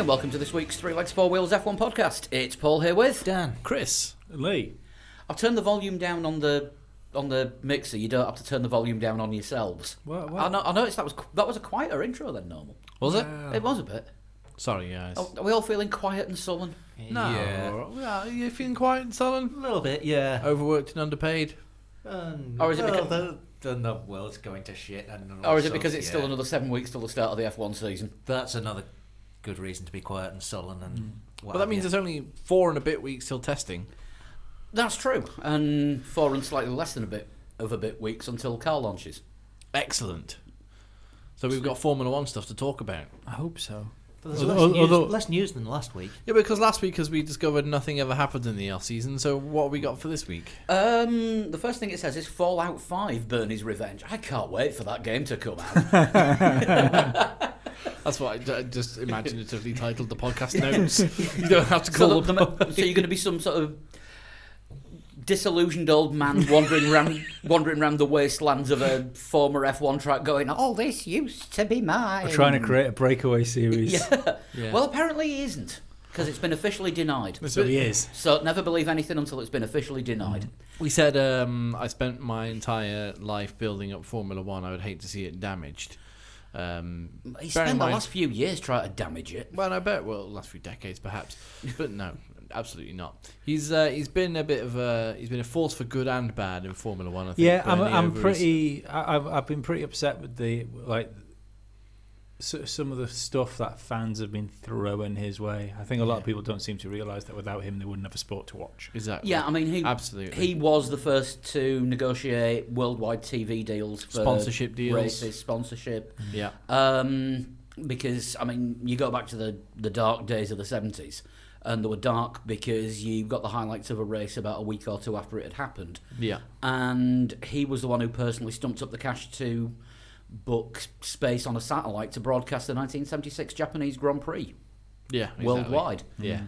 and welcome to this week's Three Legs, Four Wheels F1 podcast. It's Paul here with Dan, Chris, Lee. I've turned the volume down on the mixer. You don't have to turn the volume down on yourselves. What? I noticed that was a quieter intro than normal. was it? It was a bit. Sorry, guys. Are we all feeling quiet and sullen? No. Yeah, you feeling quiet and sullen? A little bit, yeah. Overworked and underpaid? Or is it because the world's going to shit? And Or is it because it's still another 7 weeks till the start of the F1 season? That's another good reason to be quiet and sullen and. But that means there's only 4 and a bit weeks till testing. That's true, and 4 and slightly less than a bit weeks until car launches. Excellent. So we've got Formula 1 stuff to talk about. I hope so. There's Although- less news than last week. Yeah, because last week, as we discovered, nothing ever happened in the off-season, so what have we got for this week? The first thing it says is Fallout 5: Bernie's Revenge. I can't wait for that game to come out. That's what I just imaginatively titled the podcast notes. You don't have to call them. So you're going to be some sort of disillusioned old man wandering around the wastelands of a former F1 track going, all this used to be mine. We're trying to create a breakaway series. Yeah. Well, apparently he isn't, because it's been officially denied. So he is. So never believe anything until it's been officially denied. We said I spent my entire life building up Formula 1. I would hate to see it damaged. He bear in spent the mind- last few years trying to damage it. Well, I bet. Well, last few decades, perhaps, but no, absolutely not. He's been a bit of he's been a force for good and bad in Formula 1. I think. Yeah, Bernie I'm over pretty. I've been pretty upset with some of the stuff that fans have been throwing his way. I think a lot of people don't seem to realise that without him, they wouldn't have a sport to watch. Exactly. Yeah, I mean, absolutely. he was the first to negotiate worldwide TV deals for Sponsorship deals. races, sponsorship. Yeah. Because, I mean, you go back to the dark days of the 70s, and they were dark because you got the highlights of a race about a week or two after it had happened. Yeah. And he was the one who personally stumped up the cash to book space on a satellite to broadcast the 1976 Japanese Grand Prix. Yeah. Exactly. Worldwide. Yeah.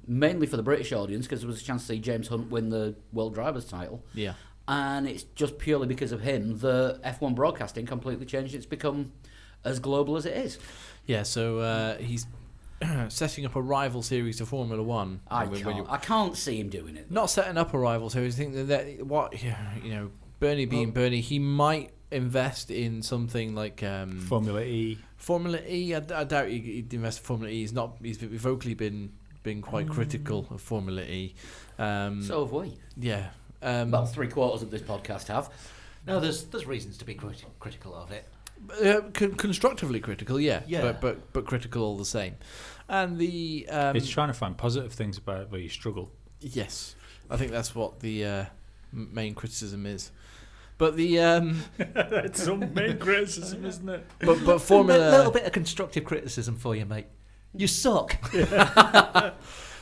Mainly for the British audience, because there was a chance to see James Hunt win the World Drivers' title. Yeah. And it's just purely because of him the F1 broadcasting completely changed. It's become as global as it is. Yeah. So he's setting up a rival series to Formula 1. I can't see him doing it. Not setting up a rival series. I think that Bernie being Bernie, he might invest in something like Formula E. Formula E. I doubt he'd invest in Formula E. He's vocally been quite critical of Formula E. So have we. Yeah. Well, 3/4 of this podcast have. No, there's reasons to be critical of it. Constructively critical, yeah. Yeah. But critical all the same. And the It's trying to find positive things about it, but you struggle. yes, I think that's what the main criticism is. But the That's some main criticism, isn't it? but Formula A little bit of constructive criticism for you, mate. You suck.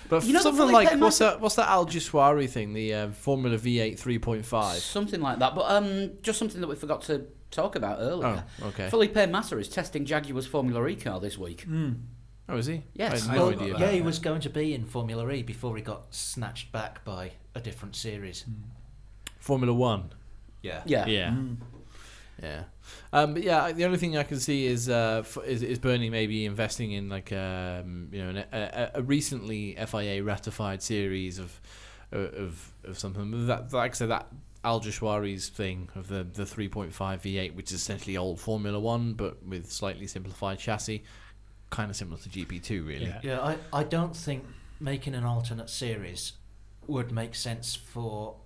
But You know, something the like Felipe what's that Al Giswari thing? The Formula V8 3.5. Something like that. But just something that we forgot to talk about earlier. Oh, okay. Felipe Massa is testing Jaguar's Formula E car this week. Oh, is he? Yes. I had no Well, idea. Yeah, he was going to be in Formula E before he got snatched back by a different series. Formula 1. Yeah. Yeah. Yeah. Yeah. But yeah, the only thing I can see is Bernie maybe investing in like a recently FIA ratified series of something that, like I said, that Al Jashwari's thing of the 3.5 V8, which is essentially old Formula 1 but with slightly simplified chassis, kind of similar to GP2 really. Yeah. Yeah, I don't think making an alternate series would make sense for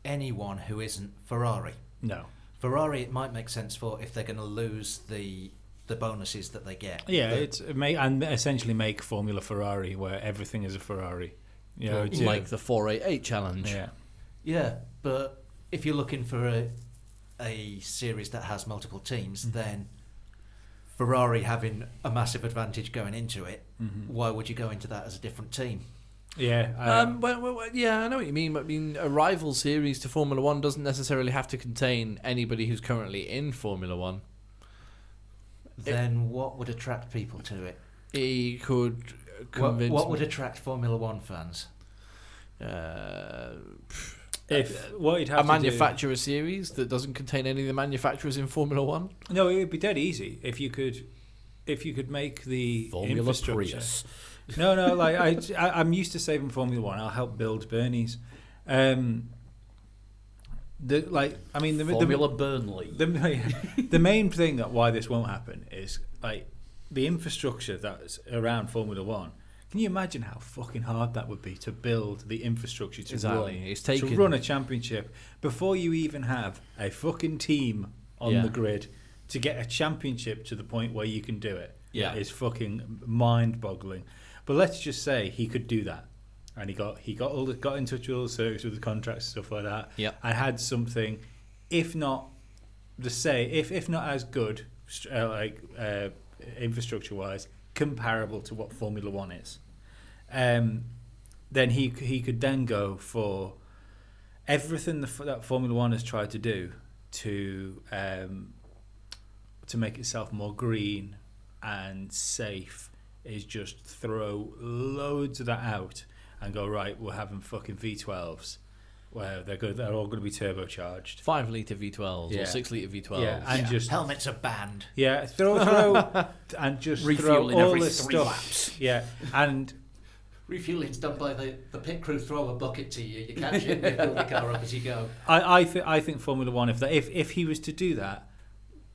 anyone who isn't Ferrari. No. Ferrari, it might make sense for if they're going to lose the bonuses that they get. Yeah, and essentially make Formula Ferrari where everything is a Ferrari. You know, it's, Like the 488 challenge. yeah. Yeah, but if you're looking for a series that has multiple teams, then Ferrari having a massive advantage going into it, why would you go into that as a different team? Yeah. Well, yeah, I know what you mean. But I mean, a rival series to Formula 1 doesn't necessarily have to contain anybody who's currently in Formula 1. Then what would attract people to it? He could convince What would attract Formula 1 fans? If what you'd have a to manufacturer series that doesn't contain any of the manufacturers in Formula 1. do, no, it would be dead easy if you could make the Formula infrastructure. Prius. No, like I'm used to saving Formula One. I'll help build Bernie's. Formula Burnley. The main thing that why this won't happen is like the infrastructure that's around Formula One. Can you imagine how fucking hard that would be to build the infrastructure to run a championship before you even have a fucking team on the grid to get a championship to the point where you can do it? Yeah, is fucking mind-boggling. But let's just say he could do that, and he got in touch with all the circuits with the contracts and stuff like that. Yeah, and had something, if not as good, infrastructure-wise, comparable to what Formula One is. Then he could then go for everything that Formula One has tried to do to make itself more green and safe, is just throw loads of that out and go, right, we're having fucking V12s where they're all going to be turbocharged, 5 litre V12s or 6 litre V12s, and just helmets are banned. Throw and just refueling throw all every this 3 stuff. laps. And Refueling's done by the pit crew. Throw a bucket to you. You catch it, and you fill the car up as you go. I think Formula One, if he was to do that,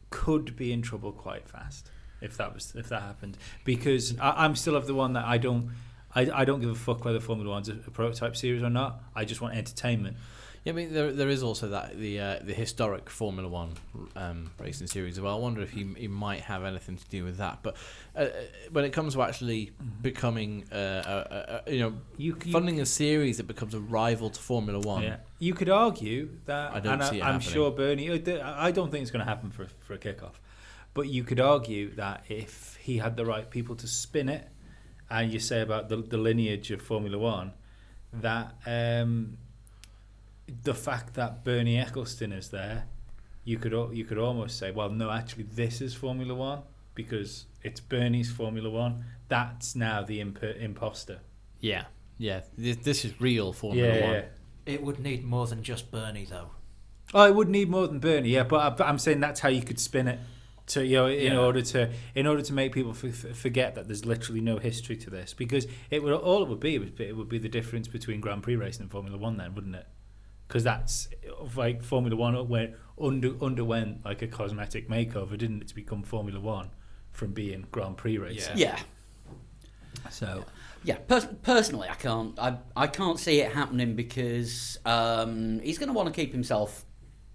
could be in trouble quite fast if that happened, because I'm still of the one that I don't give a fuck whether Formula One's a prototype series or not. I just want entertainment. Yeah, I mean there is also that the historic Formula One racing series as well. I wonder if he might have anything to do with that. But when it comes to actually becoming funding a series that becomes a rival to Formula One, you could argue that. I'm sure Bernie. I don't think it's going to happen for a kickoff, but you could argue that if he had the right people to spin it, and you say about the lineage of Formula One, that. The fact that Bernie Ecclestone is there, you could almost say, well, no, actually, this is Formula One because it's Bernie's Formula One. That's now the imposter. Yeah. This is real Formula One. Yeah. It would need more than just Bernie, though. Oh, it would need more than Bernie, yeah. But I'm saying that's how you could spin it, to in order to make people forget that there's literally no history to this, because it would be the difference between Grand Prix racing and Formula One, then, wouldn't it? Because that's like Formula One underwent like a cosmetic makeover, didn't it, to become Formula One from being Grand Prix racing? Yeah. So, personally, I can't see it happening because he's going to want to keep himself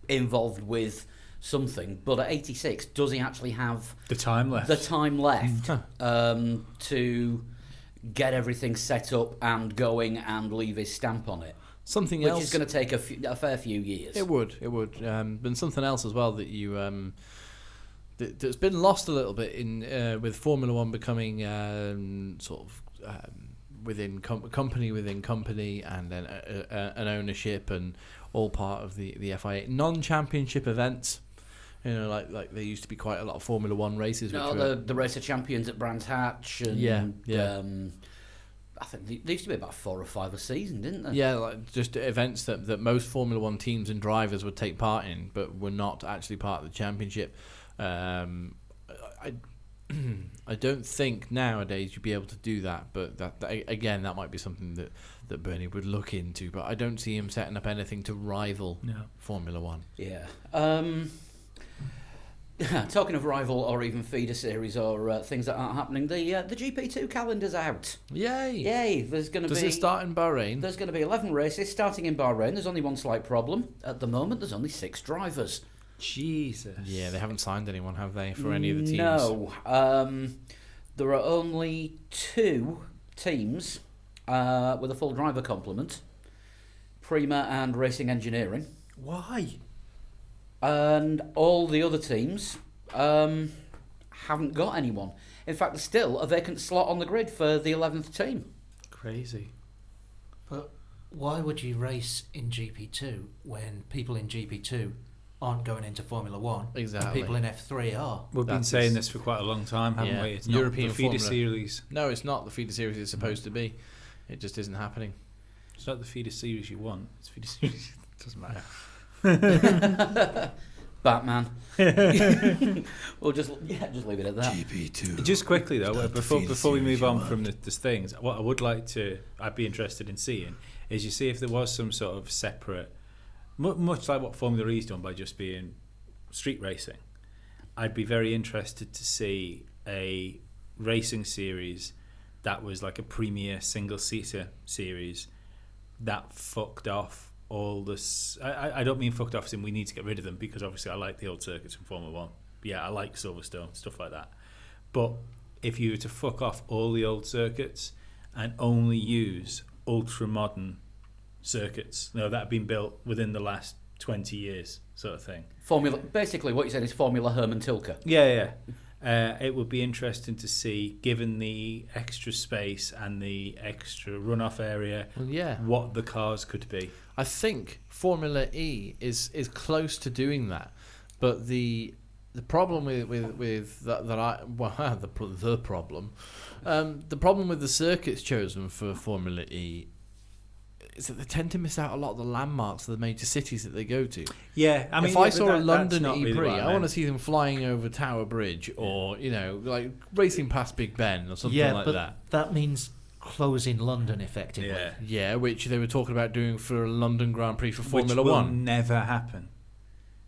involved with something. But at 86, does he actually have the time left to get everything set up and going and leave his stamp on it? Something which else is going to take a fair few years. It would. But something else as well that you that's been lost a little bit in with Formula One becoming within company within company, and then an ownership and all part of the FIA non-championship events. Like there used to be quite a lot of Formula One races. The Race of Champions at Brands Hatch, and I think there used to be about 4 or 5 a season, didn't there? Yeah, like just events that most Formula One teams and drivers would take part in, but were not actually part of the championship. I don't think nowadays you'd be able to do that, but that again, that might be something that Bernie would look into. But I don't see him setting up anything to rival Formula One. Yeah. Talking of rival or even feeder series or things that aren't happening, the GP2 calendar's out. Yay! There's going to Does it start in Bahrain? There's going to be 11 races starting in Bahrain. There's only one slight problem. At the moment, there's only 6 drivers. Jesus. Yeah, they haven't signed anyone, have they, for any of the teams? No. There are only 2 teams with a full driver complement. Prima and Racing Engineering. Why? And all the other teams haven't got anyone. In fact, there's still a vacant slot on the grid for the 11th team. Crazy. But why would you race in GP2 when people in GP2 aren't going into Formula One? Exactly. And people in F3 are. We've been saying this for quite a long time, haven't we? It's European not the feeder Formula series. No, it's not the feeder series it's supposed to be. It just isn't happening. It's not the feeder series you want. It's feeder series. It doesn't matter. Batman. We'll just leave it at that. GP2. Just quickly though, That before defeated we series move you on want. from the things, what I would like to, I'd be interested in seeing is you see if there was some sort of separate, much like what Formula E's done by just being street racing. I'd be very interested to see a racing series that was like a premier single-seater series that fucked off all this. I don't mean fucked off as in we need to get rid of them, because obviously I like the old circuits from Formula 1. Yeah, I like Silverstone, stuff like that. But if you were to fuck off all the old circuits and only use ultra-modern circuits, that have been built within the last 20 years sort of thing. Basically, what you said is Formula Herman Tilke. Yeah. It would be interesting to see, given the extra space and the extra runoff area, Well, yeah. what the cars could be. I think Formula E is close to doing that, but the problem with the problem with the circuits chosen for Formula E is that they tend to miss out a lot of the landmarks of the major cities that they go to. Yeah, I mean, if I yeah, saw but a that's London not really E-Prix, what I want to meant. see them flying over Tower Bridge, or like racing past Big Ben or something Yeah, like but that. that means closing London effectively. Yeah. Yeah, which they were talking about doing for a London Grand Prix for Formula Which will One. never happen.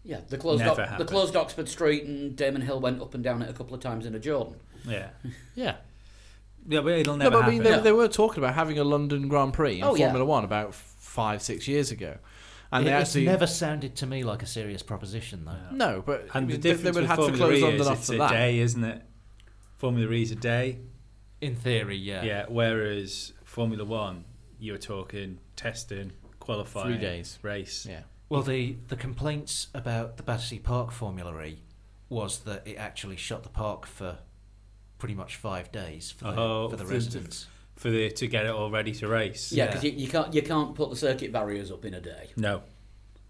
Yeah, Never happened. the closed Oxford Street, and Damon Hill went up and down it a couple of times in a Jordan. Yeah. Yeah. Yeah, but it'll No, never but I mean, happen. they were talking about having a London Grand Prix in Oh, yeah. Formula One about 5-6 years ago, and they It's actually never sounded to me like a serious proposition, though. no, but I And mean, the they difference would with have to Formula close E London is off it's for a that. day, isn't it? Formula E is a day. In theory, yeah. Yeah, whereas Formula 1, you're talking testing, qualifying, 3 days. race. Yeah, Well, the complaints about the Battersea Park Formula E was that it actually shut the park for pretty much 5 days for the residents. To get it all ready to race. Yeah, because you can't put the circuit barriers up in a day, No.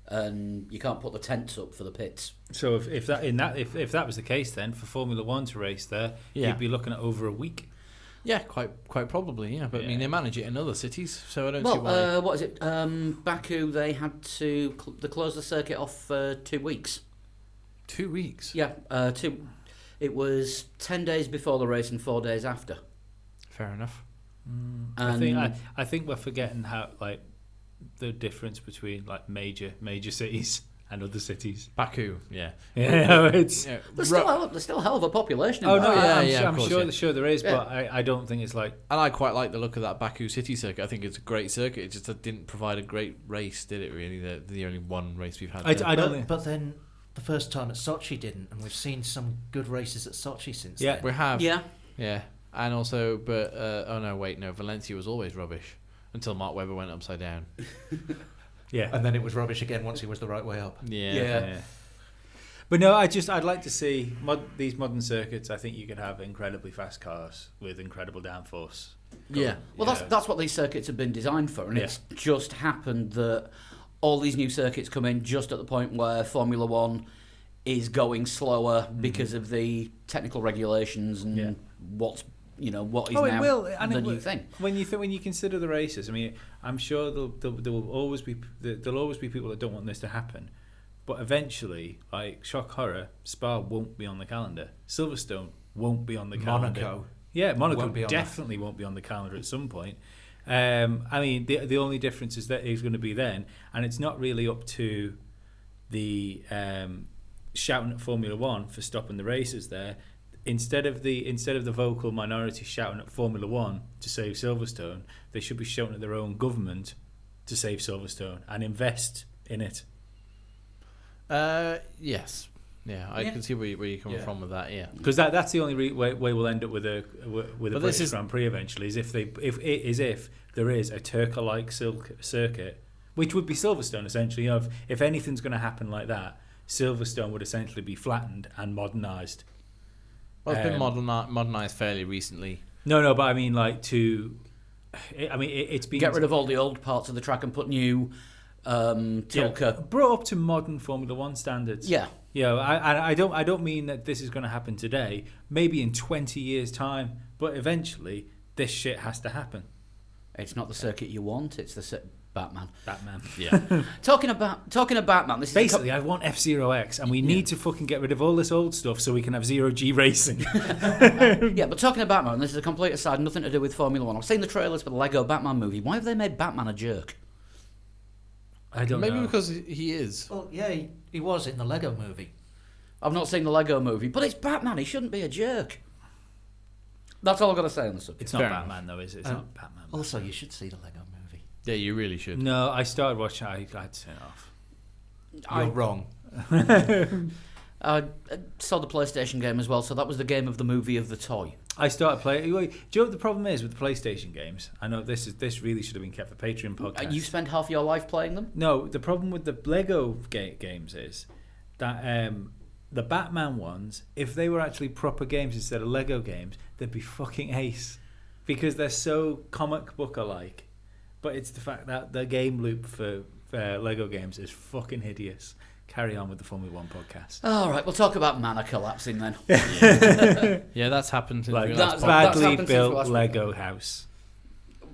and you can't put the tents up for the pits. So if that was the case, then for Formula 1 to race there, Yeah. you'd be looking at over a week. yeah, quite probably. Yeah, but I mean, Yeah. they manage it in other cities, so I don't see why. Well, what is it? Baku, they had to they closed the circuit off for 2 weeks. 2 weeks. Yeah, it was 10 days before the race and 4 days after. Fair enough. I think we're forgetting how the difference between major cities and other cities. Baku. Yeah. Yeah, it's. Yeah. There's still a hell of a population. In Oh no, Baku. yeah, I'm, yeah, sure, of I'm course, sure, yeah. sure there is, Yeah. but I don't think it's like. And I quite like the look of that Baku City circuit. I think it's a great circuit. It just didn't provide a great race, did it? Really, the only one race we've had. I there. don't think. But then the first time at Sochi didn't, and we've seen some good races at Sochi since Yeah. then. We have. Yeah. Yeah, and also, but Valencia was always rubbish until Mark Webber went upside down. Yeah. And then it was rubbish again once he was the right way up. Yeah, Yeah. But no, I'd like to see these modern circuits. I think you could have incredibly fast cars with incredible downforce. yeah. Well, Yeah. that's what these circuits have been designed for, and Yeah. it's just happened that all these new circuits come in just at the point where Formula One is going slower because of the technical regulations and Yeah. what is Oh, it now will, and the it new will. thing. When you consider the races, I mean, I'm sure there will always be people that don't want this to happen. But eventually, like shock horror, Spa won't be on the calendar. Silverstone won't be on the calendar. Monaco. Yeah, Monaco won't be on definitely won't be on the calendar at some point. I mean, the only difference is that it's going to be then, and it's not really up to the shouting at Formula One for stopping the races there. Instead of the vocal minority shouting at Formula One to save Silverstone, they should be shouting at their own government to save Silverstone and invest in it. Yes. Yeah, I Yeah. can see where you're coming Yeah. from with that. Yeah. Because that's the only way we'll end up with a But this British is- Grand Prix eventually. Is if there is a Turco-like circuit, which would be Silverstone essentially. If anything's going to happen like that, Silverstone would essentially be flattened and modernised. Well, it's been Um, modernised fairly recently. No, but I mean it's been Get rid of all the old parts of the track and put new Tilke. brought up to modern Formula One standards. Yeah. Yeah, I don't mean that this is going to happen today. Maybe in 20 years' time, but eventually this shit has to happen. It's not the circuit you want. It's the Batman. Yeah. Talking of Batman, this Basically, I want F-Zero X, and we need to fucking get rid of all this old stuff so we can have zero-G racing. Yeah, but talking of Batman, this is a complete aside, nothing to do with Formula One. I've seen the trailers for the Lego Batman movie. Why have they made Batman a jerk? I don't know. Maybe because he is. Well, yeah, he was in the Lego movie. I've not seen the Lego movie, but it's Batman. He shouldn't be a jerk. That's all I've got to say on the subject. It's not Fair Batman, though, is it? It's not Batman. Also, you should see the Lego movie. Yeah, you really should. No, I started watching it. I had to turn it off. You're wrong. I saw the PlayStation game as well, so that was the game of the movie of the toy. I started playing. Do you know what the problem is with the PlayStation games? I know this really should have been kept for Patreon podcast. You spend half your life playing them? No, the problem with the Lego games is that the Batman ones, if they were actually proper games instead of Lego games, they'd be fucking ace. Because they're so comic book alike. But it's the fact that the game loop for Lego games is fucking hideous. Carry on with the Formula One podcast. All right, we'll talk about Mana collapsing then. Yeah, that's happened since Like we that's last bad. badly happened since built last week. Lego house.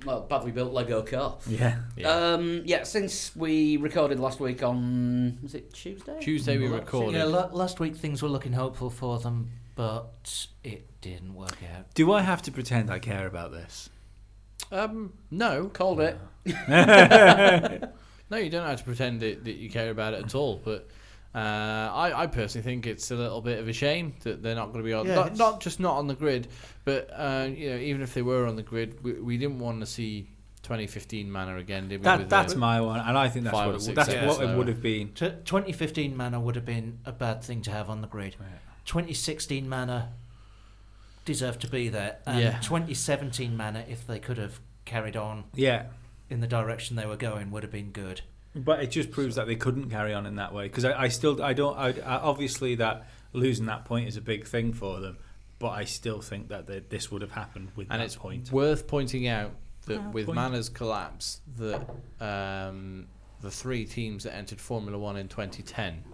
Well, badly built Lego car. Yeah. Yeah. Since we recorded last week on, was it Tuesday? Tuesday we recorded. Yeah, last week things were looking hopeful for them, but it didn't work out. Do I have to pretend I care about this? No. Called it. No, you don't have to pretend that you care about it at all. But I personally think it's a little bit of a shame that they're not going to be on. Yeah, Not just not on the grid, but even if they were on the grid, we didn't want to see 2015 Mana again, did we? That's my one, and I think that's 5 what or it, 6 that's years what it slower. would have been. 2015 Mana would have been a bad thing to have on the grid. 2016 Mana deserved to be there. And Yeah. 2017 Mana, if they could have carried on Yeah. in the direction they were going, would have been good. But it just proves that they couldn't carry on in that way. Because obviously that losing that point is a big thing for them. But I still think that this would have happened with And that it's point. worth pointing out that with point. Mana's collapse, that the 3 teams that entered Formula One in 2010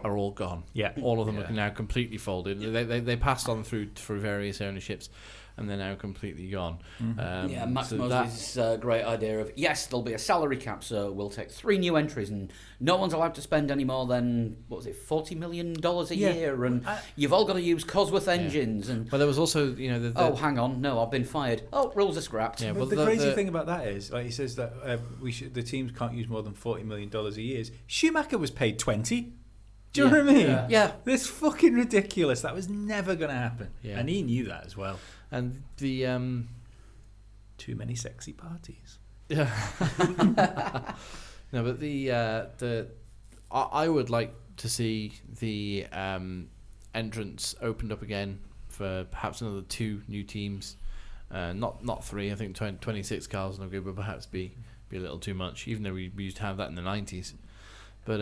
are all gone. Yeah. All of them are now completely folded. They passed on through various ownerships, and they're now completely gone. Yeah, Max so Mosley's great idea of, yes, there'll be a salary cap, so we'll take 3 new entries, and no one's allowed to spend any more than, $40 million a year, and you've all got to use Cosworth engines. And But there was also, oh, hang on, no, I've been fired. Oh, rules are scrapped. Yeah, But well, the crazy thing about that is, like he says that the teams can't use more than $40 million a year. Schumacher was paid 20. Do you know what I mean? Yeah. This fucking ridiculous. That was never going to happen. Yeah. And he knew that as well. and the Too many sexy parties. yeah. No, but I would like to see the entrance opened up again for perhaps another 2 new teams. Not 3. I think 26 cars on the grid would perhaps be a little too much, even though we used to have that in the 90s. But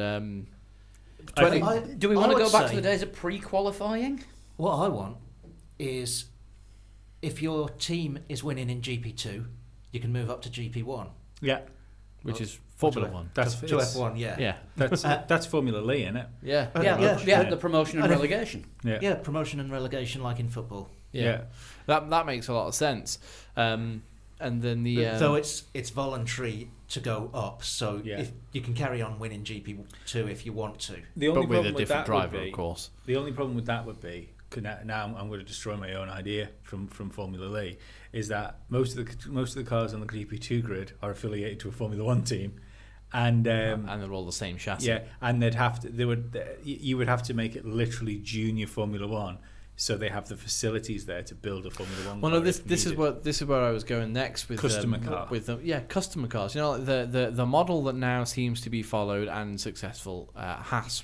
Do we want to would go back to say- the days of pre-qualifying? What I want is, if your team is winning in GP2, you can move up to GP1. Yeah. which is Formula One. That's To it's- F1, yeah. Yeah. That's Formula Lee, isn't it? Yeah. Yeah, the promotion and And if- relegation. Yeah, promotion and relegation like in football. Yeah. That makes a lot of sense. And then the Though it's voluntary to go up, so Yeah. if you can carry on winning GP2 if you want to. The only but with a problem with different that would driver, be, of course. The only problem with that would be, 'cause now I'm going to destroy my own idea from Formula Lee, is that most of the cars on the GP2 grid are affiliated to a Formula One team, and And they're all the same chassis. yeah, and you would have to make it literally junior Formula One, so they have the facilities there to build a Formula One. Well, car no, if this is needed. where I was going next with Customer car. Customer cars. You know, the model that now seems to be followed and successful. Haas,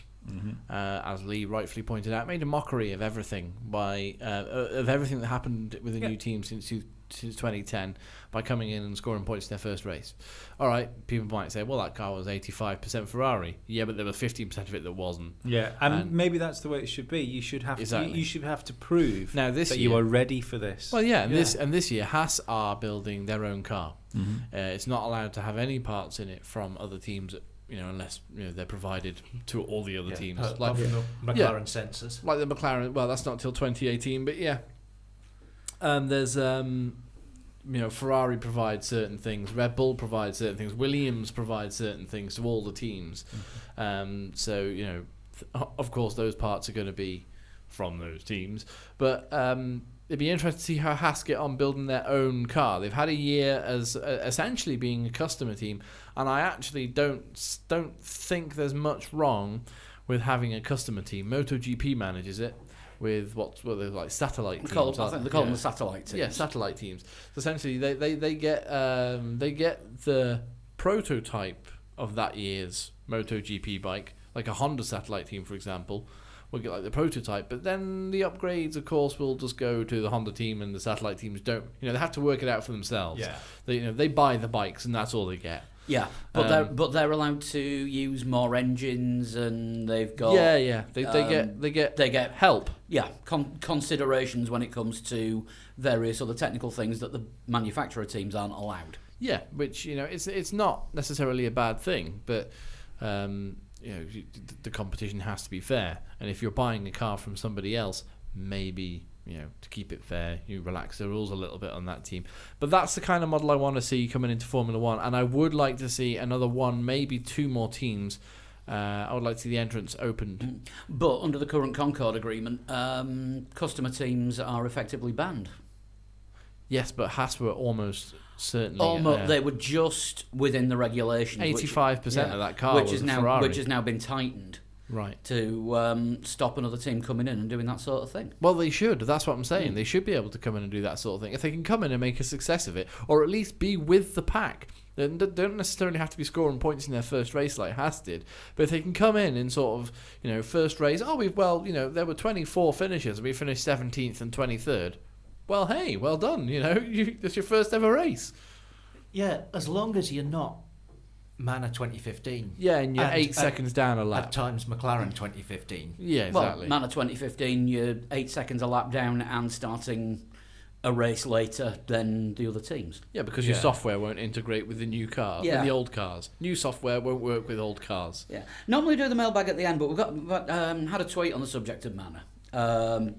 as Lee rightfully pointed out, made a mockery of everything of everything that happened with the new team since 2010 by coming in and scoring points in their first race. All right, people might say, well, that car was 85% Ferrari. Yeah, but there was 15% of it that wasn't. Yeah, and And- maybe that's the way it should be. You should have Exactly. you should have to prove Now this that year, you are ready for this. well, yeah, and Yeah. this year Haas are building their own car. It's not allowed to have any parts in it from other teams, unless they're provided to all the other teams. Apart from the McLaren sensors. Like the McLaren. Well, that's not till 2018, but yeah. There's Ferrari provides certain things, Red Bull provides certain things, Williams provides certain things to all the teams. So of course those parts are going to be from those teams, but it'd be interesting to see how Haas get on building their own car. They've had a year as essentially being a customer team, and I actually don't think there's much wrong with having a customer team. MotoGP manages it with what they're like satellite teams. I think they call them the satellite teams. Yeah, satellite teams. So essentially, they get the prototype of that year's MotoGP bike, like a Honda satellite team, for example. We'll get like the prototype, but then the upgrades, of course, will just go to the Honda team, and the satellite teams don't. They have to work it out for themselves. Yeah. They buy the bikes, and that's all they get. Yeah, but they're allowed to use more engines, and they've got they get help. Yeah, considerations when it comes to various other technical things that the manufacturer teams aren't allowed. Yeah, which it's not necessarily a bad thing, but the competition has to be fair, and if you're buying a car from somebody else, maybe to keep it fair, you relax the rules a little bit on that team. But that's the kind of model I want to see coming into Formula One, and I would like to see another one, maybe two more teams. I would like to see the entrance opened. But under the current Concord agreement, customer teams are effectively banned. Yes, but Haas were almost certainly they were just within the regulations. 85% of that car was Ferrari, which has now been tightened. Right. To stop another team coming in and doing that sort of thing. Well, they should. That's what I'm saying. They should be able to come in and do that sort of thing. If they can come in and make a success of it, or at least be with the pack. They don't necessarily have to be scoring points in their first race like Haas did. But if they can come in and sort of, first race, there were 24 finishes, and we finished 17th and 23rd. Well, hey, well done. That's your first ever race. Yeah, as long as you're not Manor 2015. Yeah, and you're 8 seconds down a lap. At times McLaren 2015. Yeah, exactly. Well, Manor 2015, you're 8 seconds a lap down and starting a race later than the other teams. Yeah, because your software won't integrate with the new car, with the old cars. New software won't work with old cars. Yeah. Normally do the mailbag at the end, but we've had a tweet on the subject of Manor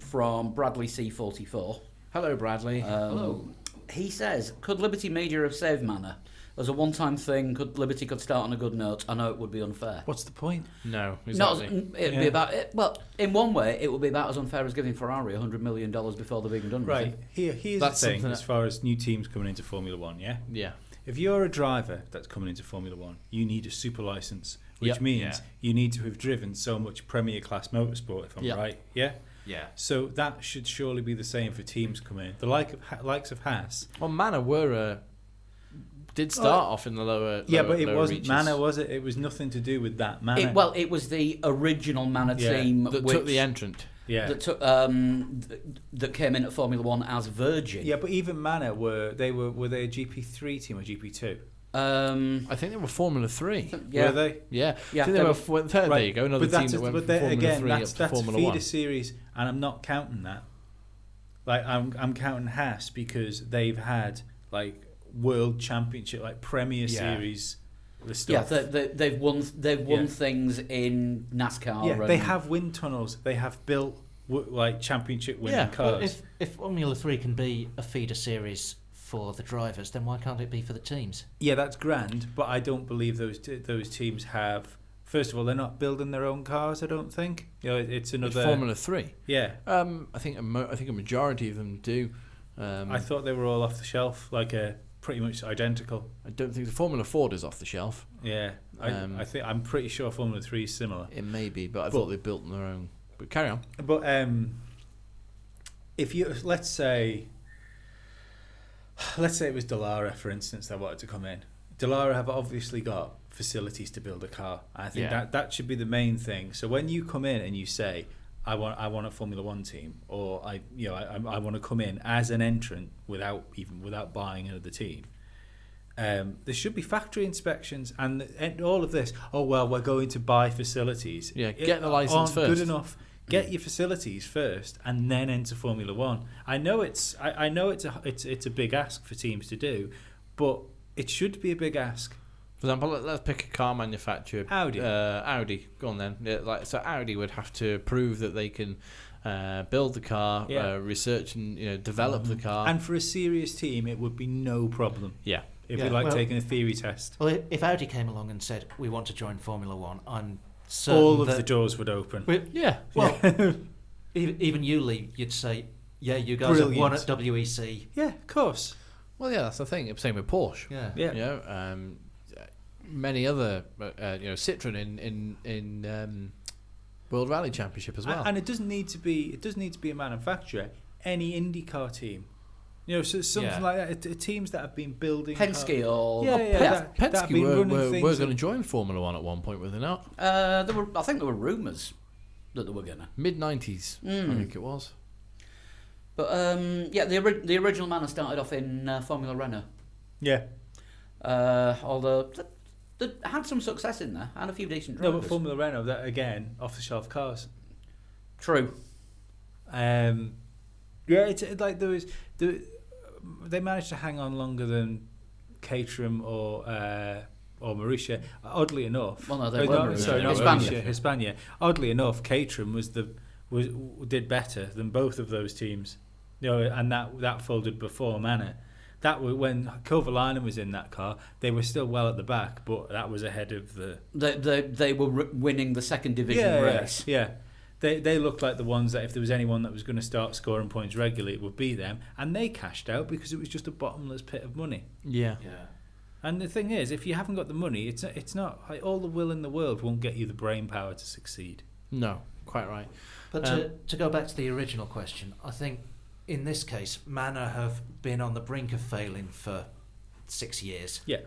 from Bradley C44. Hello, Bradley. Hello. He says, could Liberty Media have saved Manor? As a one-time thing, Liberty could start on a good note. I know it would be unfair. What's the point? No, exactly. It'd be about it. Well, in one way, it would be about as unfair as giving Ferrari $100 million before they've even done right. anything. Here's the thing, as far as new teams coming into Formula One, yeah? Yeah. If you're a driver that's coming into Formula One, you need a super license, which means you need to have driven so much Premier Class motorsport, if I'm right. Yeah? Yeah. So that should surely be the same for teams coming in. The likes of Haas. Well, Manor did start off in the lower. Yeah, but it wasn't reaches. Manor, was it? It was nothing to do with that Manor. It was the original Manor team that took the entrant. Yeah. That took that came in at Formula One as Virgin. Yeah, but even Manor were they a GP3 team or GP2? I think they were Formula 3. Yeah. Were they? Yeah. Yeah. I think there you go. Another team that went from Formula 3 up to Formula 1. That's feeder series, and I'm not counting that. Like I'm counting Haas because they've had like World Championship, like Premier Series. The stuff. Yeah, they've won things in NASCAR. Yeah, they have wind tunnels. They have built like championship winning cars. But if Formula 3 can be a feeder series for the drivers, then why can't it be for the teams? Yeah, that's grand, but I don't believe those teams have. First of all, they're not building their own cars. I don't think. It's another Formula 3. Yeah. I think a majority of them do. I thought they were all off the shelf, pretty much identical. I don't think the Formula Ford is off the shelf. Yeah, I'm pretty sure Formula 3 is similar. It may be, but I thought they built their own. But carry on. But if you let's say it was Dallara, for instance, that wanted to come in. Dallara have obviously got facilities to build a car. I think that should be the main thing. So when you come in and you say, I want a Formula One team, or I want to come in as an entrant without buying another team. There should be factory inspections and all of this. Oh well, we're going to buy facilities. Yeah, get the license first. Good enough. Get your facilities first, and then enter Formula One. I know it's a big ask for teams to do, but it should be a big ask. For example, let's pick a car manufacturer. Audi. Audi. Go on then. So Audi would have to prove that they can build the car, Yeah. research and develop the car. And for a serious team, it would be no problem. Yeah. It'd Yeah, be like well- taking a theory test. Well, if Audi came along and said, we want to join Formula One, I'm certain All of that the doors would open. Yeah. Well, even you, Lee, you'd say, yeah, you guys have won at WEC. Yeah, of course. Well, yeah, that's the thing. Same with Porsche. Yeah. Yeah. Many other, Citroen in World Rally Championship as well. And it doesn't need to be a manufacturer. Any IndyCar team, so something like that. Teams that have been building Penske or that have Penske been running were things going to join Formula One at one point, were they not? I think there were rumours that they were gonna. Mid-90s, I think it was. But the original Manor started off in Formula Renault. Yeah. Although they had some success in there and a few decent No, drivers. but Formula Renault, that again, off-the-shelf cars. True. It's like they managed to hang on longer than Caterham or Marussia. Oddly enough, Well, no, they were Marussia. Sorry, not Hispania. Marussia, Hispania. Oddly enough, Caterham did better than both of those teams. And that folded before Manor. That was when Kovalainen was in that car. They were still well at the back, but that was ahead of the. They were winning the second division race. Yeah. They looked like the ones that if there was anyone that was going to start scoring points regularly, it would be them. And they cashed out because it was just a bottomless pit of money. Yeah. And the thing is, if you haven't got the money, it's not like all the will in the world won't get you the brain power to succeed. No, quite right. But to go back to the original question, I think in this case, Manor have been on the brink of failing for 6 years. Yeah.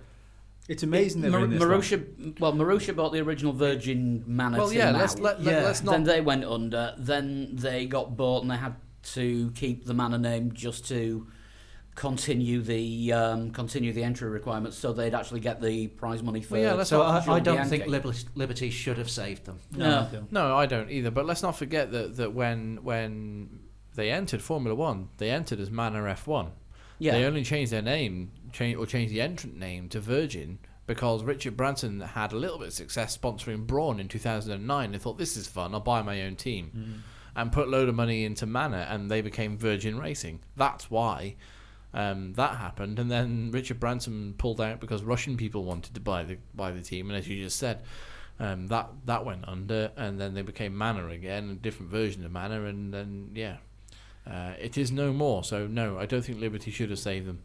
It's amazing they've been this long. Marussia bought the original Virgin Manor. Well, yeah, let's not. Then they went under. Then they got bought, and they had to keep the Manor name just to continue the entry requirements, so they'd actually get the prize money for. Well, yeah, So I Jules don't Bianchi. think Liberty should have saved them. No, I don't either. But let's not forget that when they entered Formula One, they entered as Manor F1. Yeah. They only changed their name, changed the entrant name to Virgin because Richard Branson had a little bit of success sponsoring Brawn in 2009. They thought, this is fun, I'll buy my own team. And put a load of money into Manor, and they became Virgin Racing. That's why that happened. And then Richard Branson pulled out because Russian people wanted to buy the team. And as you just said, that went under, and then they became Manor again, a different version of Manor, and then, it is no more. So no, I don't think Liberty should have saved them.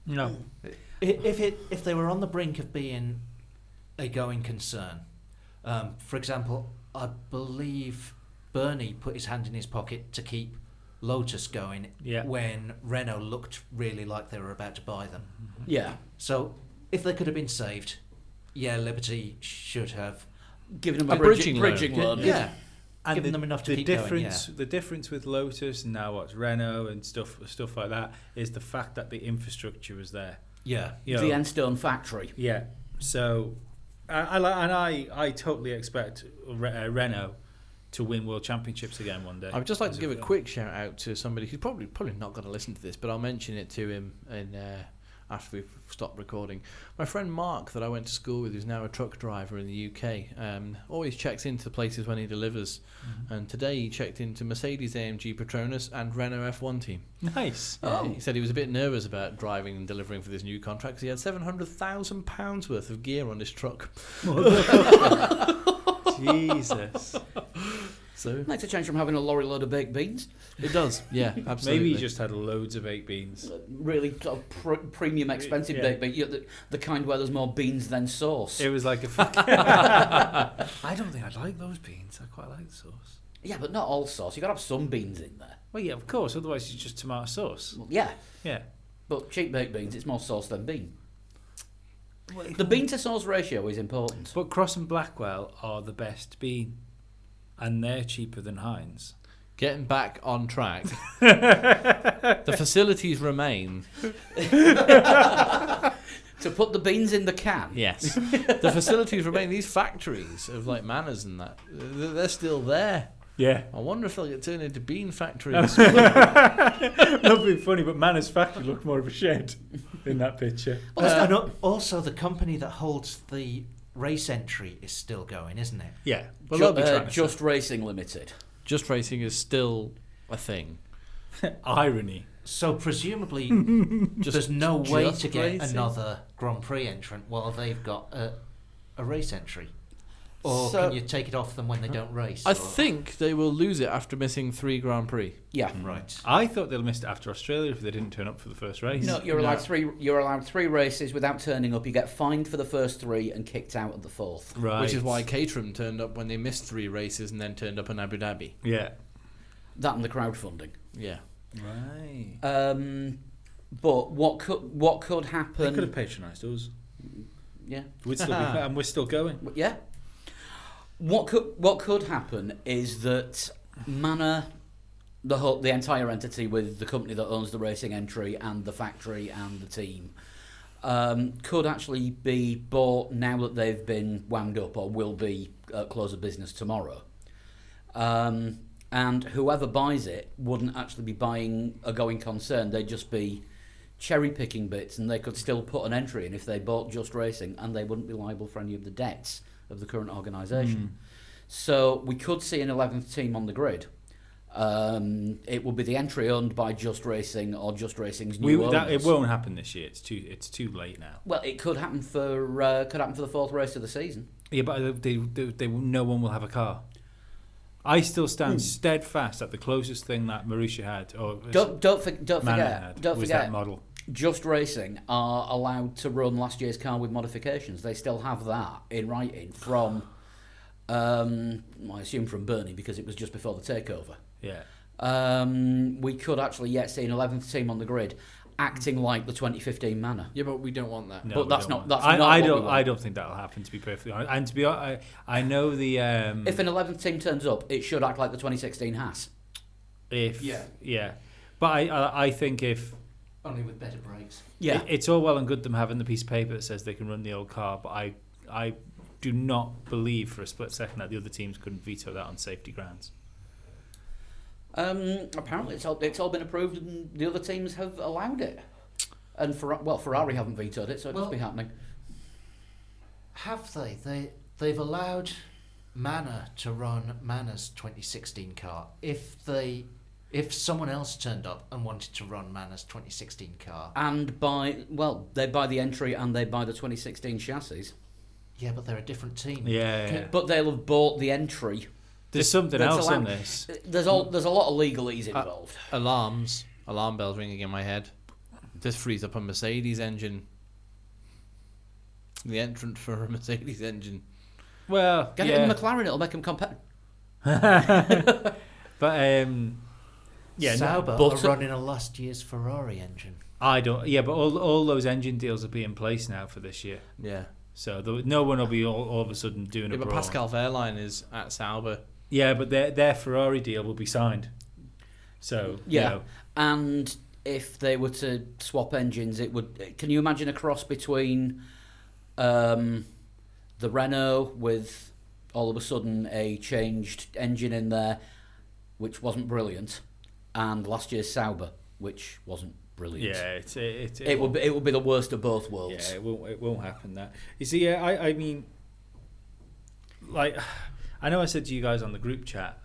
No. If they were on the brink of being a going concern, for example, I believe Bernie put his hand in his pocket to keep Lotus going when Renault looked really like they were about to buy them. Yeah. So if they could have been saved, Liberty should have Giving them a bridging bridging loan. loan. Yeah. And Giving them enough to keep going, the difference with Lotus and now what's Renault and stuff like that is the fact that the infrastructure was there. Yeah. The Enstone factory. Yeah. So, I totally expect Renault to win world championships again one day. I would just like to give a quick shout out to somebody who's probably not going to listen to this, but I'll mention it to him after we've stopped recording. My friend Mark, that I went to school with, who's now a truck driver in the UK, always checks into places when he delivers. And today he checked into Mercedes-AMG Petronas and Renault F1 team. Nice. He said he was a bit nervous about driving and delivering for this new contract because he had £700,000 worth of gear on his truck. Jesus. So Makes a change from having a lorry load of baked beans. it does, yeah, absolutely. Maybe he just had loads of baked beans. Really sort of premium, expensive baked beans. The kind where there's more beans than sauce. It was like I don't think I'd like those beans. I quite like the sauce. Yeah, but not all sauce. You've got to have some beans in there. Well, yeah, of course. Otherwise, it's just tomato sauce. Well, yeah, Yeah. but cheap baked beans, it's more sauce than bean. The bean to sauce ratio is important. But Cross and Blackwell are the best bean, and they're cheaper than Heinz. Getting back on track. The facilities remain. To put the beans in the can. Yes. The facilities remain. These factories of like Manners and that, they're still there. Yeah. I wonder if they'll get turned into bean factories. That'd be funny, but Manners Factory looked more of a shed in that picture. And also the company that holds the race entry is still going, isn't it? Yeah. Well, they'll be trying to Just Racing Limited. Just Racing is still a thing. Irony. So presumably, there's no way to get Racing? another Grand Prix entrant while they've got a race entry. Or So- can you take it off them when they don't race? I or- think they will lose it after missing 3 Grand Prix. Yeah. Right. I thought they'll miss it after Australia if they didn't turn up for the first race. No, you're allowed three. You're allowed 3 races without turning up. You get fined for the first 3 and kicked out at the 4th. Right. Which is why Caterham turned up when they missed 3 races and then turned up in Abu Dhabi. Yeah. That and the crowdfunding. Yeah. Right. But what could They happen? could have patronised us. Yeah. We'd still be, and we're still going. Yeah. What could happen is that Manor, the entire entity with the company that owns the racing entry and the factory and the team, could actually be bought now that they've been wound up, or will be at close of business tomorrow. And whoever buys it wouldn't actually be buying a going concern. They'd just be cherry picking bits, and they could still put an entry in if they bought Just Racing, and they wouldn't be liable for any of the debts of the current organisation. So we could see an 11th team on the grid. It will be the entry owned by Just Racing or Just Racing's new owners. It won't happen this year. It's too late now. Well, it could happen for the 4th race of the season. Yeah, but no one will have a car. I still stand steadfast at the closest thing that Marussia had, or Don't Manor forget. was that model. Just Racing are allowed to run last year's car with modifications. They still have that in writing from, I assume from Bernie, because it was just before the takeover. Yeah. We could actually yet see an 11th team on the grid acting like the 2015 Manor. Yeah, but we don't want that. No, But we that's don't not- want that's that. not I what we don't. want. I don't think that'll happen. To be perfectly honest, and to be honest, I know the. If an 11th team turns up, it should act like the 2016 Haas. Yeah. But I think if Only with better brakes. Yeah. it's all well and good them having the piece of paper that says they can run the old car, but I do not believe for a split second that the other teams couldn't veto that on safety grounds. Apparently, it's all been approved, and the other teams have allowed it. And Ferrari haven't vetoed it, so it must Well- be happening. Have they? They've allowed Manor to run Manor's 2016 car. If someone else turned up and wanted to run Manor's 2016 car, And they buy the entry and they buy the 2016 chassis. yeah, but they're a different team. Yeah. But they'll have bought the entry. There's something That's else in allowed. this. There's a lot of legalese involved. Alarm bells ringing in my head. This frees up a Mercedes engine. The entrant for a Mercedes engine. Well, Get it in the McLaren, it'll make them competitive. But yeah, Sauber but- are running a last year's Ferrari engine. I don't. Yeah, but all those engine deals will be in place now for this year. Yeah. So no one will be all of a sudden doing Yeah, a but brawl. Pascal Wehrlein is at Sauber. Yeah, but their Ferrari deal will be signed. So Yeah. you know, And if they were to swap engines, it would. Can you imagine a cross between the Renault with all of a sudden a changed engine in there, which wasn't brilliant, and last year's Sauber, which wasn't brilliant? yeah, It would be the worst of both worlds. Yeah, it won't happen. That you see, yeah, I mean, like, I know I said to you guys on the group chat,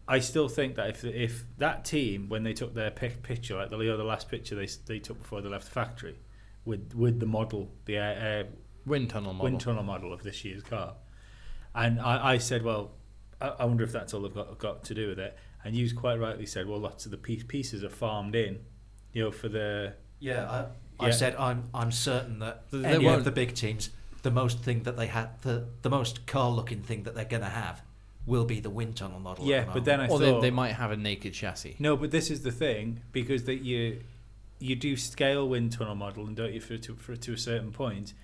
I still think that if that team, when they took their picture, like the last picture they took before they left the factory, with the model, the Wind tunnel model. wind tunnel model of this year's car, and I said, well, I wonder if that's all they've got to do with it. And you quite rightly said, well, lots of the pieces are farmed in, for the. Yeah, I Yeah. said I'm certain that They any won't. of the big teams, the most thing that they had, the most car-looking thing that they're going to have, will be the wind tunnel model. at Yeah, the but moment. then I Or thought they might have a naked chassis. no, but this is the thing, because that you do scale wind tunnel model, and don't you to a certain point,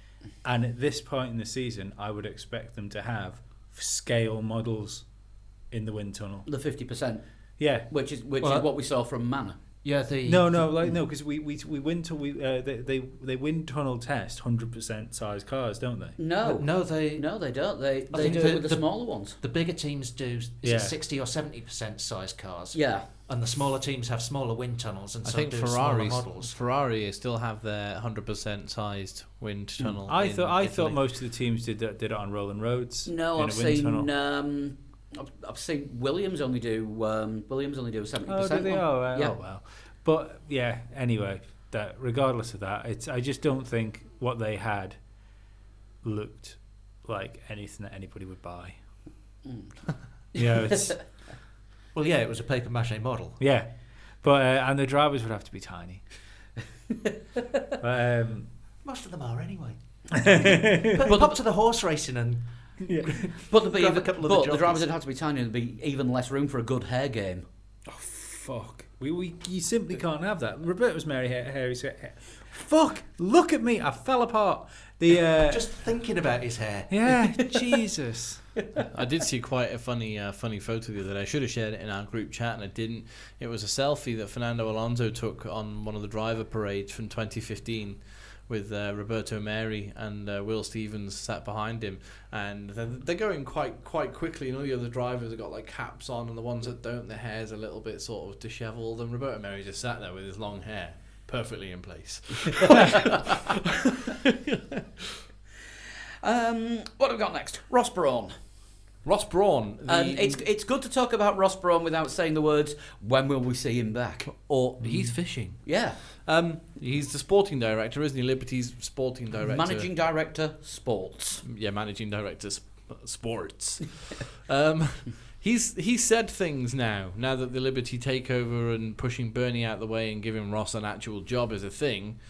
and at this point in the season, I would expect them to have scale models in the wind tunnel. The 50%, Yeah, which is what we saw from Manor. Yeah, because we wind they wind tunnel test 100% size cars, don't they? No, they don't. They think do it with the smaller ones. The bigger teams do Yeah. 60 or 70% size cars. Yeah. And the smaller teams have smaller wind tunnels, and I so think do smaller models. Ferrari still have their 100% sized wind tunnel. I in thought Italy. most of the teams did it on rolling roads. No, in I've a wind seen. tunnel. I've seen Williams only do 70%. Oh, do they? one. Oh, Yeah. oh, well. But yeah, anyway, that regardless of that, I just don't think what they had looked like anything that anybody would buy. It's Well, yeah, it was a paper mache model. yeah, but and the drivers would have to be tiny. But, Most of them are anyway. But Pop to the horse racing and But there'd be grab even, a couple of but the the drivers jockeys. would have to be tiny, and there'd be even less room for a good hair game. fuck, you simply can't have that. Roberto's Harry said, "Fuck, look at me, I fell apart." The just thinking about his hair. yeah, Jesus. I did see quite a funny photo the other day. I should have shared it in our group chat, and I didn't. It was a selfie that Fernando Alonso took on one of the driver parades from 2015 with Roberto Meri and Will Stevens sat behind him, and they're going quite quickly, and all the other drivers have got like caps on, and the ones that don't, their hair's a little bit sort of dishevelled, and Roberto Meri just sat there with his long hair perfectly in place. What have we got next? Ross Brawn. Ross Brawn. It's good to talk about Ross Brawn without saying the words, when will we see him back? Or he's fishing. Yeah. He's the sporting director, isn't he? Liberty's sporting director. Managing Director, Sports. Yeah, managing director, sports. He's said things now that the Liberty takeover and pushing Bernie out the way and giving Ross an actual job is a thing.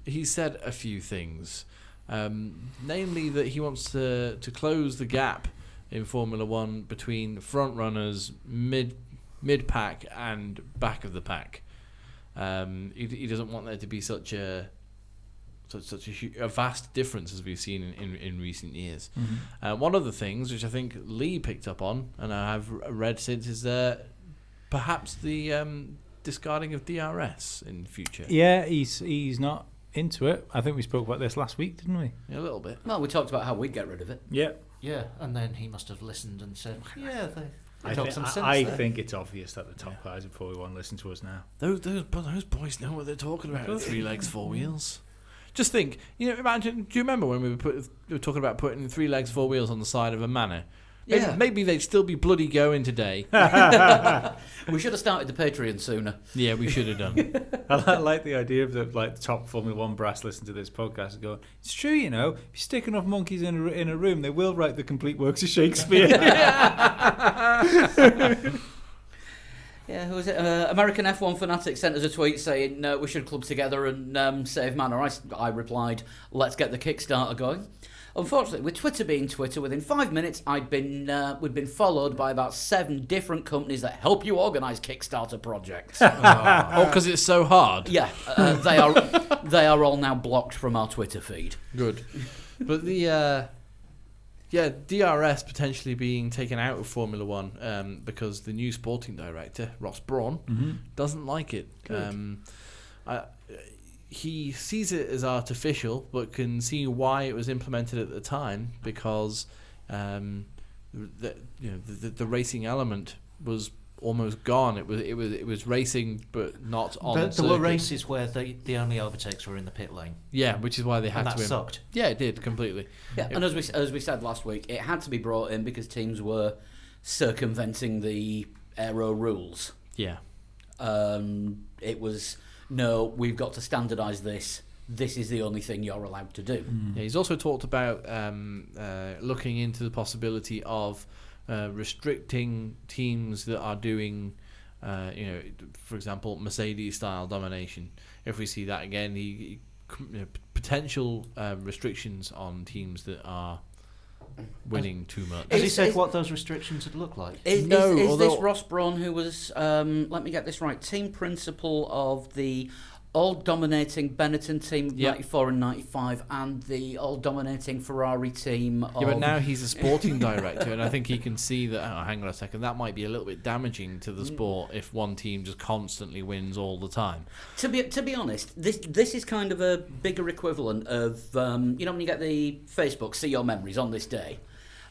He's said a few things. Namely that he wants to close the gap in Formula One between front runners, mid pack and back of the pack. He doesn't want there to be such a vast difference as we've seen in recent years. Mm-hmm. One of the things which I think Lee picked up on, and I have read since, is perhaps the discarding of DRS in the future. Yeah, he's not into it. I think we spoke about this last week, didn't we? Yeah, a little bit. Well, we talked about how we'd get rid of it. Yeah. Yeah, and then he must have listened and said, yeah, they I talked some sense I there. think it's obvious that the top guys at 41 listen to us now. Those boys know what they're talking about. 3 legs, 4 wheels. Just think, imagine. Do you remember when we were talking about putting 3 legs, 4 wheels on the side of a Manor? Yeah. Maybe they'd still be bloody going today. We should have started the Patreon sooner. Yeah, we should have done. I like the idea of the top Formula One brass listening to this podcast and going, it's true, if you stick enough monkeys in a room, they will write the complete works of Shakespeare. Yeah, who was it? American F1 Fanatic sent us a tweet saying we should club together and save Manor. I replied, let's get the Kickstarter going. Unfortunately, with Twitter being Twitter, within 5 minutes we'd been followed by about 7 different companies that help you organise Kickstarter projects. Because it's so hard. Yeah, they are all now blocked from our Twitter feed. Good. But the DRS potentially being taken out of Formula One because the new sporting director, Ross Brawn, doesn't like it. He sees it as artificial, but can see why it was implemented at the time, because the racing element was almost gone. It was racing, but not on. There were races where the only overtakes were in the pit lane. Yeah, which is why they had and to. That sucked. Yeah, it did completely. Yeah, and as we said last week, it had to be brought in because teams were circumventing the aero rules. Yeah. It was, no, we've got to standardise this. This is the only thing you're allowed to do. Yeah, he's also talked about looking into the possibility of restricting teams that are doing, for example, Mercedes-style domination. If we see that again, potential restrictions on teams that are winning too much. Has he said what those restrictions would look like? Is this Ross Brawn, who was, let me get this right, team principal of the all-dominating Benetton team Yep. 94 and 95, and the all-dominating Ferrari team. Yeah, but now he's a sporting director, and I think he can see that. Oh, hang on a second, that might be a little bit damaging to the sport if one team just constantly wins all the time. To be honest, this is kind of a bigger equivalent of when you get the Facebook "See Your Memories" on this day.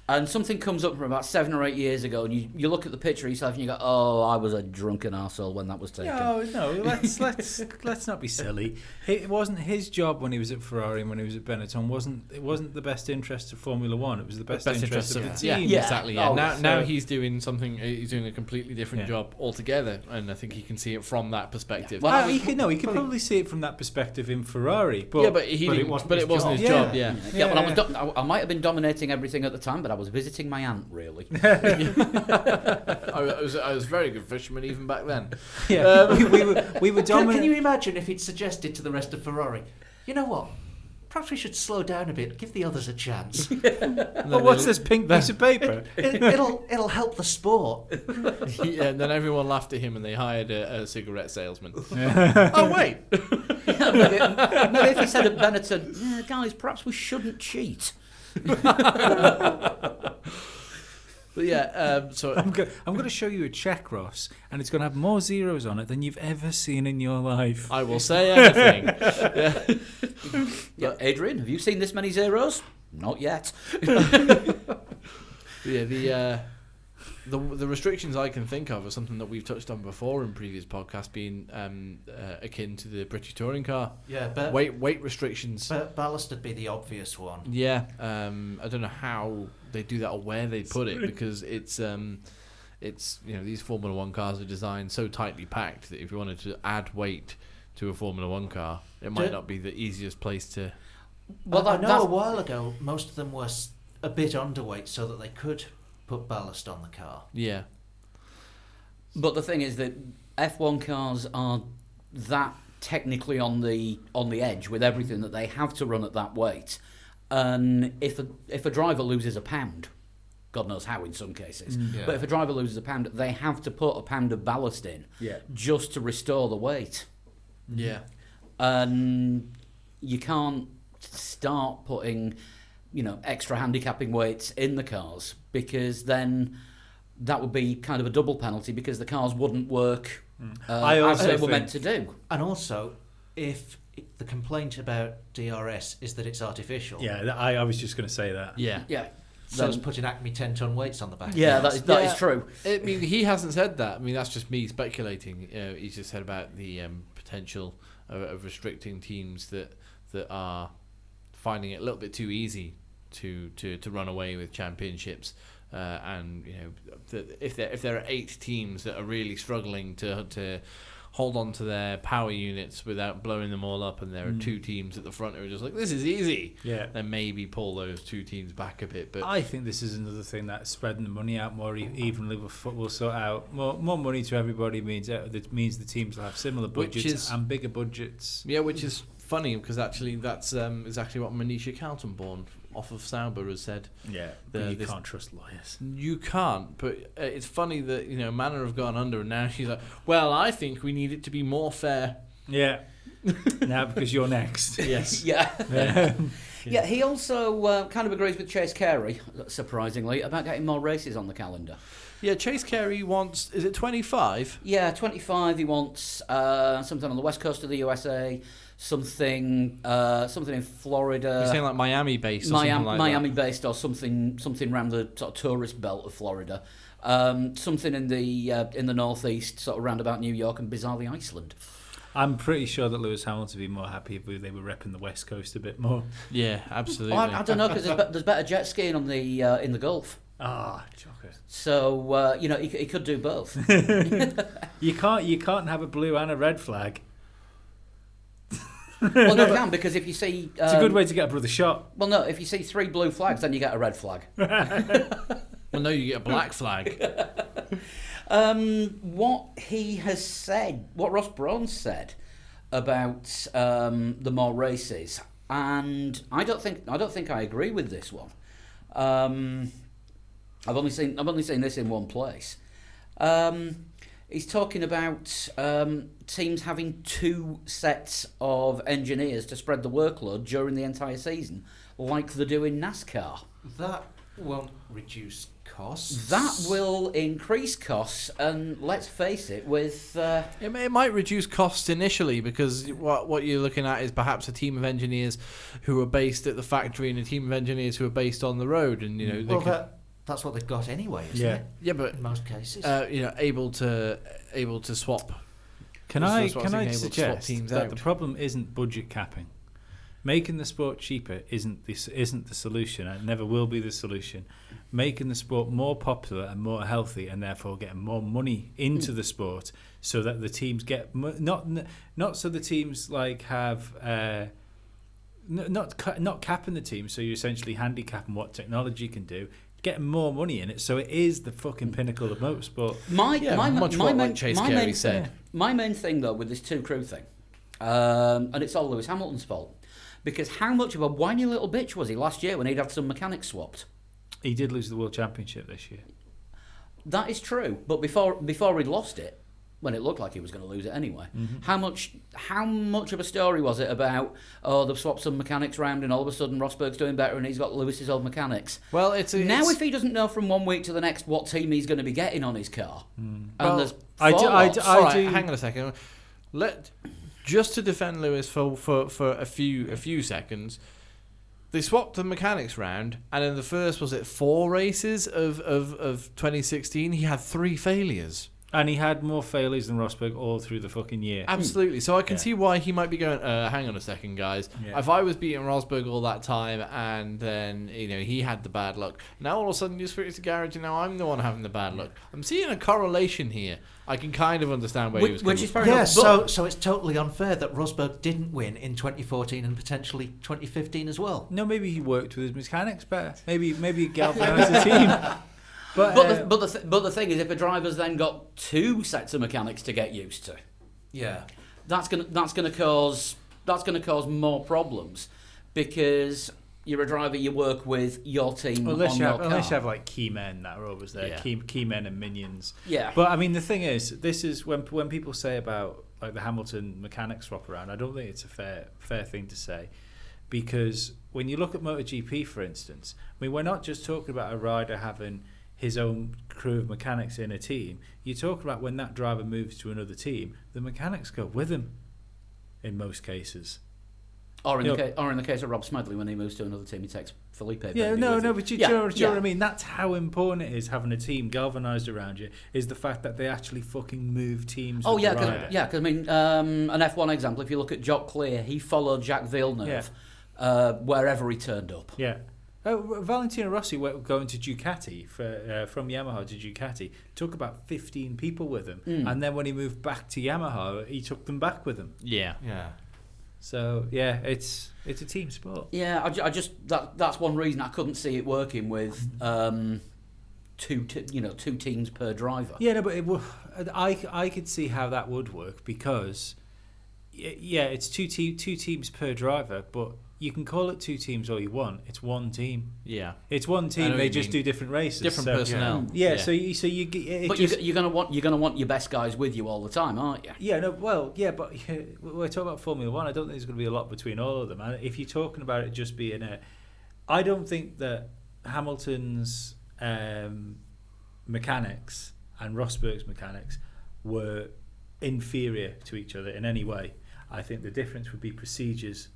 And something comes up from about 7 or 8 years ago, and you look at the picture of yourself and you go, "Oh, I was a drunken arsehole when that was taken." No, let's not be silly. It wasn't his job when he was at Ferrari and when he was at Benetton. It wasn't the best interest of Formula One. It was the best interest of the team. Yeah, exactly. Yeah. Oh, now he's doing something. He's doing a completely different job altogether, and I think he can see it from that perspective. Yeah. Well, He could probably see it from that perspective in Ferrari. But, it wasn't his job. Yeah. Well, I might have been dominating everything at the time, but I was visiting my aunt, really. I was a very good fisherman even back then. Yeah, we were dominant. Can you imagine if he'd suggested to the rest of Ferrari, you know what? Perhaps we should slow down a bit, give the others a chance. Well, what's this pink piece of paper? It'll help the sport. Yeah, and then everyone laughed at him, and they hired a cigarette salesman. Oh wait, Maybe if he said at Benetton, "Yeah, guys, perhaps we shouldn't cheat." but yeah. So I'm going to show you a check, Ross, and it's going to have more zeros on it than you've ever seen in your life. I will say anything. Yeah, Adrian, have you seen this many zeros? Not yet. Yeah, the restrictions I can think of are something that we've touched on before in previous podcasts, being akin to the British touring car. Yeah, but weight restrictions. But ballast would be the obvious one. Yeah, I don't know how they do that or where they put it, because it's these Formula One cars are designed so tightly packed that if you wanted to add weight to a Formula One car, it might not be the easiest place to. Well, I know a while ago most of them were a bit underweight so that they could put ballast on the car. Yeah. But the thing is that F1 cars are that technically on the edge with everything that they have to run at that weight. And if a driver loses a pound, God knows how in some cases, but if a driver loses a pound, they have to put a pound of ballast in just to restore the weight. Yeah. And you can't start putting extra handicapping weights in the cars, because then that would be kind of a double penalty, because the cars wouldn't work as they were meant to do. And also, if the complaint about DRS is that it's artificial. Yeah, I was just going to say that. Yeah. Yeah. So it's putting Acme 10-ton weights on the back. Yeah, that is true. I mean, he hasn't said that. I mean, that's just me speculating. He's just said about the potential of restricting teams that are finding it a little bit too easy to run away with championships, and if there are 8 teams that are really struggling to hold on to their power units without blowing them all up, and there are 2 teams at the front who are just like, this is easy, then maybe pull those 2 teams back a bit. But I think this is another thing that spreading the money out more evenly will sort out more money to everybody. Means the teams will have similar budgets and bigger budgets. Yeah, which is funny, because actually that's exactly what Manisha Kaltenborn off of Sauber has said. Yeah, you can't trust lawyers. You can't, but it's funny that Manor have gone under, and now she's like, well, I think we need it to be more fair. Yeah. Now because you're next. Yes. Yeah. Yeah, he also kind of agrees with Chase Carey, surprisingly, about getting more races on the calendar. Yeah, Chase Carey wants, is it 25? Yeah, 25. He wants something on the west coast of the USA, something in Florida. You're saying like Miami-based or something like Miami-based or something around the sort of tourist belt of Florida. Something in the northeast, sort of round about New York, and bizarrely Iceland. I'm pretty sure that Lewis Hamilton would be more happy if they were repping the West Coast a bit more. Yeah, absolutely. I don't know, because there's better jet skiing on the in the Gulf. Chocker. So he could do both. You can't have a blue and a red flag. Well, no, you can, because if you see... it's a good way to get a brother shot. Well, no, if you see 3 blue flags, then you get a red flag. Well, no, you get a black flag. What he has said, what Ross Brawn said about the more races, and I don't think I agree with this one. I've only seen this in one place. He's talking about teams having 2 sets of engineers to spread the workload during the entire season, like they do in NASCAR. That won't reduce costs. That will increase costs, and let's face it, with... It might reduce costs initially, because what you're looking at is perhaps a team of engineers who are based at the factory and a team of engineers who are based on the road, and that's what they've got anyway, isn't it? Yeah, but in most cases, able to swap. Can I suggest teams that out. the problem isn't budget capping? Making the sport cheaper isn't the solution, and it never will be the solution. Making the sport more popular and more healthy, and therefore getting more money into the sport, so that the teams get not so the teams like have not capping the teams, so you're essentially handicapping what technology can do. Getting more money in it, so it is the fucking pinnacle of motorsport. My main thing though with this 2 crew thing, and it's all Lewis Hamilton's fault, because how much of a whiny little bitch was he last year when he'd had some mechanics swapped? He did lose the World Championship this year. That is true, but before he'd lost it, when it looked like he was going to lose it anyway, how much of a story was it about, they've swapped some mechanics round and all of a sudden Rosberg's doing better and he's got Lewis's old mechanics? Well, if he doesn't know from 1 week to the next what team he's going to be getting on his car, and there's I do. Hang on a second. Just to defend Lewis for a few seconds, they swapped the mechanics round, and in the first 4 races of 2016, he had 3 failures. And he had more failures than Rosberg all through the fucking year. Absolutely. So I can see why he might be going, hang on a second, guys. Yeah. If I was beating Rosberg all that time and then, he had the bad luck, now all of a sudden you switch to garage and now I'm the one having the bad luck. I'm seeing a correlation here. I can kind of understand where he was coming from. Yeah, so it's totally unfair that Rosberg didn't win in 2014 and potentially 2015 as well. No, maybe he worked with his mechanics better. Maybe he galvanised the team. But the thing is, if a driver's then got 2 sets of mechanics to get used to, that's gonna cause more problems, because you're a driver, you work with your team unless your car. Unless you have like key men that are always there, Yeah. key men and minions. Yeah. But I mean, the thing is, this is when people say about like the Hamilton mechanics swap around, I don't think it's a fair thing to say, because when you look at MotoGP, for instance, I mean, we're not just talking about a rider having his own crew of mechanics in a team. You talk about when that driver moves to another team, the mechanics go with him in most cases. Or in the case of Rob Smedley, when he moves to another team, he takes Felipe. But do you know what I mean? That's how important it is having a team galvanised around you, is the fact that they actually fucking move teams. Oh, because I mean, an F1 example, if you look at Jock Clear, he followed Jacques Villeneuve wherever he turned up. Yeah. Valentino Rossi going to Ducati from Yamaha to Ducati, took about 15 people with him, and then when he moved back to Yamaha, he took them back with him. Yeah. So yeah, it's a team sport. Yeah, I just that's one reason I couldn't see it working with 2 teams per driver. Yeah, no, but I could see how that would work, because it's two teams per driver, but you can call it 2 teams all you want. It's one team. Yeah, it's one team. They just do different races, different personnel. Yeah. But you're gonna want your best guys with you all the time, aren't you? Yeah. No. Well. Yeah. But we're talking about Formula One. I don't think there's going to be a lot between all of them. And if you're talking about it just being I don't think that Hamilton's mechanics and Rosberg's mechanics were inferior to each other in any way. I think the difference would be procedures,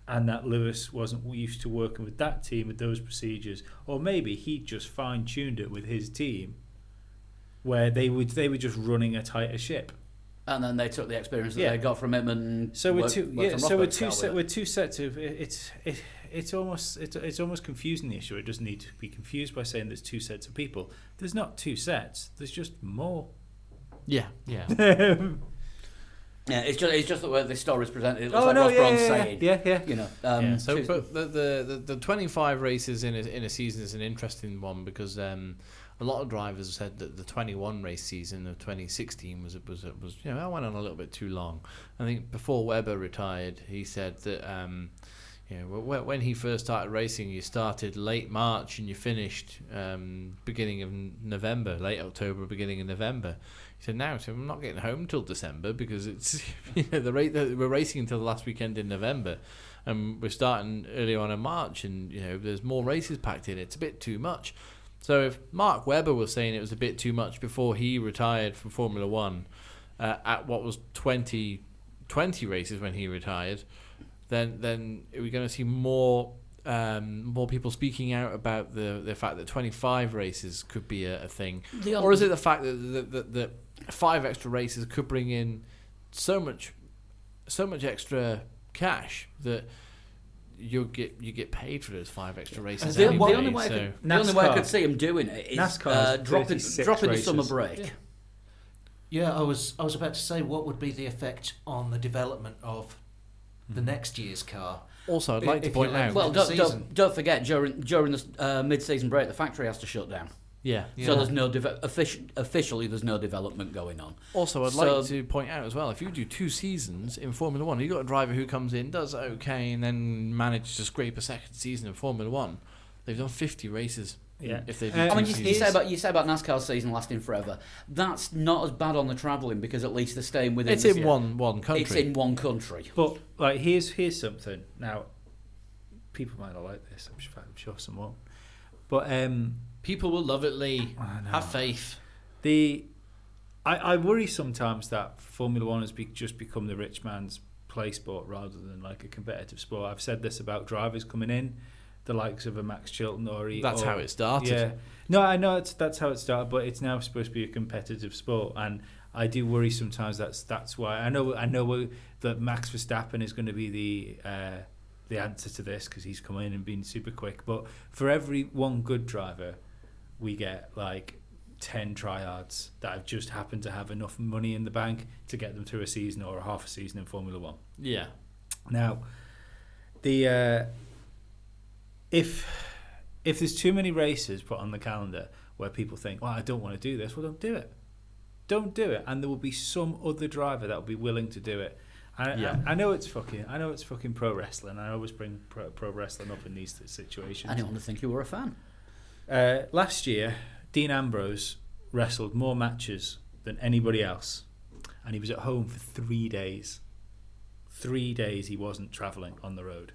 and that Lewis wasn't used to working with that team with those procedures, or maybe he just fine-tuned it with his team, where they were just running a tighter ship, and then they took the experience that they got from him and with two sets of it's almost confusing the issue. It doesn't need to be confused by saying there's 2 sets of people. There's not 2 sets. There's just more. Yeah. Yeah, it's just the way the story is presented. It looks like Ross Brawn's saying. Yeah. You know. So, but the 25 races in a season is an interesting one, because a lot of drivers said that the 21 race season of 2016 was I went on a little bit too long. I think before Webber retired, he said that You know, when he first started racing, you started late March and you finished beginning of November, late October, beginning of November. He said, now, so I'm not getting home till December because it's the rate that we're racing until the last weekend in November, and we're starting early on in March, and there's more races packed in. It's a bit too much. So if Mark Webber was saying it was a bit too much before he retired from Formula One at what was 20 races when he retired, then are we going to see more people speaking out about the fact that 25 races could be a thing? Or is it the fact that 5 extra races could bring in so much extra cash that you get paid for those 5 extra races? The only way I could see him doing it is dropping the summer break. Yeah. Yeah, I was about to say, what would be the effect on the development of the next year's car? Also, I'd like to point out... Well, don't forget, during the mid-season break, the factory has to shut down. Yeah. So there's no officially there's no development going on. Also, I'd like to point out as well, if you do 2 seasons in Formula One, you've got a driver who comes in, does okay, and then manages to scrape a second season in Formula One. They've done 50 races. Yeah. If they do you say about NASCAR's season lasting forever. That's not as bad on the travelling because at least they're staying within. It's in one country. It's in one country. But like, here's something. Now, people might not like this. I'm sure some won't. But people will love it, Lee. Have faith. I worry sometimes that Formula One has just become the rich man's play sport rather than like a competitive sport. I've said this about drivers coming in, the likes of a Max Chilton That's how it started. Yeah, no, I know that's how it started, but it's now supposed to be a competitive sport, and I do worry sometimes that's why I know that Max Verstappen is going to be the answer to this because he's come in and been super quick. But for every one good driver, we get like 10 tryhards that have just happened to have enough money in the bank to get them through a season or a half a season in Formula One. Yeah. Now, if there's too many races put on the calendar where people think, well, I don't want to do this, well, don't do it. Don't do it, and there will be some other driver that will be willing to do it. I know it's fucking pro wrestling. I always bring pro wrestling up in these situations. I didn't want to think you were a fan. Last year, Dean Ambrose wrestled more matches than anybody else, and he was at home for 3 days. 3 days he wasn't travelling on the road.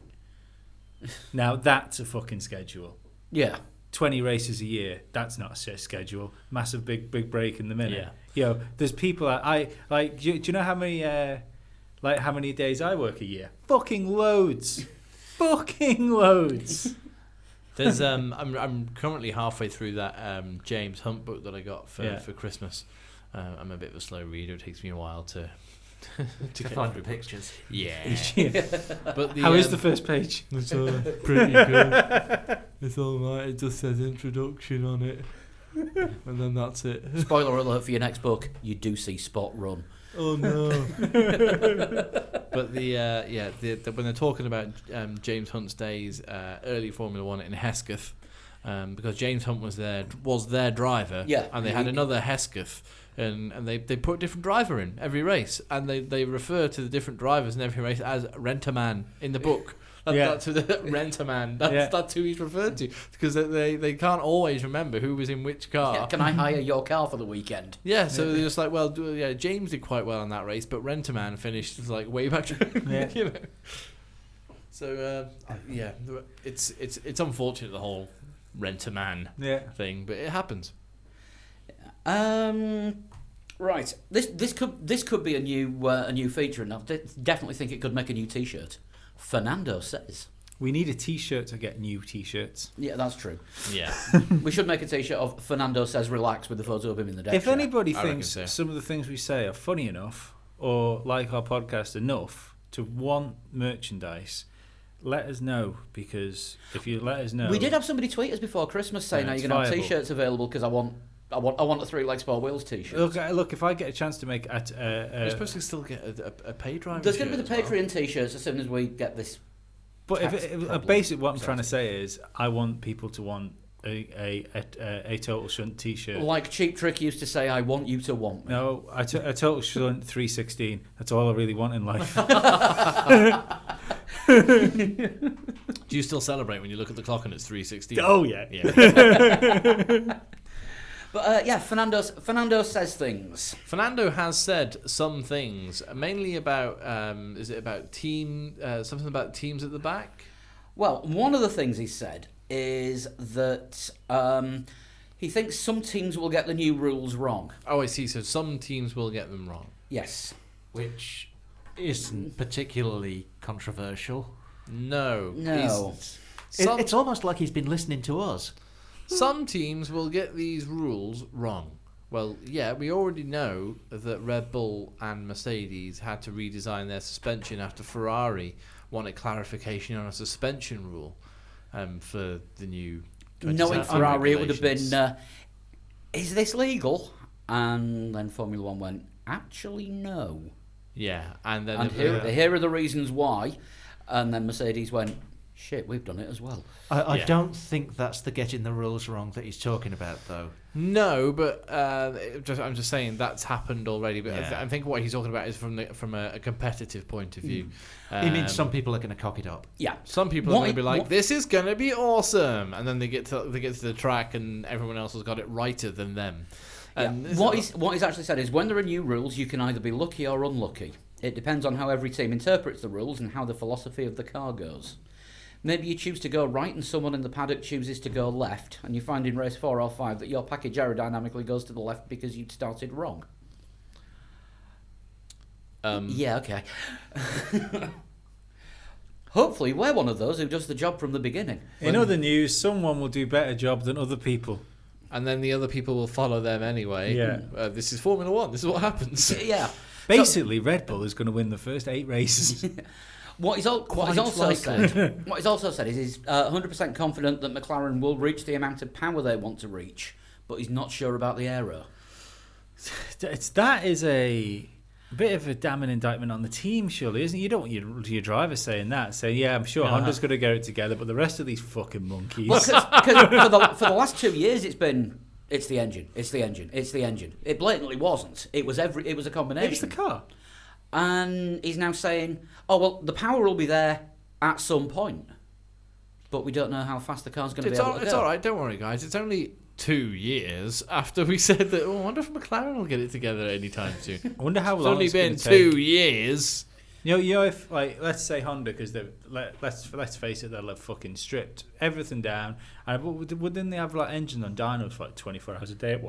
Now that's a fucking schedule. Yeah. 20 races a year, that's not a schedule. Massive big break in the minute. Yeah. There's people I like. Do you know how many days I work a year? Fucking loads. Fucking loads. There's I'm currently halfway through that James Hunt book that I got for Christmas. I'm a bit of a slow reader. It takes me a while to find the pictures. Yeah. But how is the first page? It's pretty good. It's all right. It just says introduction on it, and then that's it. Spoiler alert for your next book: you do see Spot run. Oh no! But when they're talking about James Hunt's days, early Formula One in Hesketh, because James Hunt was their driver, and they had another Hesketh, and they put a different driver in every race, and they refer to the different drivers in every race as Rent-A-Man in the book. That's the Rent-A-Man. That's who he's referred to, because they can't always remember who was in which car. Yeah, can I hire your car for the weekend? Yeah, so they're just like, well, James did quite well in that race, but Rent-A-Man finished like way back. You know. So it's unfortunate, the whole Rent-A-Man thing, but it happens. Right. This could be a new feature, and I definitely think it could make a new T-shirt. Fernando says. We need a T-shirt to get new T-shirts. Yeah, that's true. Yeah. We should make a T-shirt of Fernando says relax with the photo of him in the deck. If anybody I thinks some of the things we say are funny enough or like our podcast enough to want merchandise, let us know, because if you let us know... We did have somebody tweet us before Christmas saying, are you going to have T-shirts available, because I want a 3 Legs 4 Wheels T-shirt. Look, if I get a chance to make we're supposed to still get a pay driver. There's going to be the Patreon T-shirts as soon as we get this. But what I'm trying to say is, I want people to want a Total Shunt T-shirt. Like Cheap Trick used to say, I want you to want me. No, a Total Shunt 316. That's all I really want in life. Do you still celebrate when you look at the clock and it's 3:16? Oh yeah. But Fernando says things. Fernando has said some things, mainly about is it about something about teams at the back? Well, one of the things he said is that he thinks some teams will get the new rules wrong. Oh, I see. So some teams will get them wrong. Yes. Which isn't particularly controversial. No. No. It's almost like he's been listening to us. Some teams will get these rules wrong. Well, yeah, we already know that Red Bull and Mercedes had to redesign their suspension after Ferrari wanted clarification on a suspension rule for the new 2017 Knowing Ferrari, it would have regulations. been, is this legal? And then Formula One went, actually, no. Yeah, and then And here are the reasons why. And then Mercedes went, shit, we've done it as well. I Yeah. don't think that's the getting the rules wrong that he's talking about, though. No, but I'm just saying that's happened already. But Yeah. I think what he's talking about is from a competitive point of view. He means some people are going to cock it up. Yeah. Some people are going to be like, "This is going to be awesome," and then they get to the track, and everyone else has got it righter than them. And this What is- he's actually said is when there are new rules, you can either be lucky or unlucky. It depends on how every team interprets the rules and how the philosophy of the car goes. Maybe you choose to go right and someone in the paddock chooses to go left, and you find in race 4 or 5 that your package aerodynamically goes to the left because you'd started wrong. Yeah, okay. Hopefully we're one of those who does the job from the beginning. In other news, someone will do better job than other people. and then the other people will follow them anyway. Yeah. This is Formula One. This is what happens. Yeah. Basically, Red Bull is going to win the first 8 races. What he's also said is he's 100% confident that McLaren will reach the amount of power they want to reach, but he's not sure about the aero. That is a bit of a damning indictment on the team, surely, isn't it? You don't want your driver saying that. Saying, yeah, I'm sure Honda's going to get it together, but the rest of these fucking monkeys. Well, because for the last 2 years, it's the engine. It blatantly wasn't. It was a combination. It was the car. And he's now saying, oh, well, the power will be there at some point, but we don't know how fast the car's going to be able to go. It's all right. Don't worry, guys. It's only 2 years after we said that. Oh, I wonder if McLaren will get it together anytime soon. I wonder how It's long only it's been gonna take. 2 years. You know, if let's say Honda, because let's face it, they'll have fucking stripped everything down. And wouldn't they have engines on dynos for 24 hours a day at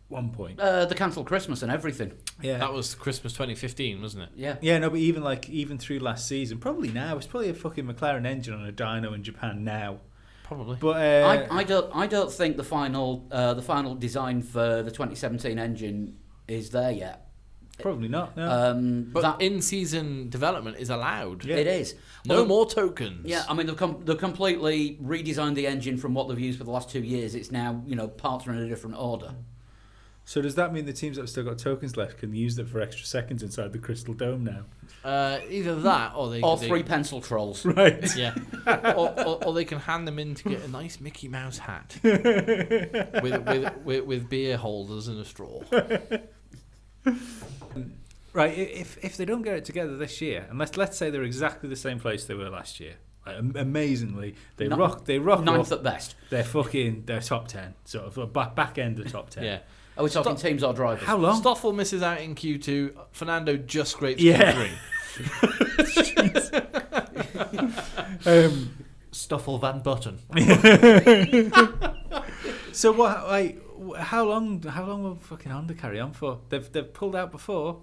one point? They cancelled Christmas and everything. Yeah, That was Christmas 2015, wasn't it? Yeah. yeah. No, but even through last season, probably now it's probably a fucking McLaren engine on a dyno in Japan now. Probably. But I don't think the final design for the 2017 engine is there yet. probably not. No. But in-season development is allowed. Yeah. It is. No more tokens. Yeah, I mean they've completely redesigned the engine from what they've used for the last 2 years. It's now parts are in a different order. So does that mean the teams that have still got tokens left can use it for extra seconds inside the Crystal Dome now? Either that or they Or 3 pencil trolls. Right. Yeah. or they can hand them in to get a nice Mickey Mouse hat with beer holders and a straw. Right. If they don't get it together this year, and let's say they're exactly the same place they were last year. Amazingly, they rock Ninth up at best. their top 10, sort of back end of top 10. Yeah. Are we talking teams or drivers? How long? Stoffel misses out in Q2. Fernando just scrapes Yeah. Q3. Stoffel Van Button. So how long will fucking Honda carry on for? They've pulled out before.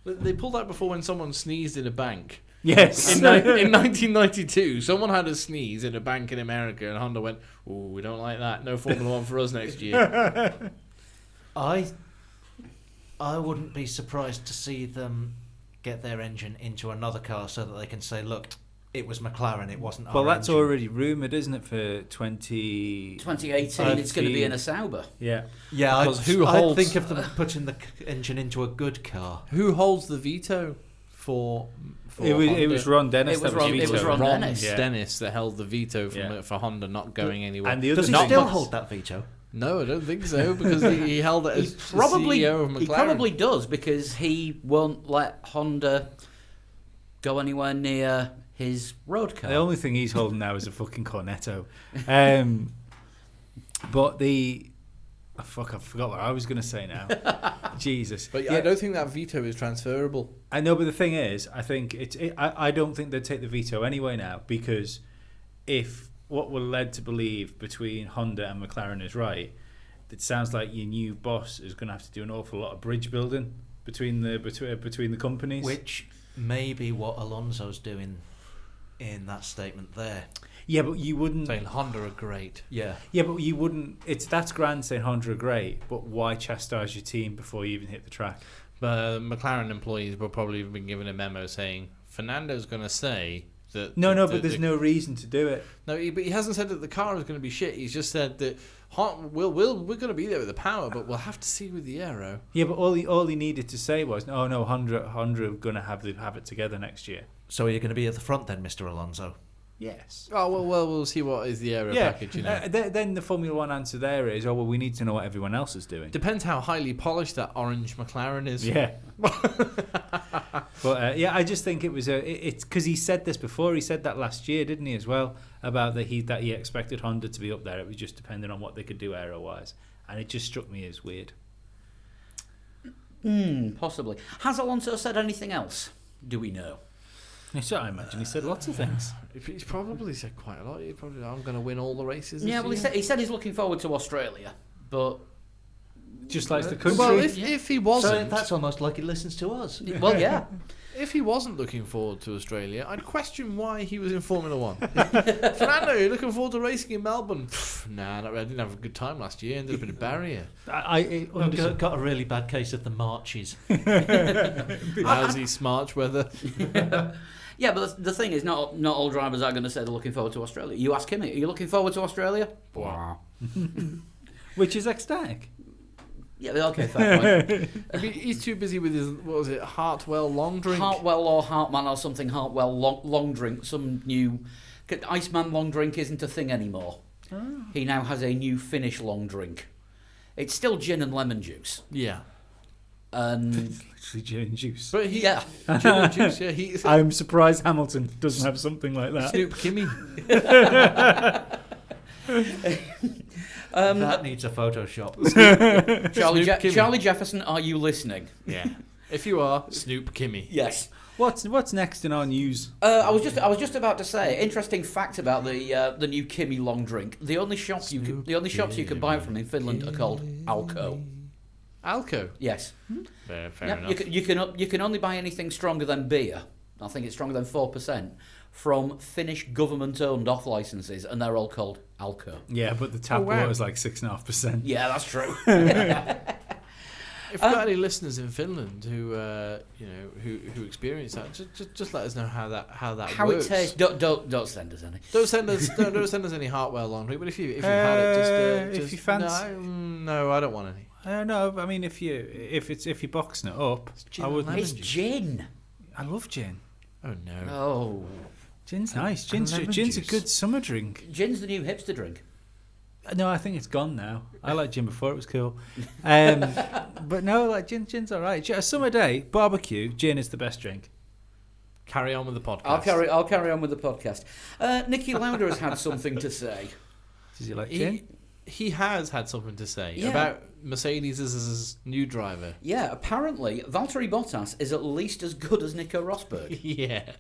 They pulled out before when someone sneezed in a bank. Yes. In 1992, someone had a sneeze in a bank in America, and Honda went, "Oh, we don't like that. No Formula One for us next year." I wouldn't be surprised to see them get their engine into another car so that they can say, look, it was McLaren, it wasn't our Well, that's engine. already rumoured, isn't it, for 2018, it's going to be in a Sauber. Yeah. Yeah, Because I'd who holds- think of them putting the engine into a good car. Who holds the veto for It Honda? was Ron Dennis. It was that Ron- vetoed it was Ron Dennis. Dennis. That held the veto Yeah. for Honda not going anywhere. And the other Does he thing- still hold that veto? No, I don't think so, because he held it as Probably, CEO of McLaren. he probably does because he won't let Honda go anywhere near his road car. The only thing he's holding now is a fucking Cornetto. But I forgot what I was going to say now. Jesus. But I don't think that veto is transferable. I know, but the thing is, I think I don't think they'd take the veto anyway now, because if what we're led to believe between Honda and McLaren is right, it sounds like your new boss is going to have to do an awful lot of bridge building between the companies. Which may be what Alonso's doing in that statement there. Yeah, but you wouldn't. Saying Honda are great. Yeah. Yeah, but you wouldn't. That's grand saying Honda are great, but why chastise your team before you even hit the track? But McLaren employees will probably have been given a memo saying Fernando's going to say that. But there's no reason to do it. No, but he hasn't said that the car is going to be shit. He's just said that we're going to be there with the power, but we'll have to see with the aero. Yeah, but all he needed to say was, "Oh no, Honda are going to have it together next year." So are you going to be at the front then, Mr. Alonso? Yes. Oh well, we'll see what is the aero package. You know, Then the Formula One answer there is, "Oh well, we need to know what everyone else is doing." depends how highly polished that orange McLaren is. Yeah. But I just think it was it's because he said this before. He said that last year, didn't he, as well, about that he expected Honda to be up there. It was just depending on what they could do aero wise, and it just struck me as weird. Possibly. Has Alonso said anything else? Do we know? So I imagine he said lots of things. He's probably said quite a lot. He probably, I'm going to win all the races. Yeah, well, he said he's looking forward to Australia, but Just like the country. Well, if he wasn't, So that's almost like he listens to us. well, yeah. if he wasn't looking forward to Australia, I'd question why he was in Formula One. Fernando, you're looking forward to racing in Melbourne? Nah, not really. I didn't have a good time last year. Ended up in a barrier. We've got a really bad case of the marches. Lousy March weather. Yeah, but the thing is, not all drivers are going to say they're looking forward to Australia. You ask him, are you looking forward to Australia? Wow. Which is ecstatic. Yeah, okay, fair point. I mean, he's too busy with his, what was it, Hartwell long drink? Hartwell or Hartman or something, Hartwell long drink, some new... Iceman long drink isn't a thing anymore. Oh. He now has a new Finnish long drink. It's still gin and lemon juice. Yeah. And literally gin and juice. But he, yeah. Gin and juice, yeah. I'm surprised Hamilton doesn't have something like that. Snoop Kimmy. That needs a Photoshop. Charlie Jefferson, are you listening? Yeah. If you are, Snoop Kimmy. Yes. What's next in our news? I was just about to say, interesting fact about the new Kimmy long drink. The only shops you can buy it from in Finland are called Alko. Alko. Yes. Fair Yep, enough. you can only buy anything stronger than beer. I think it's stronger than 4% from Finnish government-owned off licenses, and they're all called Alko. Yeah, but the tap water is like 6.5%. Yeah, that's true. If you've got any listeners in Finland who who experience that, just let us know how that works. It tastes. Don't send us any. Don't send us any Hartwell long drink. But if you had it, just if you fancy. No, I don't want any. No, I mean if you're boxing it up, I wouldn't. It's gin. I love gin. Oh no. Oh, Gin's nice. Gin's a good summer drink. Gin's the new hipster drink. No, I think it's gone now. I liked gin before; it was cool. But no, like gin's all right. A summer day barbecue, gin is the best drink. Carry on with the podcast. I'll carry on with the podcast. Nicky Lauda has had something to say. Does he like gin? He has had something to say Yeah. about Mercedes' new driver. Yeah, apparently Valtteri Bottas is at least as good as Nico Rosberg. Yeah.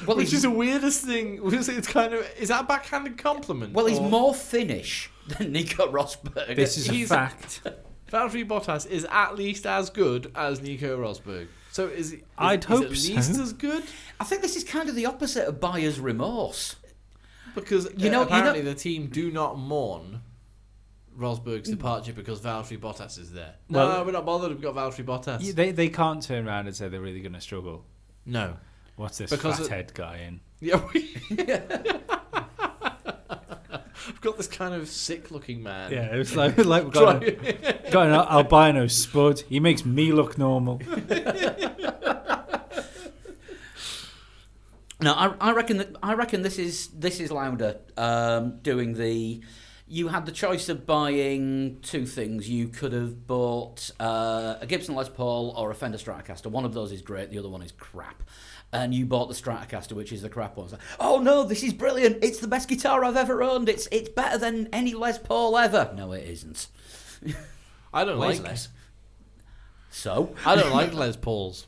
Well, Which is the weirdest thing. It's kind of, is that a backhanded compliment? Well, he's more Finnish than Nico Rosberg. This is a fact. Valtteri Bottas is at least as good as Nico Rosberg. So is he? I'd hope at least so. as good? I think this is kind of the opposite of buyer's remorse. Because apparently the team do not mourn Rosberg's departure because Valtteri Bottas is there. No, we're not bothered. We've got Valtteri Bottas. They can't turn around and say they're really going to struggle. No. What's this fathead guy in? Yeah. I've got this kind of sick-looking man. Yeah, it's like we've got an albino spud. He makes me look normal. No, I reckon this is Lauda doing the. You had the choice of buying two things. You could have bought a Gibson Les Paul or a Fender Stratocaster. One of those is great. The other one is crap. and you bought the Stratocaster, which is the crap one. It's like, oh no, this is brilliant! It's the best guitar I've ever owned. It's better than any Les Paul ever. No, it isn't. I don't Weighs like less. So I don't like Les Pauls.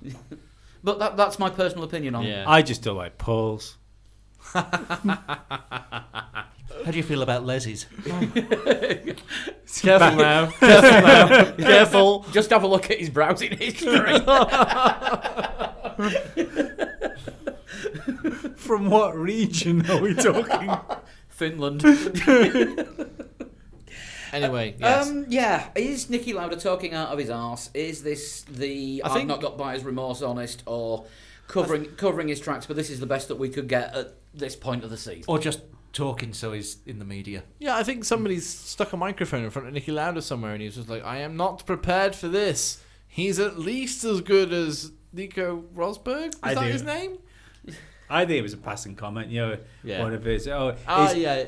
But that's my personal opinion on. Yeah. I just don't like Pauls. How do you feel about Leslie's? Careful now. Careful now. Careful. Just have a look at his browsing history. From what region are we talking? Finland. Anyway, yes. Yeah, is Nicky Lauda talking out of his arse? Is this the I I've think- not got buyer's remorse honest, or covering his tracks, but this is the best that we could get at this point of the season? Or just talking so he's in the media? Yeah, I think somebody's stuck a microphone in front of Nicky Lauda somewhere, and he's just like, I am not prepared for this. He's at least as good as Nico Rosberg? Is I that do. his name? I think it was a passing comment. Yeah. One of his. Yeah.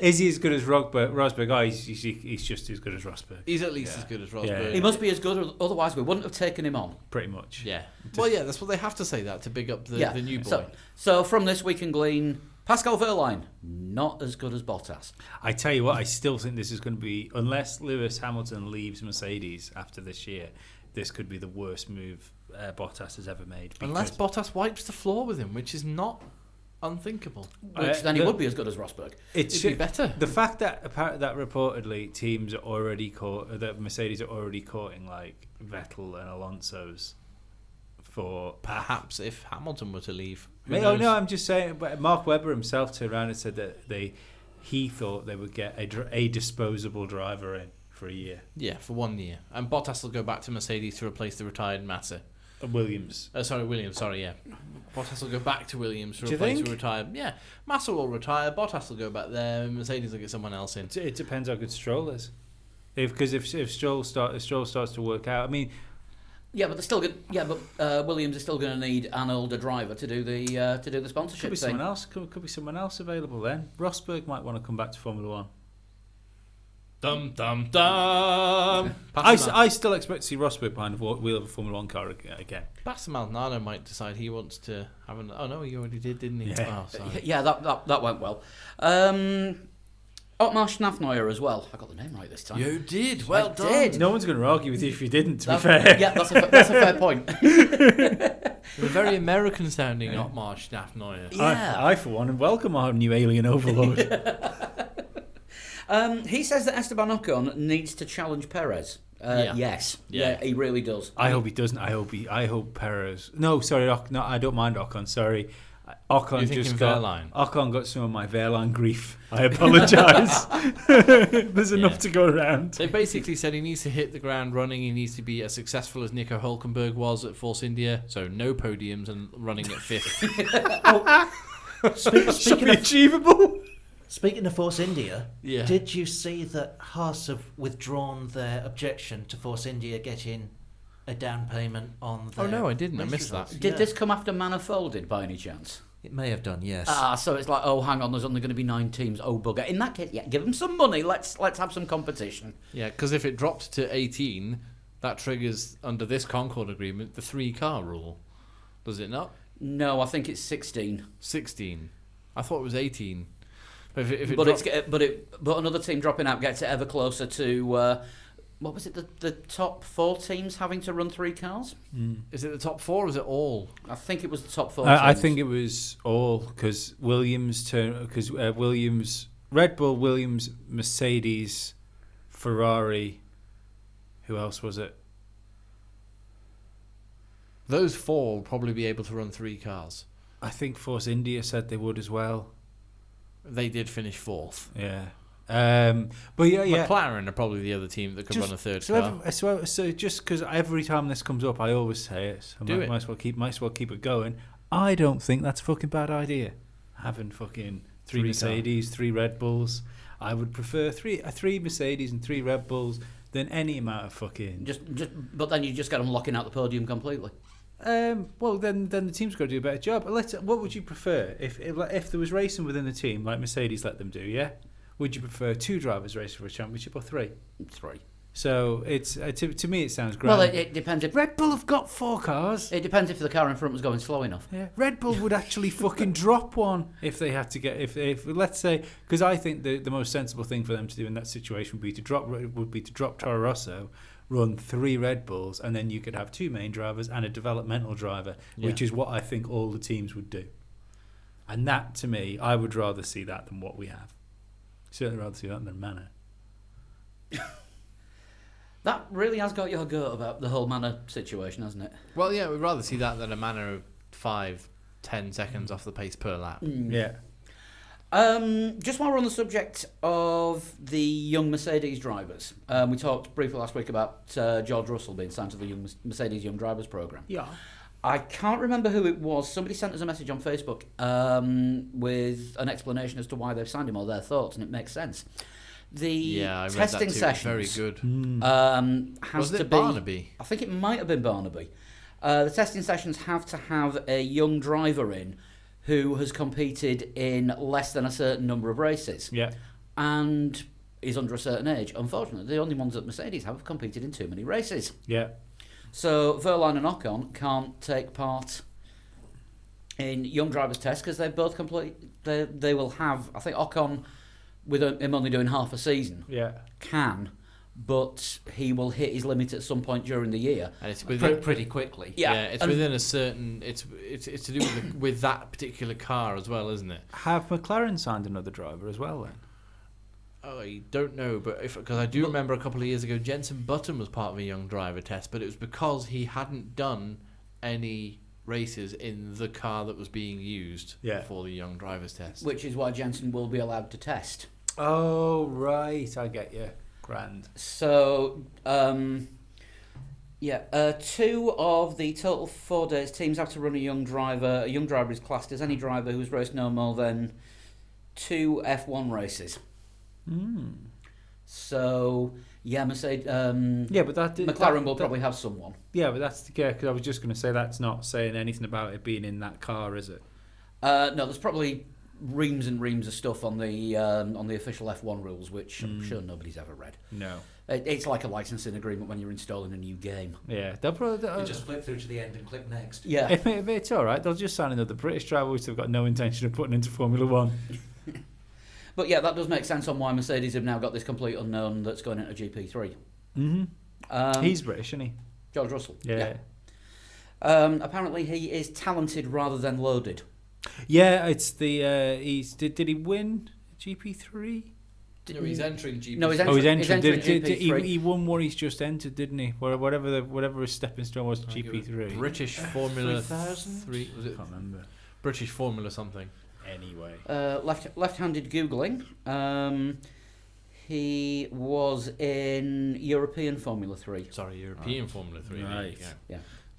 Is he as good as Rosberg? Oh, he's just as good as Rosberg. He's at least as good as Rosberg. Yeah. He must be as good, otherwise we wouldn't have taken him on. Pretty much. Yeah. Well, yeah, that's what they have to say that to big up the new boy. So from this we can glean Pascal Wehrlein, not as good as Bottas. I tell you what, I still think this is going to be, unless Lewis Hamilton leaves Mercedes after this year, this could be the worst move Bottas has ever made. Unless Bottas wipes the floor with him, which is not unthinkable. Which then he would be as good as Rosberg. It'd be better. The fact that reportedly teams are already that Mercedes are already courting like Vettel and Alonso's for Perhaps if Hamilton were to leave. No, I'm just saying. But Mark Webber himself turned around and said that he thought they would get a disposable driver in for a year. Yeah, for 1 year. And Bottas will go back to Mercedes to replace the retired Massa. Williams. Williams, yeah. Bottas will go back to Williams to Do you replace think? the retired. Yeah, Massa will retire, Bottas will go back there, and Mercedes will get someone else in. It depends how good Stroll is. Because if Stroll starts to work out, I mean, Yeah, but they're still good. Yeah, but Williams is still going to need an older driver to do the sponsorship could be thing. someone else. Could be someone else available then. Rosberg might want to come back to Formula One. Dum dum dum. I still expect to see Rosberg behind the wheel of a Formula One car again. Pastor Maldonado might decide he wants to have an. Oh no, he already did, didn't he? Yeah. Oh, sorry. Yeah, that went well. Otmar Schnafneuer as well. I got the name right this time. You did. Well I done. did. No one's going to argue with you if you didn't. To be That's- fair. Yeah, that's a fair point. The very American sounding Otmar Schnafneuer. Yeah. I for one, welcome our new alien overlord. He says that Esteban Ocon needs to challenge Perez. Yeah. Yes. Yeah. Yeah, he really does. I hope he doesn't. I hope Perez. No, sorry. No, I don't mind Ocon. Sorry. Ocon You're thinking Wehrlein. Ocon got some of my Wehrlein grief. I apologise. There's enough to go around. They basically said he needs to hit the ground running. He needs to be as successful as Nico Hülkenberg was at Force India. So no podiums and running at fifth. Should be achievable. Speaking of Force India, Yeah. did you see that Haas have withdrawn their objection to Force India getting a down payment on their Oh, no, I didn't. I race missed results? that. Did Yeah. this come after Manifolded by any chance? It may have done, yes. So it's like, oh, hang on, there's only going to be 9 teams. Oh, bugger. In that case, yeah, give them some money. Let's have some competition. Yeah, because if it dropped to 18, that triggers, under this Concord agreement, the 3-car rule. Does it not? No, I think it's 16. 16. I thought it was 18. But if it But dropped- but another team dropping out gets it ever closer to what was it? The top 4 teams having to run 3 cars. Is it the top 4 or is it all? I think it was the top 4. I teams. think it was all because Williams, Red Bull, Williams, Mercedes, Ferrari. Who else was it? Those 4 will probably be able to run 3 cars. I think Force India said they would as well. They did finish 4th. Yeah. But yeah. McLaren are probably the other team that could run a 3rd car. So just because every time this comes up, I always say it. So Do it. Might as well keep it going. I don't think that's a fucking bad idea. Having fucking 3 3 Mercedes, 3 Red Bulls. I would prefer 3 Mercedes and 3 Red Bulls than any amount of fucking. But then you just get them locking out the podium completely. Well, then the team's got to do a better job. What would you prefer if there was racing within the team like Mercedes let them do? Yeah, would you prefer 2 drivers racing for a championship or 3? 3. So it's to me it sounds great. Well, it depends if Red Bull have got 4 cars. it depends if the car in front was going slow enough. Yeah, Red Bull would actually fucking drop one if they had to get if let's say, because I think the most sensible thing for them to do in that situation would be to drop Toro Rosso, run 3 Red Bulls, and then you could have 2 main drivers and a developmental driver, which is what I think all the teams would do. And that, to me, I would rather see that than what we have. Certainly rather see that than Manor. That really has got your goat about the whole Manor situation, hasn't it? Well, yeah, we'd rather see that than a manner of 5-10 seconds off the pace per lap. Yeah. Just while we're on the subject of the young Mercedes drivers, we talked briefly last week about George Russell being signed to the Mercedes Young Drivers Programme. Yeah. I can't remember who it was. Somebody sent us a message on Facebook with an explanation as to why they've signed him or their thoughts, and it makes sense. The I read testing that too. sessions Very good. has Was to it be. Barnaby? I think it might have been Barnaby. The testing sessions have to have a young driver in who has competed in less than a certain number of races. Yeah. And is under a certain age. Unfortunately, the only ones that Mercedes have competed in too many races. Yeah. So Verline and Ocon can't take part in young drivers' tests because they've both they will have. I think Ocon, with him only doing half a season, can, but he will hit his limit at some point during the year, And it's within, pretty quickly. yeah, it's within a certain. It's to do with that particular car as well, isn't it? Have McLaren signed another driver as well then? I don't know, but because I do remember a couple of years ago, Jenson Button was part of a young driver test, but it was because he hadn't done any races in the car that was being used for the young drivers test. which is why Jensen will be allowed to test. Oh, right. I get you. Grand. So, 2 of the total 4 days, teams have to run a young driver. A young driver is classed as any driver who has raced no more than 2 F1 races. So, Mercedes. But McLaren will probably have someone. Yeah, but that's because I was just going to say that's not saying anything about it being in that car, is it? No, there's probably reams and reams of stuff on the official F1 rules, which I'm sure nobody's ever read. No. It's like a licensing agreement when you're installing a new game. Yeah, they'll probably. You just flip through to the end and click next. Yeah. If it's all right, they'll just sign another British driver, which they've got no intention of putting into Formula One. But yeah, that does make sense on why Mercedes have now got this complete unknown that's going into GP3. He's British, isn't he? George Russell. Yeah. Apparently, he is talented rather than loaded. Yeah, it's the did he win GP3? No, he's entering GP. No, he's Oh, he's entering GP3. GP3. He won what he's just entered, didn't he? Whatever his stepping stone was to GP3. British Formula 3000? 3. Was I it can't remember. British Formula something? Anyway. Left-handed googling. He was in European Formula 3. Sorry, European Formula 3. There you Right. go. Yeah.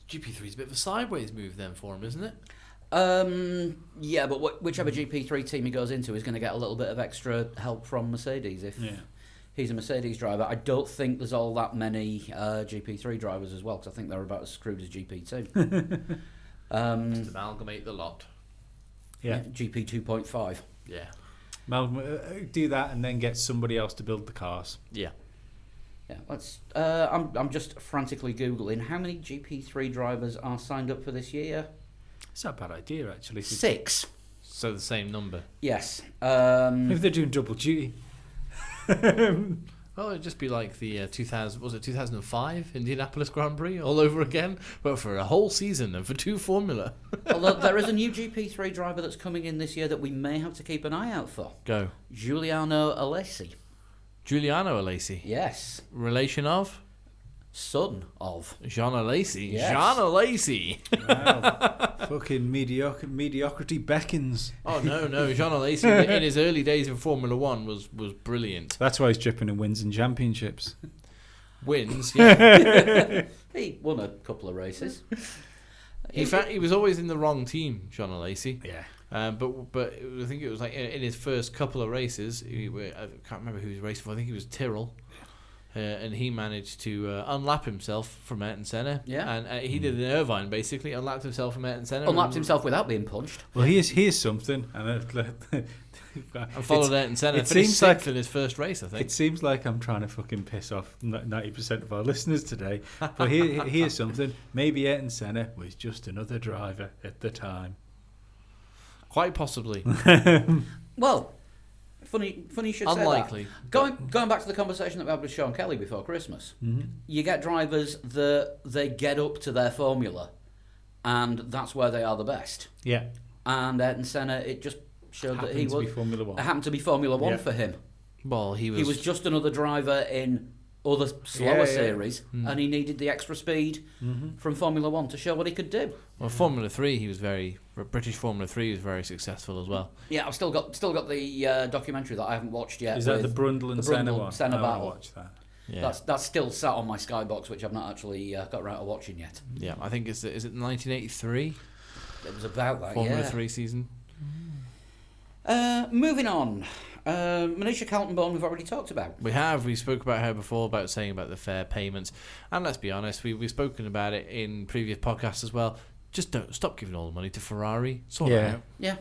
GP3 is a bit of a sideways move then for him, isn't it? But whichever GP3 team he goes into is going to get a little bit of extra help from Mercedes if he's a Mercedes driver. I don't think there's all that many GP3 drivers as well, because I think they're about as screwed as GP2. Just amalgamate the lot. Yeah. GP 2.5. Yeah. Do that and then get somebody else to build the cars. Yeah. Yeah, let's. I'm just frantically googling how many GP3 drivers are signed up for this year. It's not a bad idea, actually. 6. So the same number. Yes. If they're doing double duty. Well, it'd just be like the 2005 Indianapolis Grand Prix all over again, but for a whole season and for 2 Formula. Although there is a new GP3 driver that's coming in this year that we may have to keep an eye out for. Go. Giuliano Alesi. Giuliano Alesi. Yes. Relation of? Son of. Jean Alesi. Yes. Jean Alesi. Wow. Fucking mediocrity beckons. Oh, no. Jean Alesi in his early days in Formula 1 was brilliant. That's why he's dripping in wins and championships. Wins, yeah. He won a couple of races. He was always in the wrong team, Jean Alesi. Yeah. But I think it was like in his first couple of races, I can't remember who he was racing for. I think he was Tyrrell. and he managed to unlap himself from Ayrton Senna. Yeah. And he did an Irvine, basically, unlapped himself from Ayrton Senna. Unlapped himself without being punched. Well, here's something, and And followed Ayrton Senna. it Finished seems sixth like- in his first race, I think. It seems like I'm trying to fucking piss off 90% of our listeners today. But here's something. Maybe Ayrton Senna was just another driver at the time. Quite possibly. Well, funny you should Unlikely. say that. Going back to the conversation that we had with Sean Kelly before Christmas, you get drivers that they get up to their formula, and that's where they are the best. Yeah. And Ayrton Senna, it just showed that he Happened to was be Formula One. It happened to be Formula One Yeah. for him. Well, he He was just another driver in other slower Yeah. series, and he needed the extra speed from Formula One to show what he could do. Well, Formula 3, he was British Formula 3 was very successful as well. Yeah, I've still got the documentary that I haven't watched yet. Is that the with Brundle and Senna Brundle one? Senna I wanna battle. watch that. Yeah. That's still sat on my Skybox, which I've not actually got around to watching yet. Yeah, I think is it 1983 It was about that, Formula yeah. 3 season? Moving on. Manisha Kaltenborn we've already talked about. We spoke about her before, about saying about the fair payments, and let's be honest, we've spoken about it in previous podcasts as well. Just don't stop giving all the money to Ferrari. Sort it out. Yeah.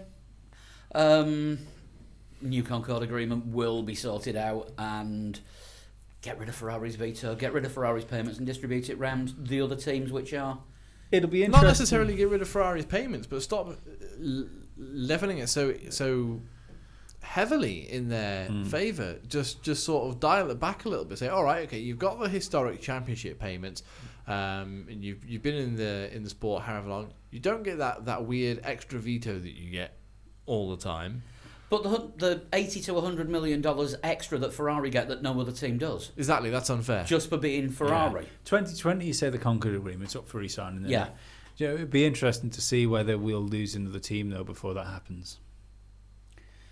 New Concord agreement will be sorted out, and get rid of Ferrari's veto, get rid of Ferrari's payments and distribute it round the other teams which are... It'll be Not interesting. necessarily get rid of Ferrari's payments, but stop leveling it so heavily in their favour. Just sort of dial it back a little bit. Say, all right, okay, you've got the historic championship payments, and you've been in the sport however long. You don't get that weird extra veto that you get all the time. But the $80 to $100 million extra that Ferrari get that no other team does, Exactly, that's unfair. just for being Ferrari. 2020, you say the Concord agreement's up for re-signing. Isn't Yeah. it? You know, it'd be interesting to see whether we'll lose another team though before that happens.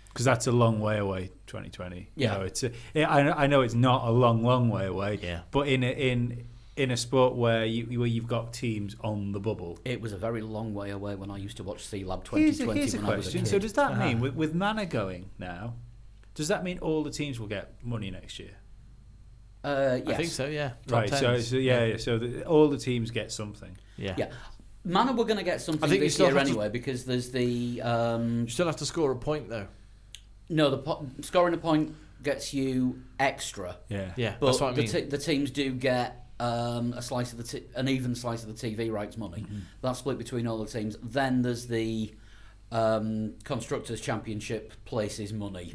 Because that's a long way away, 2020. Yeah. You know, it's I know it's not a long way away. Yeah. But in a sport where you've got teams on the bubble. It was a very long way away when I used to watch C-Lab Here's 2020 a when I was a question. kid. So does that mean with Mana going now? Does that mean all the teams will get money next year? Yes. I think so, yeah. Top Right. So tens. so all the teams get something. Yeah. Yeah. Mana were going to get something I think you this still year have to- anyway, because there's the... You still have to score a point though. No, scoring a point gets you extra. Yeah. Yeah, But that's what I mean. the teams do get a slice of an even slice of the TV rights money. That's split between all the teams. Then there's the Constructors' Championship places money,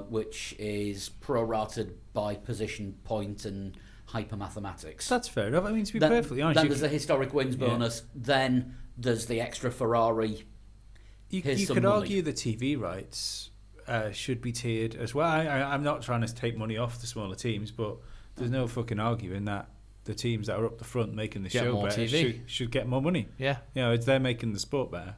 which is prorated by position point and hypermathematics. That's fair enough. I mean, to be Then- perfectly honest, then you there's the historic wins Yeah. bonus. Then there's the extra Ferrari. Here's you some could money. argue the TV rights should be tiered as well. I'm not trying to take money off the smaller teams, but there's no fucking arguing that the teams that are up the front making the Get show more better TV. should get more money. Yeah. You know, they're making the sport better.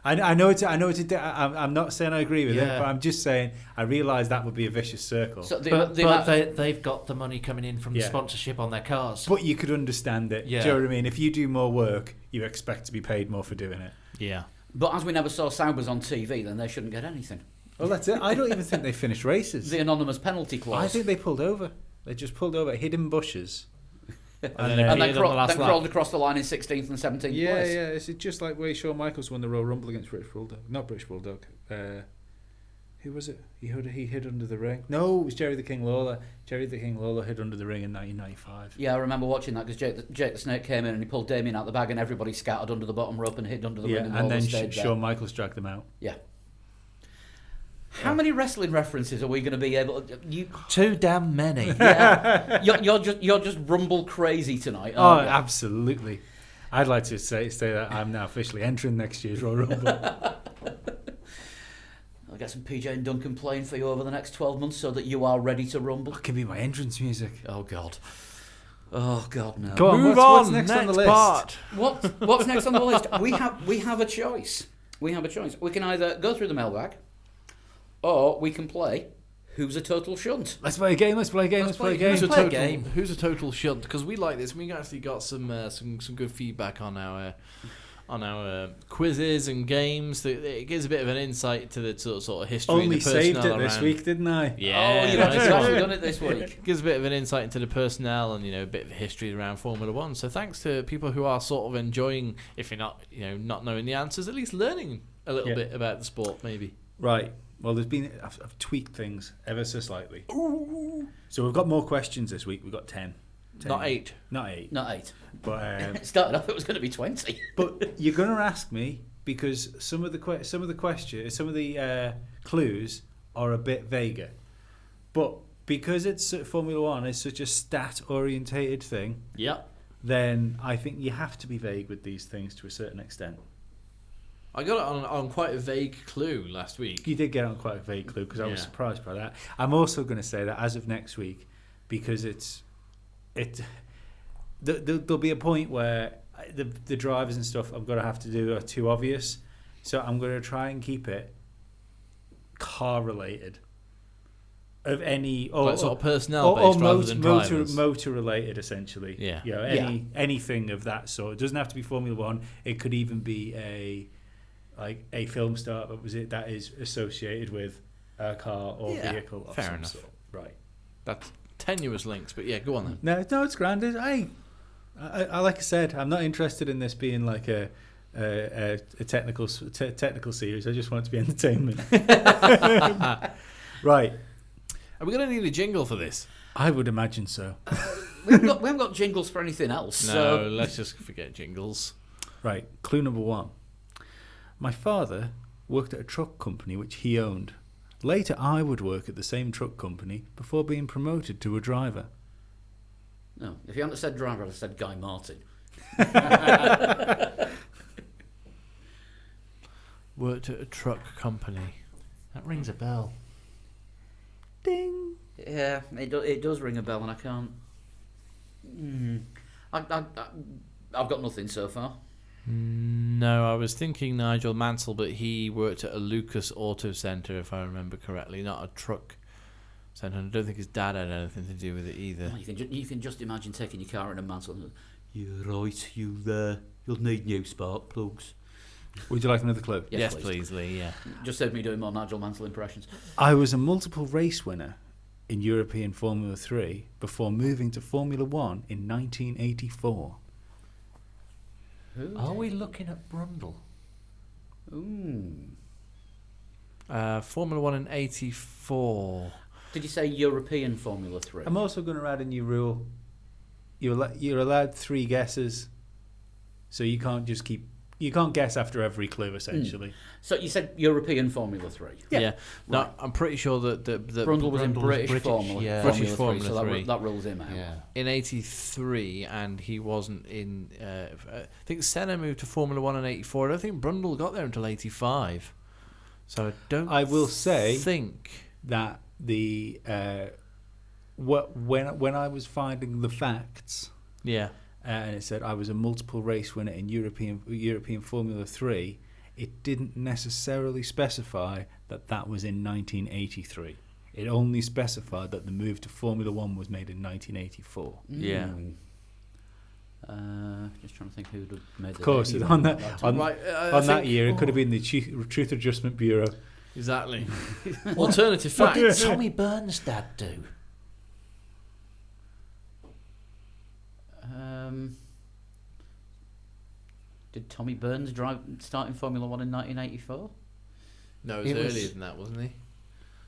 I know it's. I'm not saying I agree with it, Yeah. but I'm just saying I realise that would be a vicious circle. So But amount- they've got the money coming in from the Yeah. sponsorship on their cars. But you could understand it. Yeah. Do you know what I mean? If you do more work, you expect to be paid more for doing it. Yeah. But as we never saw Saubers on TV, then they shouldn't get anything. Well, that's it. I don't even think they finished races. The anonymous penalty clause. I think they pulled over. They just pulled over, hid in bushes. then and appeared then, on the last then lap. crawled across the line in 16th and 17th Yeah, place. yeah. It's just like where Shawn Michaels won the Royal Rumble against British Bulldog. Not British Bulldog. Who was it? He hid under the ring. No, it was Jerry the King Lawler. Jerry the King Lawler hid under the ring in 1995. Yeah, I remember watching that because Jake the Snake came in and he pulled Damien out the bag and everybody scattered under the bottom rope and hid under the ring and and all then stayed there. Shawn Michaels dragged them out. Yeah. How many wrestling references are we going to be able to... You, Too damn many. yeah. you're just rumble crazy tonight, Oh, aren't you? absolutely. I'd like to say that I'm now officially entering next year's Royal Rumble. I'll get some PJ and Duncan playing for you over the next 12 months so that you are ready to rumble. What can be my entrance music? Oh, God. Oh, God, no. Go on, Move what's on. next on the list? part. What's next on the list? We have a choice. We have a choice. We can either go through the mailbag, or we can play Who's a Total Shunt. Let's play a game. Let's play a game. Let's Let's play a play- game. Who's a Play a total game. Who's a total shunt? Because we like this. We actually got some good feedback on our on our quizzes and games. It gives a bit of an insight to the sort of history. Only and the personnel saved it this around. week, didn't I? Yeah, Oh, you've actually done it this week. Gives a bit of an insight into the personnel and a bit of history around Formula One. So thanks to people who are sort of enjoying, if you're not not knowing the answers, at least learning a little bit about the sport, maybe. Right. Well, I've tweaked things ever so slightly. Ooh. So we've got more questions this week. We've got 10. Not 8. Not 8. Not 8. But It started off, it was going to be 20. but you're going to ask me because some of the clues are a bit vaguer. But because it's Formula One is such a stat-orientated thing, then I think you have to be vague with these things to a certain extent. I got it on quite a vague clue last week. You did get on quite a vague clue because I was surprised by that. I'm also going to say that as of next week, because there'll be a point where the drivers and stuff I'm going to have to do are too obvious. So I'm going to try and keep it car related. Of any Like sort of personnel based rather than drivers. Motor related essentially. Yeah. Anything of that sort. It doesn't have to be Formula One. It could even be a film star that is associated with a car or vehicle of fair some enough. sort. Right. That's tenuous links, but yeah, go on then. No, it's grand. I like I said, I'm not interested in this being like a technical series. I just want it to be entertainment. Right. Are we going to need a jingle for this? I would imagine so. We haven't got jingles for anything else. No, So. let's just forget jingles. Right. Clue number 1. My father worked at a truck company which he owned. Later, I would work at the same truck company before being promoted to a driver. No, if you hadn't said driver, I'd have said Guy Martin. Worked at a truck company. That rings a bell. Ding. Yeah, it does ring a bell, and I can't. I've got nothing so far. No, I was thinking Nigel Mansell, but he worked at a Lucas Auto Centre, if I remember correctly, not a truck centre. I don't think his dad had anything to do with it either. Well, you can just imagine taking your car in a Mansell and you're right, you'll need new spark plugs. Would you like another clue? Yes, please, Lee, yeah. Just saved me doing more Nigel Mansell impressions. I was a multiple race winner in European Formula 3 before moving to Formula 1 in 1984. Are we looking at Brundle? Formula 1 in 84. Did you say European Formula 3? I'm also going to add a new rule. You're allowed 3 guesses, so you can't guess after every clue, essentially. So you said European Formula 3? Yeah. No, Right. I'm pretty sure that Brundle was in British Formula, yeah. British Formula 3, Formula 3. so that rules him out. Yeah. in 83, and he wasn't in. I think Senna moved to Formula 1 in 84. I don't think Brundle got there until 85. So I will say think that the when I was finding the facts, yeah. and it said I was a multiple race winner in European Formula 3, it didn't necessarily specify that was in 1983. It only specified that the move to Formula 1 was made in 1984. Yeah. Just trying to think who would have made Of course, on that year, it could have been the Truth Adjustment Bureau. Exactly. Alternative What did facts. Tommy Byrne's dad do? Did Tommy Burns start in Formula 1 in 1984? No, it was earlier than that, wasn't he?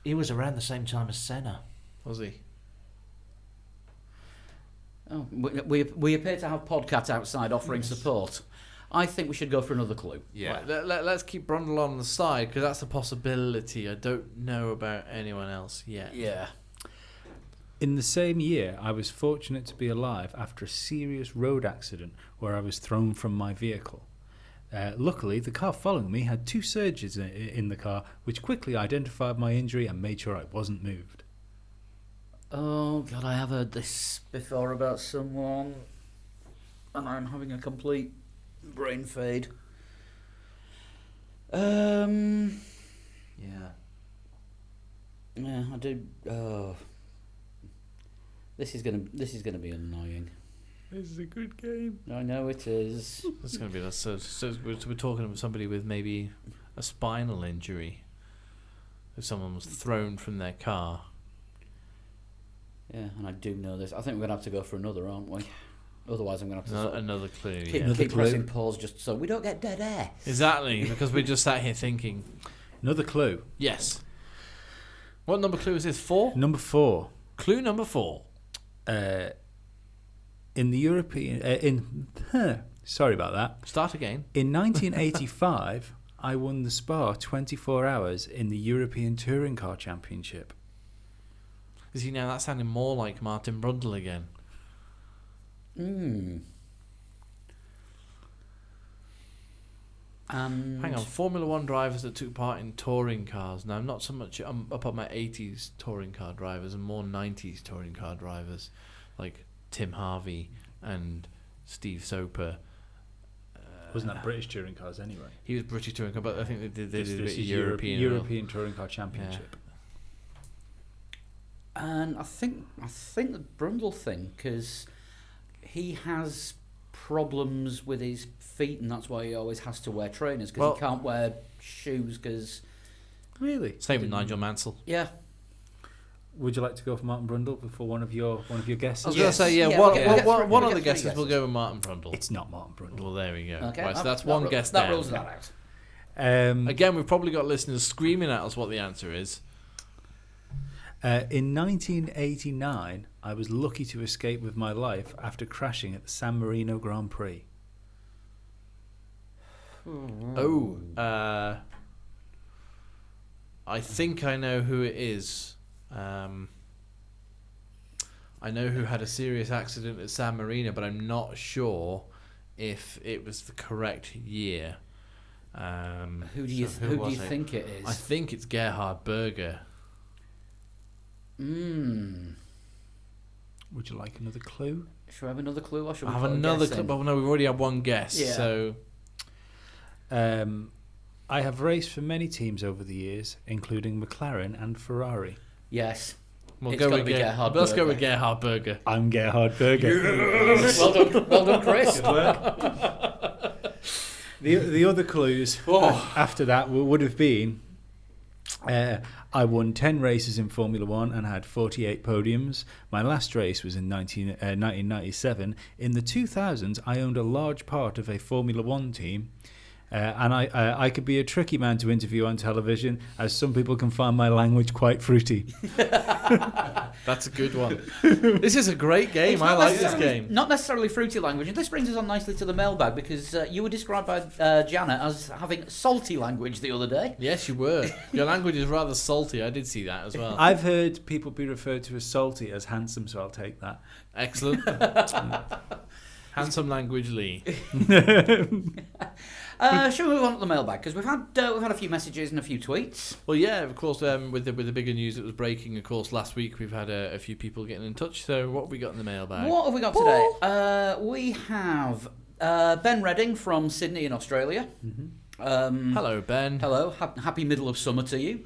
He was around the same time as Senna. Was he? Oh, we appear to have Podcat outside offering support. I think we should go for another clue. Yeah. Right, let's keep Brundle on the side, because that's a possibility. I don't know about anyone else yet. Yeah. In the same year, I was fortunate to be alive after a serious road accident where I was thrown from my vehicle. Luckily, the car following me had 2 surgeons in the car, which quickly identified my injury and made sure I wasn't moved. Oh, God, I have heard this before about someone, and I'm having a complete brain fade. Yeah, I do. Oh. This is gonna be annoying. This is a good game. I know it is. That's going to be so we're talking about somebody with maybe a spinal injury. If someone was thrown from their car. Yeah, and I do know this. I think we're going to have to go for another, aren't we? Otherwise, I'm going to have to sort of Another clue. keep, Yeah. Another keep clue. pressing pause just so we don't get dead air. Exactly, because we just sat here thinking. Another clue. Yes. What number clue is this? 4? Number 4. Clue number 4. In the European... sorry about that. Start again. In 1985, I won the Spa 24 hours in the European Touring Car Championship. You see, now that's sounding more like Martin Brundle again. And Hang on, Formula One drivers that took part in touring cars. Now, I'm not so much up on my 80s touring car drivers and more 90s touring car drivers, like Tim Harvey and Steve Soper. Wasn't that British touring cars anyway? He was British touring car, but I think they did a This bit of is European. Touring Car Championship. And I think the Brundle thing, because he has problems with his feet, and that's why he always has to wear trainers, because he can't wear shoes. Because Really? Same with Nigel Mansell. yeah, Would you like to go for Martin Brundle before one of your guesses? I was going to say, Yeah, one, we'll get one, three- one we'll of get the three guesses will guesses. go with Martin Brundle. It's not Martin Brundle. Well, there we go. okay, Right, so that's that one ru- guess that down. rules that out. Again, we've probably got listeners screaming at us what the answer is. In 1989, I was lucky to escape with my life after crashing at the San Marino Grand Prix. I think I know who it is. I know who had a serious accident at San Marino, but I'm not sure if it was the correct year. Who do you was it? think it is? I think it's Gerhard Berger. Would you like another clue? Should we have another clue, or should I we have put a another guess clue. in? Well, no, we've already had one guess. Yeah. So I have raced for many teams over the years, including McLaren and Ferrari. Yes. we'll It's go gotta with be Gerhard Let's go Berger. with Gerhard Berger. I'm Gerhard Berger. well done, Chris. The other clues after that would have been I won 10 races in Formula One and had 48 podiums. My last race was in 1997. In the 2000s, I owned a large part of a Formula One team. And I could be a tricky man to interview on television, as some people can find my language quite fruity. That's a good one. This is a great game. It's I not like this necessarily- game. Not necessarily fruity language, and this brings us on nicely to the mailbag, because you were described by Janet as having salty language the other day. Yes, you were. Your language is rather salty. I did see that as well. I've heard people be referred to as salty as handsome, so I'll take that. Excellent. Handsome language, Lee. Shall we move on to the mailbag? Because we've had a few messages and a few tweets. Well, yeah, of course. With the bigger news that was breaking, of course, last week we've had a few people getting in touch. So, what have we got in the mailbag? What have we got today? We have Ben Redding from Sydney in Australia. Hello, Ben. Hello, happy middle of summer to you.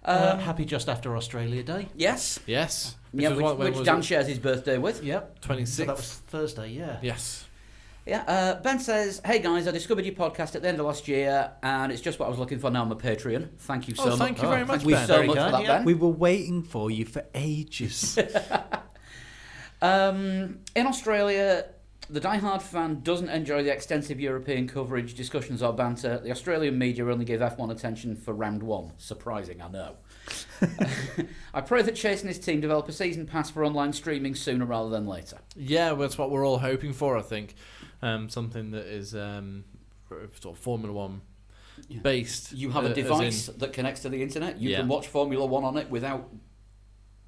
Happy just after Australia Day. Yes. Yes. Yeah, when which was Dan it? shares his birthday with. Yep. 26th. So that was Thursday, yeah. Yes. Yeah, Ben says, "Hey guys, I discovered your podcast at the end of last year, and it's just what I was looking for. Now I'm a Patreon. Thank you so much. Thank you very much, Thank you Ben. so Very much for kind, that, yeah. Ben. We were waiting for you for ages. In Australia, the diehard fan doesn't enjoy the extensive European coverage, discussions or banter. The Australian media only give F1 attention for round one. Surprising, I know. I pray that Chase and his team develop a season pass for online streaming sooner rather than later." Yeah, well, that's what we're all hoping for, I think. Something that is sort of Formula One based. You have a as device in- that connects to the internet. You Yeah. can watch Formula One on it without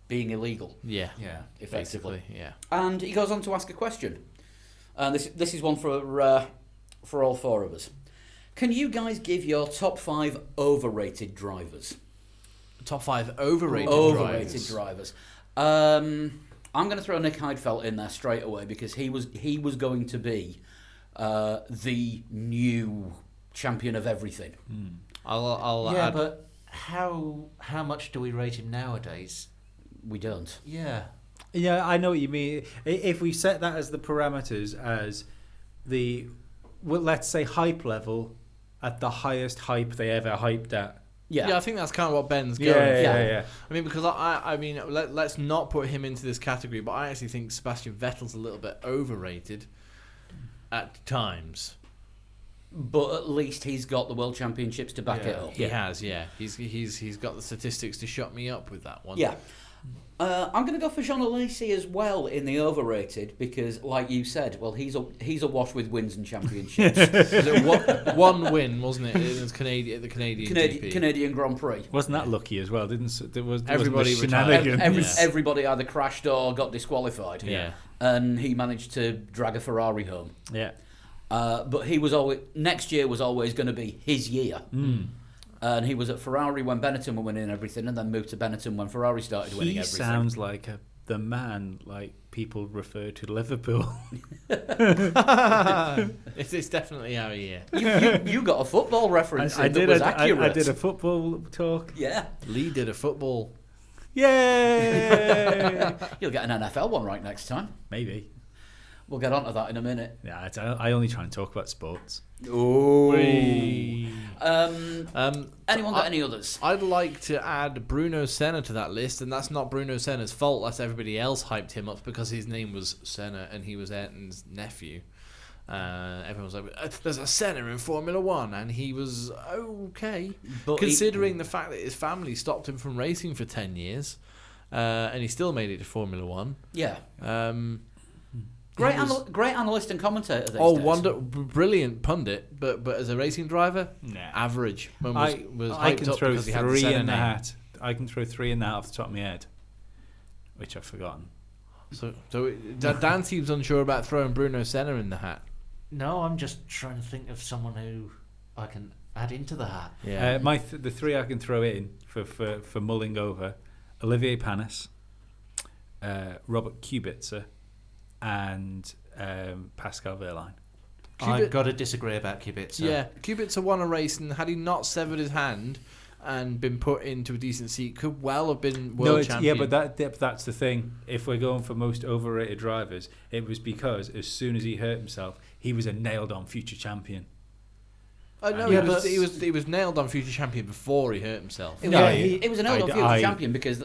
being illegal, Yeah. Yeah. effectively. Basically, yeah. And he goes on to ask a question. And this is one for all four of us. Can you guys give your top 5 overrated drivers? Top 5 overrated drivers. I'm going to throw Nick Heidfeld in there straight away, because he was going to be the new champion of everything. I'll Yeah, add. but how much do we rate him nowadays? We don't. Yeah. Yeah, I know what you mean. If we set that as the parameters, as the, well, let's say hype level at the highest hype they ever hyped at. Yeah, I think that's kind of what Ben's going Yeah. I mean, because I mean, let's not put him into this category, but I actually think Sebastian Vettel's a little bit overrated at times. But at least he's got the World Championships to back it up. He has, yeah. He's got the statistics to shut me up with that one. Yeah. I'm going to go for Jean Alesi as well in the overrated because, like you said, well, he's awash with wins and championships. one win, wasn't it? It was the Canadian GP. Canadian Grand Prix. Wasn't that lucky as well? Everybody Everybody either crashed or got disqualified. Yeah. And he managed to drag a Ferrari home. Yeah. But he was always, next year was always going to be his year. And he was at Ferrari when Benetton were winning everything, and then moved to Benetton when Ferrari started winning everything. He sounds like the man like people refer to Liverpool. It's definitely our year. You got a football reference that was accurate. I did a football talk. Yeah. Lee did a football. Yay! You'll get an NFL one right next time. Maybe. We'll get onto that in a minute. Yeah, I only try and talk about sports. Oh. Anyone got any others? I'd like to add Bruno Senna to that list, and that's not Bruno Senna's fault. That's everybody else hyped him up because his name was Senna and he was Ayrton's nephew. Everyone was like, "There's a Senna in Formula One," and he was okay, but considering the fact that his family stopped him from racing for 10 years, and he still made it to Formula One. Yeah. Great analyst and commentator these days. Brilliant pundit, but as a racing driver, average. I can throw three in the hat. I can throw three in the hat off the top of my head, which I've forgotten. So Dan seems unsure about throwing Bruno Senna in the hat. No, I'm just trying to think of someone who I can add into the hat. Yeah. The three I can throw in for mulling over: Olivier Panis, Robert Kubica, and Pascal Wehrlein. I've got to disagree about Kubica. Yeah, Kubica won a race, and had he not severed his hand and been put into a decent seat, could well have been world champion. Yeah, but that's the thing. If we're going for most overrated drivers, it was because as soon as he hurt himself, he was a nailed-on future champion. No, he was nailed on future champion before he hurt himself. He was a nailed-on future champion because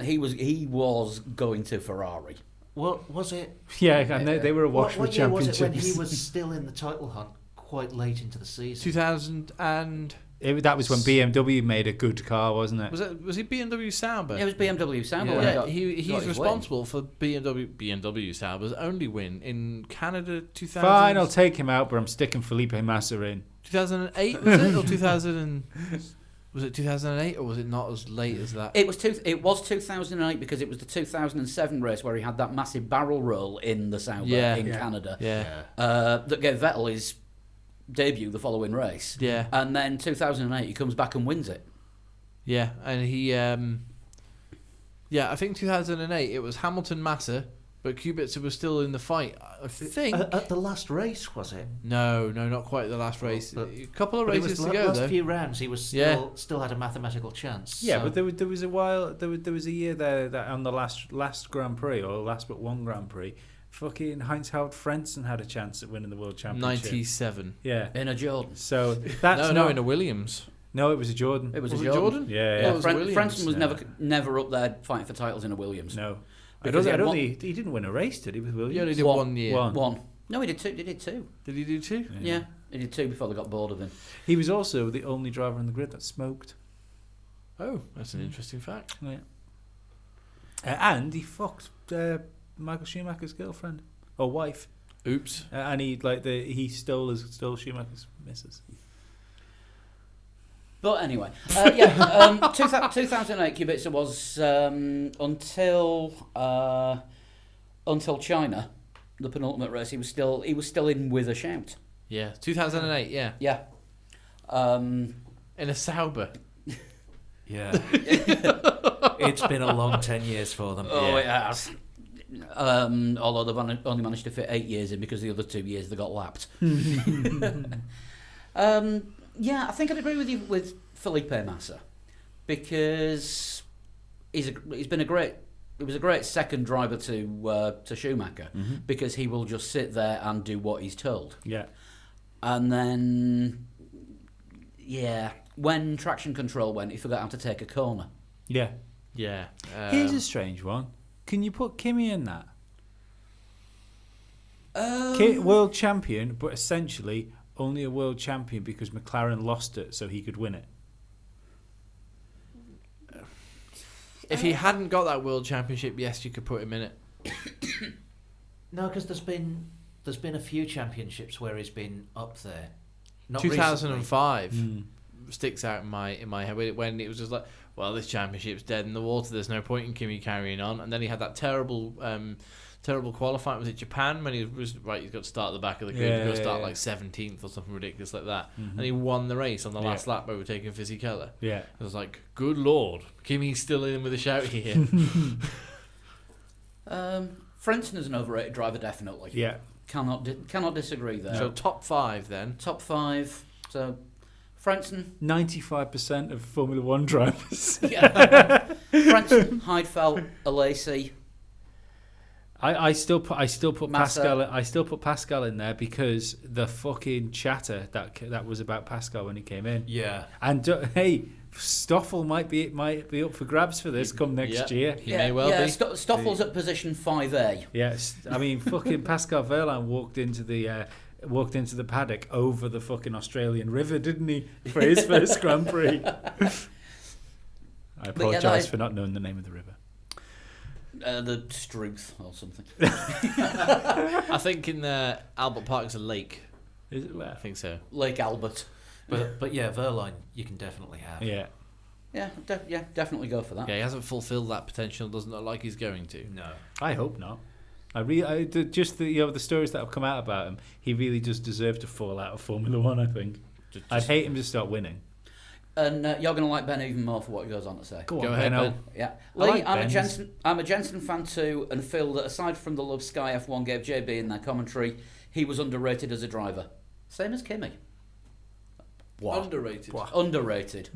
he was going to Ferrari. Well, was it? Yeah, and they were awash with championships. What year was it when he was still in the title hunt quite late into the season? 2000 and... that was when BMW made a good car, wasn't it? Was it BMW Sauber? Yeah, it was BMW Sauber. Yeah, he's responsible for BMW Sauber's only win in Canada 2000. Fine, I'll take him out, but I'm sticking Felipe Massa in. 2008 was it, or 2000? Was it 2008, or was it not as late as that? It was 2008 because it was the 2007 race where he had that massive barrel roll in the Sauber in Canada. Yeah. That gave Vettel his debut the following race. Yeah. And then 2008 he comes back and wins it. Yeah, and he I think 2008 it was Hamilton Massa, but Kubica was still in the fight. I think at the last race, was it? No, not quite the last race. A couple of races to go. Last few rounds, he was still had a mathematical chance. Yeah, so. But there was a while. There was a year there that on the last Grand Prix or last but one Grand Prix, fucking Heinz-Harald Frentzen had a chance at winning the World Championship. 97. Yeah, in a Jordan. So that's in a Williams. No, it was a Jordan. It was a Jordan. Yeah. Frentzen was never up there fighting for titles in a Williams. No. I don't think he didn't win a race, did he, with Williams? He only did 1 year. One. No, he did two. He did two. Did he do two? Yeah, he did two before they got bored of him. He was also the only driver on the grid that smoked. Oh, that's an interesting fact. Yeah. And he fucked Michael Schumacher's girlfriend or wife. Oops. And he stole Schumacher's missus. But anyway, 2008 Kubica was until China, the penultimate race. He was still in with a shout. Yeah, 2008. Yeah. Yeah. In a Sauber. Yeah. It's been a long 10 years for them. Oh, it has. Although they've only managed to fit 8 years in because the other 2 years they got lapped. Yeah, I think I'd agree with you with Felipe Massa because he's been a great was a great second driver to Schumacher because he will just sit there and do what he's told. Yeah. And then, when traction control went, he forgot how to take a corner. Yeah. Yeah. Here's a strange one. Can you put Kimi in that? World champion, but essentially only a world champion because McLaren lost it so he could win it. If he hadn't got that world championship, yes, you could put him in it. No, because there's been a few championships where he's been up there. Not 2005 sticks out in my head when it was just like, well, this championship's dead in the water. There's no point in Kimi carrying on. And then he had that terrible qualifying. Was it Japan when he was right? He's got to start at the back of the grid. He's got to start like 17th or something ridiculous like that. And he won the race on the last lap overtaking Fisichella. Yeah. I was like, good lord, Kimi's still in with a shout here. Frentzen is an overrated driver, definitely. Yeah. Cannot disagree there. So top 5 then. Top 5. So Frentzen. 95% of Formula One drivers. Frentzen, Heidfeld, Alesi. I still put Massa. Pascal in there because the fucking chatter that was about Pascal when he came in. Yeah. And hey, Stoffel might be up for grabs for this come next year. He may well be. Stoffel's at position 5A. Yes, I mean fucking Pascal Wehrlein walked into the paddock over the fucking Australian River, didn't he, for his first Grand Prix? I apologise for not knowing the name of the river. The Struth or something. I think in Albert Park's a lake. Is it where? I think so. Lake Albert. But yeah, Wehrlein you can definitely have. Yeah. Yeah, definitely go for that. Yeah, he hasn't fulfilled that potential. Doesn't look like he's going to. No. I hope not. Just the stories that have come out about him, he really does deserve to fall out of Formula One. I think. I'd hate him to start winning. And you're going to like Ben even more for what he goes on to say. Go on, ahead, Ben. Yeah, I Lee, like I'm a Jensen fan too, and feel that aside from the love Sky F1 gave JB in their commentary, he was underrated as a driver. Same as Kimi. Underrated. Underrated.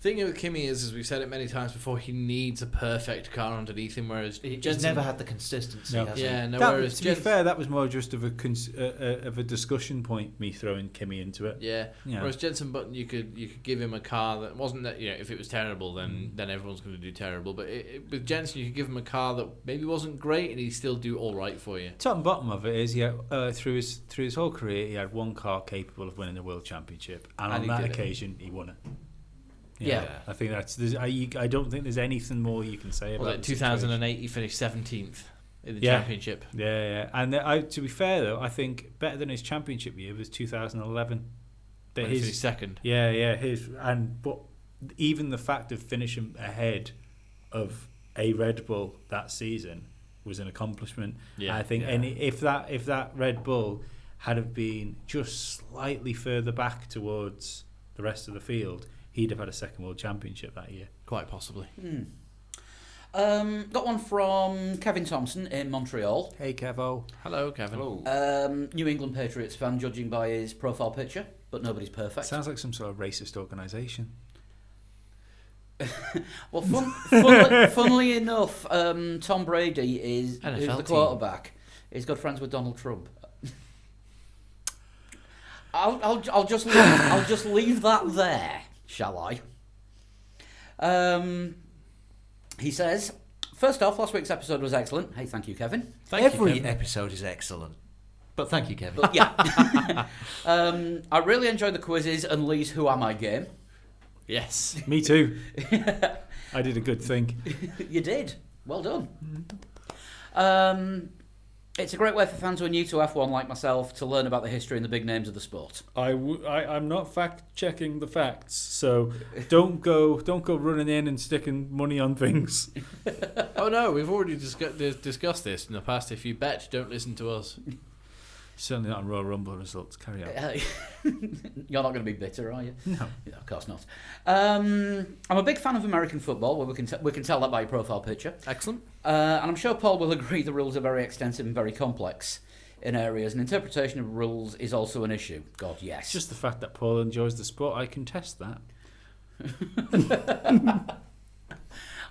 Thing with Kimi is, as we've said it many times before, he needs a perfect car underneath him, whereas He's never had the consistency, has he? Yeah, no. To be fair, that was more just of a discussion point. Me throwing Kimi into it. Yeah. Yeah. Whereas Jenson Button, you could give him a car that wasn't that. If it was terrible, then everyone's going to do terrible. But with Jenson, you could give him a car that maybe wasn't great, and he'd still do all right for you. Top and bottom of it is, through his whole career, he had one car capable of winning the world championship, and on that occasion, he won it. Yeah. I think I don't think there's anything more you can say about it. 2008, he finished 17th in the championship. Yeah. And to be fair though, I think better than his championship year was 2011. When he finished second. Yeah. But even the fact of finishing ahead of a Red Bull that season was an accomplishment. Yeah. I think, and if that Red Bull had have been just slightly further back towards the rest of the field, he'd have had a second world championship that year. Quite possibly. Got one from Kevin Thompson in Montreal. Hey, Kevo. Hello, Kevin. New England Patriots fan, judging by his profile picture, but nobody's perfect. Sounds like some sort of racist organisation. Well, funnily enough, Tom Brady is the quarterback. He's good friends with Donald Trump. I'll just leave that there, shall I? He says, first off, last week's episode was excellent. Hey, thank you, Kevin. Every episode is excellent. But thank you, Kevin. Yeah. I really enjoyed the quizzes and Lee's Who Am I game. Yes. Me too. I did a good thing. You did. Well done. It's a great way for fans who are new to F1 like myself to learn about the history and the big names of the sport. I'm not fact checking the facts, so don't go running in and sticking money on things. Oh no, we've already discussed this in the past. If you bet, don't listen to us. Certainly not on Royal Rumble results. Carry on. You're not going to be bitter, are you? No. Yeah, of course not. I'm a big fan of American football. Well, we can tell that by your profile picture. Excellent. And I'm sure Paul will agree the rules are very extensive and very complex in areas, and interpretation of rules is also an issue. God, yes. Just the fact that Paul enjoys the sport, I contest that.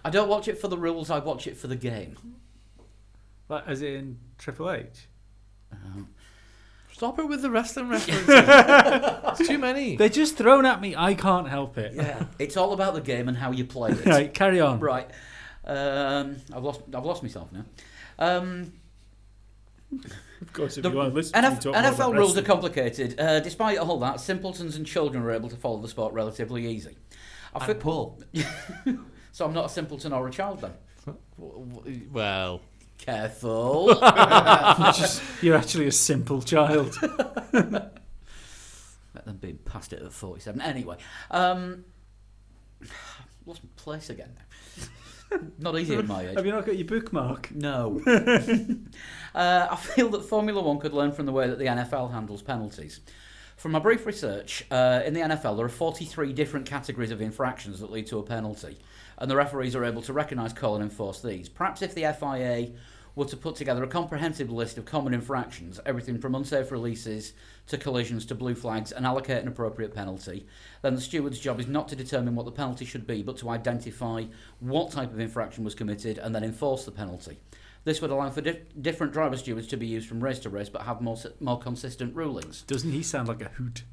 I don't watch it for the rules. I watch it for the game. Like, as in Triple H? Stop it with the wrestling references. It's too many. They're just thrown at me. I can't help it. Yeah, it's all about the game and how you play it. Right, carry on. Right. I've lost myself now. Of course, if you want to listen NFL rules are complicated. Despite all that, simpletons and children are able to follow the sport relatively easy. And Paul. So I'm not a simpleton or a child then. Well, Careful. You're actually a simple child. Let them be past it at 47. Anyway, lost my place again now. Not easy at my age. Have you not got your bookmark? No. I feel that Formula One could learn from the way that the NFL handles penalties. From my brief research, in the NFL there are 43 different categories of infractions that lead to a penalty, and the referees are able to recognise, call and enforce these. Perhaps if the FIA were to put together a comprehensive list of common infractions, everything from unsafe releases to collisions to blue flags, and allocate an appropriate penalty, then the steward's job is not to determine what the penalty should be, but to identify what type of infraction was committed and then enforce the penalty. This would allow for different driver stewards to be used from race to race, but have more consistent rulings. Doesn't he sound like a hoot?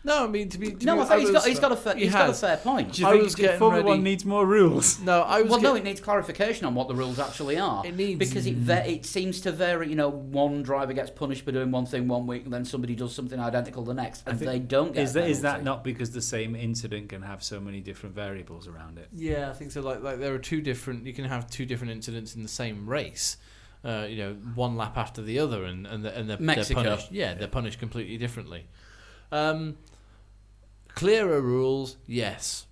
no, I mean to be. No, I think he's got a fair point. Do you I think was getting Formula ready- One needs more rules? No, I was. Well, no, it needs clarification on what the rules actually are. It needs- because it seems to vary. You know, one driver gets punished for doing one thing one week, and then somebody does something identical the next, and they don't get. Is that not because the same incident can have so many different variables around it? Yeah, I think so. Like there are two different. You can have two different incidents in the same race. One lap after the other, and they're Mexico. punished. Yeah, they're punished completely differently. Clearer rules, yes.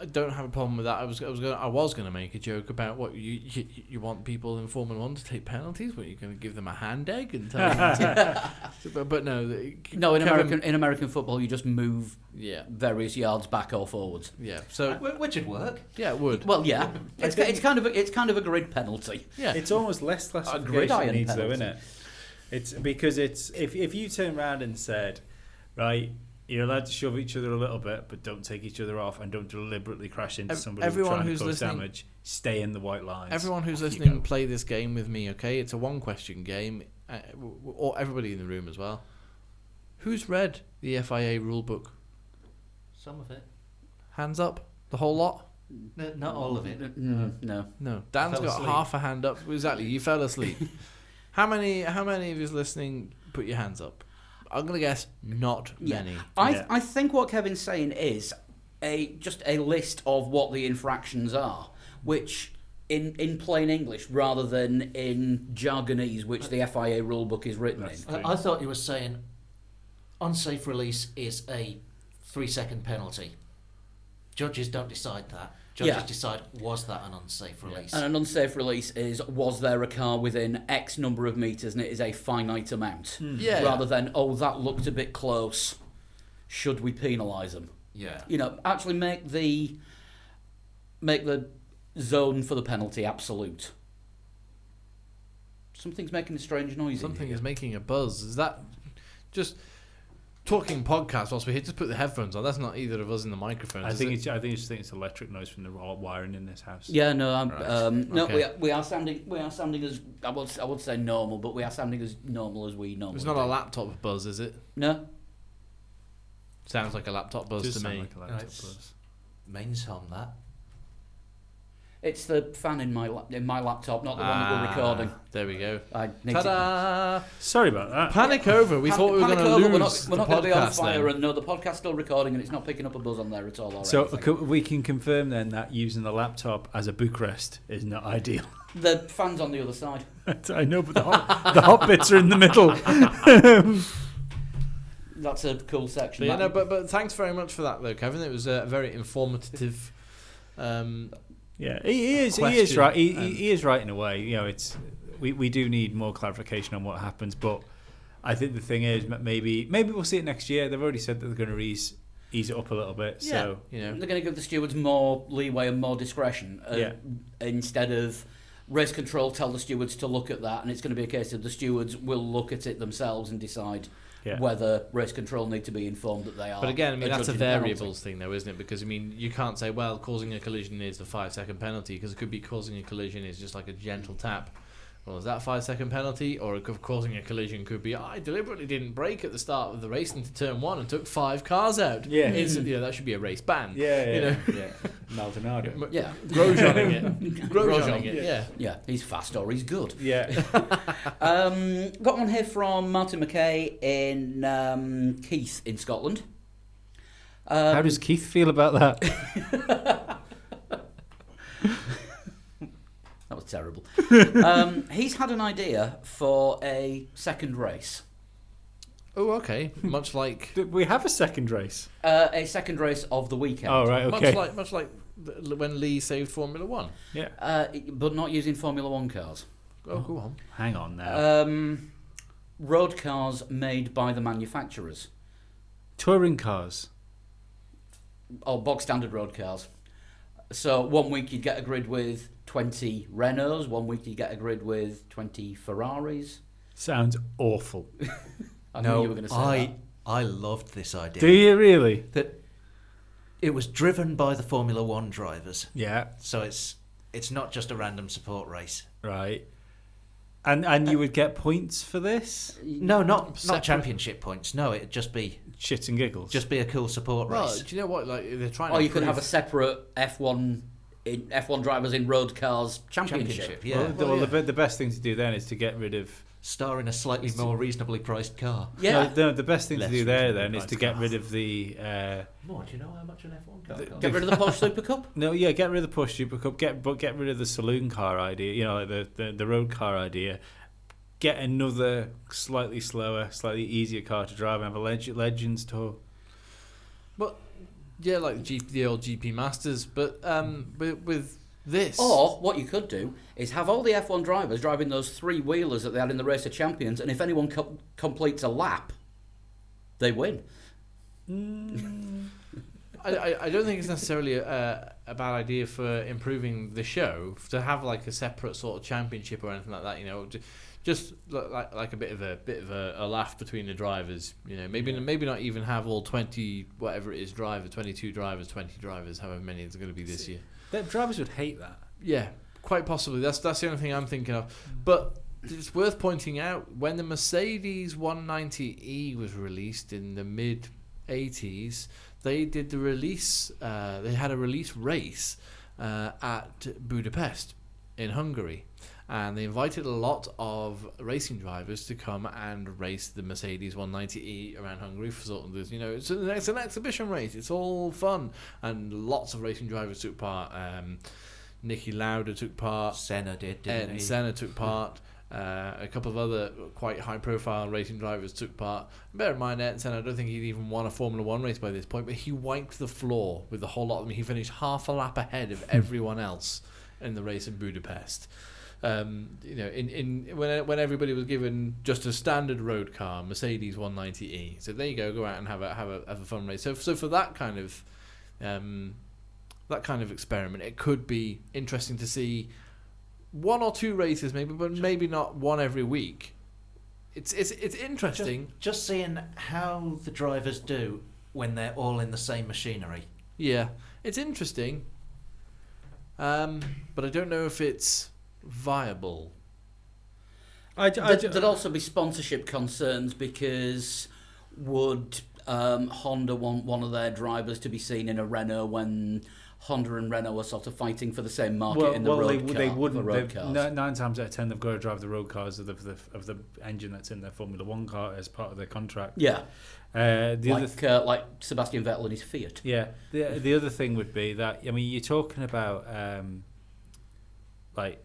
I don't have a problem with that. I was going to make a joke about what you want people in Formula One to take penalties. What, you're going to give them a hand egg and tell them but no. No, in American football, you just move Yeah. various yards back or forwards. Yeah. So Which would work. yeah, it would. Well, yeah, it's kind of a grid penalty. Yeah. It's almost less gridiron classification needs, though, penalty. isn't it? It's because it's if you turn around and said, right, you're allowed to shove each other a little bit, but don't take each other off and don't deliberately crash into somebody everyone trying who's to cause listening- damage. Stay in the white lines. Everyone who's Off you listening, go. play this game with me, okay? It's a one-question game, or everybody in the room as well. Who's read the FIA rulebook? Some of it. Hands up, the whole lot. No, not all of it. No. No, Dan's Fell got asleep. half a hand up. Exactly, you fell asleep. How many of you listening put your hands up? I'm gonna guess not many. I think what Kevin's saying is just a list of what the infractions are, which in plain English rather than in jargonese, which the FIA rulebook is written in. I thought you were saying unsafe release is a 3-second penalty. Judges don't decide that. Judges Yeah. decide, was that an unsafe release? And an unsafe release is, was there a car within X number of metres, and it is a finite amount. Yeah. Rather than, oh, that looked a bit close, should we penalise them? Yeah. You know, actually make the zone for the penalty absolute. Something's making a strange noise. Something in is here. making a buzz. Is that just talking podcast whilst we're here? Just put the headphones on. That's not either of us in the microphone. I think it's electric noise from the wiring in this house. Yeah, no, Right. no, Okay. we are sounding as I would say normal, but we are sounding as normal as we normally. It's not do. a laptop buzz, is it? No, Sounds like a laptop buzz Does to sound me. like a laptop it's- buzz. Mains hum that. it's the fan in my laptop, not the one that we're recording. There we go. I need to Ta-da! Sorry about that. Panic over. We thought we were going panic to over, lose we're not the going to be on podcast fire, then. and no, the podcast's still recording, and it's not picking up a buzz on there at all. Or So anything. we can confirm then that using the laptop as a bookrest is not ideal. The fan's on the other side. I know, but the hot bits are in the middle. That's a cool section. But, yeah, That- no, but thanks very much for that, though, Kevin. It was a very informative. Yeah, he is Question, right. He is right in a way. You know, it's we do need more clarification on what happens, but I think the thing is maybe we'll see it next year. They've already said that they're going to ease it up a little bit. Yeah, So you know, They're going to give the stewards more leeway and more discretion instead of race control tell the stewards to look at that, and it's going to be a case of the stewards will look at it themselves and decide Yeah. whether race control need to be informed that they are. But again, I mean, that's a adjudging penalty. variables thing, though, isn't it? Because, I mean, you can't say, well, causing a collision is a 5-second penalty, because it could be causing a collision is just like a gentle tap. Well, is that 5-second penalty? Or causing a collision could be, I deliberately didn't brake at the start of the race into turn 1 and took 5 cars out. Yeah. That should be a race ban. Yeah. Maldonado. Yeah. Grosjeaning it. Grosjeaning it, yeah. Yeah, he's fast or he's good. Yeah. Got one here from Martin McKay in Keith in Scotland. How does Keith feel about that? That was terrible. He's had an idea for a second race. Oh, okay. Much like... Did we have a second race? A second race of the weekend. Oh, right, okay. Much like when Lee saved Formula 1. Yeah. But not using Formula 1 cars. Oh, go on. Hang on now. Road cars made by the manufacturers. Touring cars. Or bog standard road cars. So 1 week you'd get a grid with 20 Renaults, 1 week you'd get a grid with 20 Ferraris. Sounds awful. I knew you were going to say that. I loved this idea. Do you really? That it was driven by the Formula 1 drivers. Yeah. So it's not just a random support race. Right. And you would get points for this? No, not championship points. No, it'd just be Shits and giggles. just be a cool support Well, race. do you know what? Like, they're trying Or to you could have a improve- separate F1 drivers in road cars championship. Yeah. Well, the best thing to do then is to get rid of... Star in a slightly more reasonably priced car. Yeah. No, the best thing Less to do there reasonably then is to priced get car. rid of the... More, do you know how much an F1 car costs? Get rid of the Porsche Super Cup. No, yeah, get rid of the Porsche Super Cup. Get rid of the saloon car idea. You know, like the road car idea. Get another slightly slower, slightly easier car to drive and have a Legends Tour. Yeah, like the old GP Masters, but with this... Or what you could do is have all the F1 drivers driving those 3-wheelers that they had in the Race of Champions, and if anyone completes a lap, they win. I don't think it's necessarily a bad idea for improving the show to have like a separate sort of championship or anything like that. You know, just like a bit of a laugh between the drivers. You know, maybe not even have all 20 whatever it is 22 drivers, 20 drivers, however many it's going to be this year. The drivers would hate that. Yeah, quite possibly. That's the only thing I'm thinking of. But it's worth pointing out when the Mercedes 190E was released in the mid 80s. They did the release. They had a release race at Budapest in Hungary, and they invited a lot of racing drivers to come and race the Mercedes 190E around Hungary for sort of this. You know, it's an exhibition race. It's all fun, and lots of racing drivers took part. Niki Lauda took part. Senna did, didn't he? Senna took part. A couple of other quite high-profile racing drivers took part. Bear in mind, Ayrton Senna, I don't think he'd even won a Formula 1 race by this point, but he wiped the floor with the whole lot of them. He finished half a lap ahead of everyone else in the race in Budapest. You know, when everybody was given just a standard road car, Mercedes 190E. So there you go out and have a fun race. So for that kind of experiment, it could be interesting to see. 1 or 2 races maybe, but maybe not one every week. It's interesting. Just seeing how the drivers do when they're all in the same machinery. Yeah, it's interesting. But I don't know if it's viable. There'd also be sponsorship concerns because would Honda want one of their drivers to be seen in a Renault when Honda and Renault are sort of fighting for the same market in the road car? They wouldn't. The road cars. 9 times out of 10, they've got to drive the road cars of the engine that's in their Formula 1 car as part of their contract. Yeah, Like Sebastian Vettel and his Fiat. Yeah. The other thing would be that, I mean, you're talking about like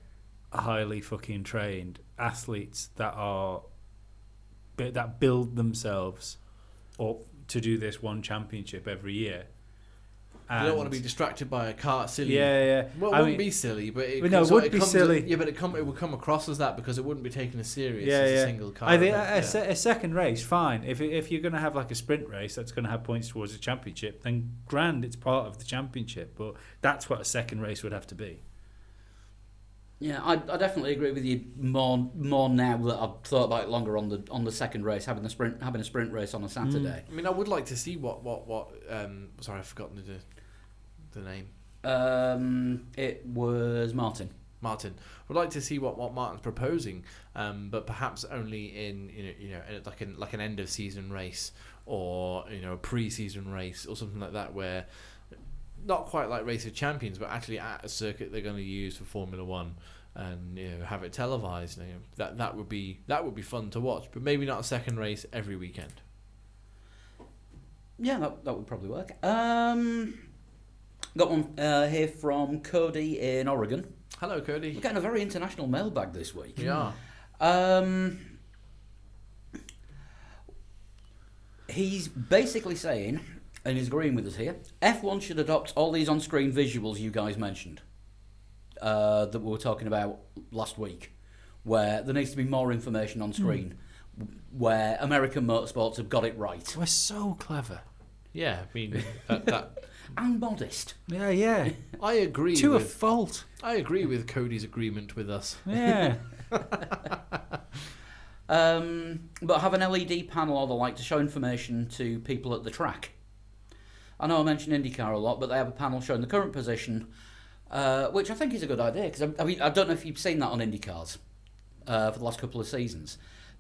highly fucking trained athletes that build themselves up to do this one championship every year. You don't want to be distracted by a car. Silly. Yeah. Well, it wouldn't be silly, but it would be silly. Yeah, but it would come across as that because it wouldn't be taken as serious Yeah, as yeah. a single car. I think event. a second race, fine. If you're going to have like a sprint race that's going to have points towards the championship, then grand, it's part of the championship. But that's what a second race would have to be. Yeah, I definitely agree with you more now that I've thought about it longer on the second race, having a sprint race on a Saturday. I mean, I would like to see what sorry, I've forgotten the name. It was Martin. Would like to see what Martin's proposing, but perhaps only in like an end of season race, or a pre-season race or something like that, where not quite like Race of Champions, but actually at a circuit they're going to use for Formula One, and have it televised. That would be fun to watch, but maybe not a second race every weekend. Yeah, that would probably work. Got one here from Cody in Oregon. Hello, Cody. We're getting a very international mailbag this week. We are. He's basically saying, and he's agreeing with us here, F1 should adopt all these on-screen visuals you guys mentioned that we were talking about last week, where there needs to be more information on screen, where American Motorsports have got it right. We're so clever. Yeah, I mean that And modest. Yeah. I agree To a with fault. I agree with Cody's agreement with us. Yeah. But have an LED panel or the like to show information to people at the track. I know I mention IndyCar a lot, but they have a panel showing the current position, which I think is a good idea, because I don't know if you've seen that on IndyCars for the last couple of seasons.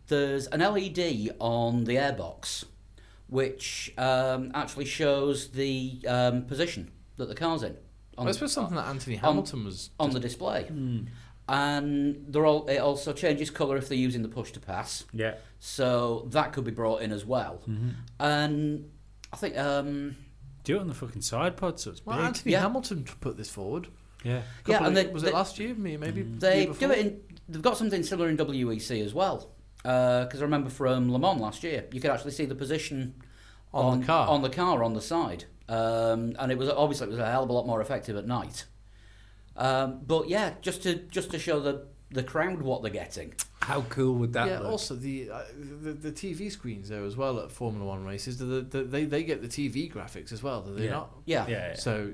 There's an LED on the airbox which actually shows the position that the car's in. I suppose something that Anthony Hamilton was on the display. And it also changes colour if they're using the push to pass. Yeah. So that could be brought in as well. And I think do it on the fucking side pod, so it's big. Well, Anthony Hamilton put this forward. Yeah. Was it last year? Maybe they year before? do it in. They've got something similar in WEC as well. Because I remember from Le Mans last year, you could actually see the position on the car on the side, and it was a hell of a lot more effective at night. But yeah, just to show the crowd what they're getting. How cool would that look? Also the TV screens there as well at Formula One races. They get the TV graphics as well, do they not? Yeah. So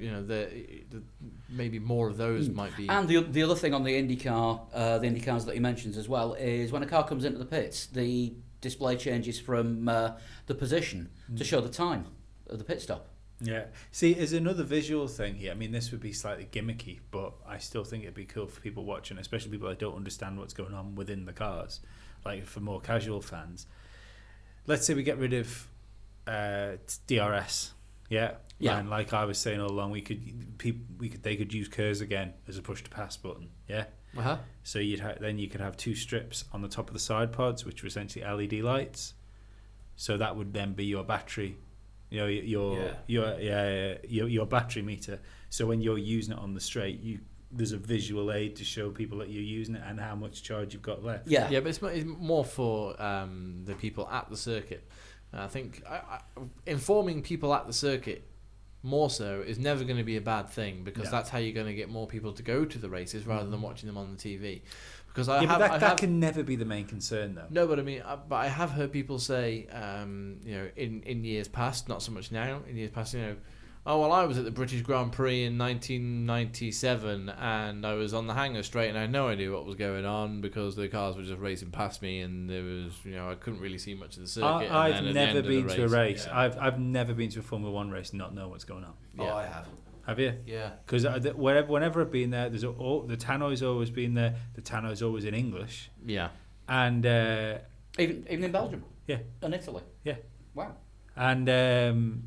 maybe more of those might be. And the other thing on the IndyCars that he mentions as well is when a car comes into the pits, the display changes from the position to show the time of the pit stop. Yeah. See, there's another visual thing here. I mean, this would be slightly gimmicky, but I still think it'd be cool for people watching, especially people that don't understand what's going on within the cars, like for more casual fans. Let's say we get rid of DRS. Yeah. And like I was saying all along, they could use KERS again as a push to pass button. Yeah. So then you could have two strips on the top of the side pods, which are essentially LED lights. So that would then be your battery. Your battery meter. So when you're using it on the straight, there's a visual aid to show people that you're using it and how much charge you've got left. Yeah, but it's more for the people at the circuit. I think informing people at the circuit more so is never going to be a bad thing, because that's how you're going to get more people to go to the races rather than watching them on the TV. Because that can never be the main concern, though. No, but I mean, I have heard people say, in years past, not so much now. In years past, oh well, I was at the British Grand Prix in 1997, and I was on the hangar straight, and I had no idea what was going on because the cars were just racing past me, and there was, I couldn't really see much of the circuit. I've never been to a race. Yeah. I've never been to a Formula One race and not know what's going on. Yeah. Oh, I have. Have you? Yeah. Because whenever I've been there, the tannoy's always been there. The tannoy's always in English. Yeah. And even in Belgium. Yeah. And Italy. Yeah. Wow. And I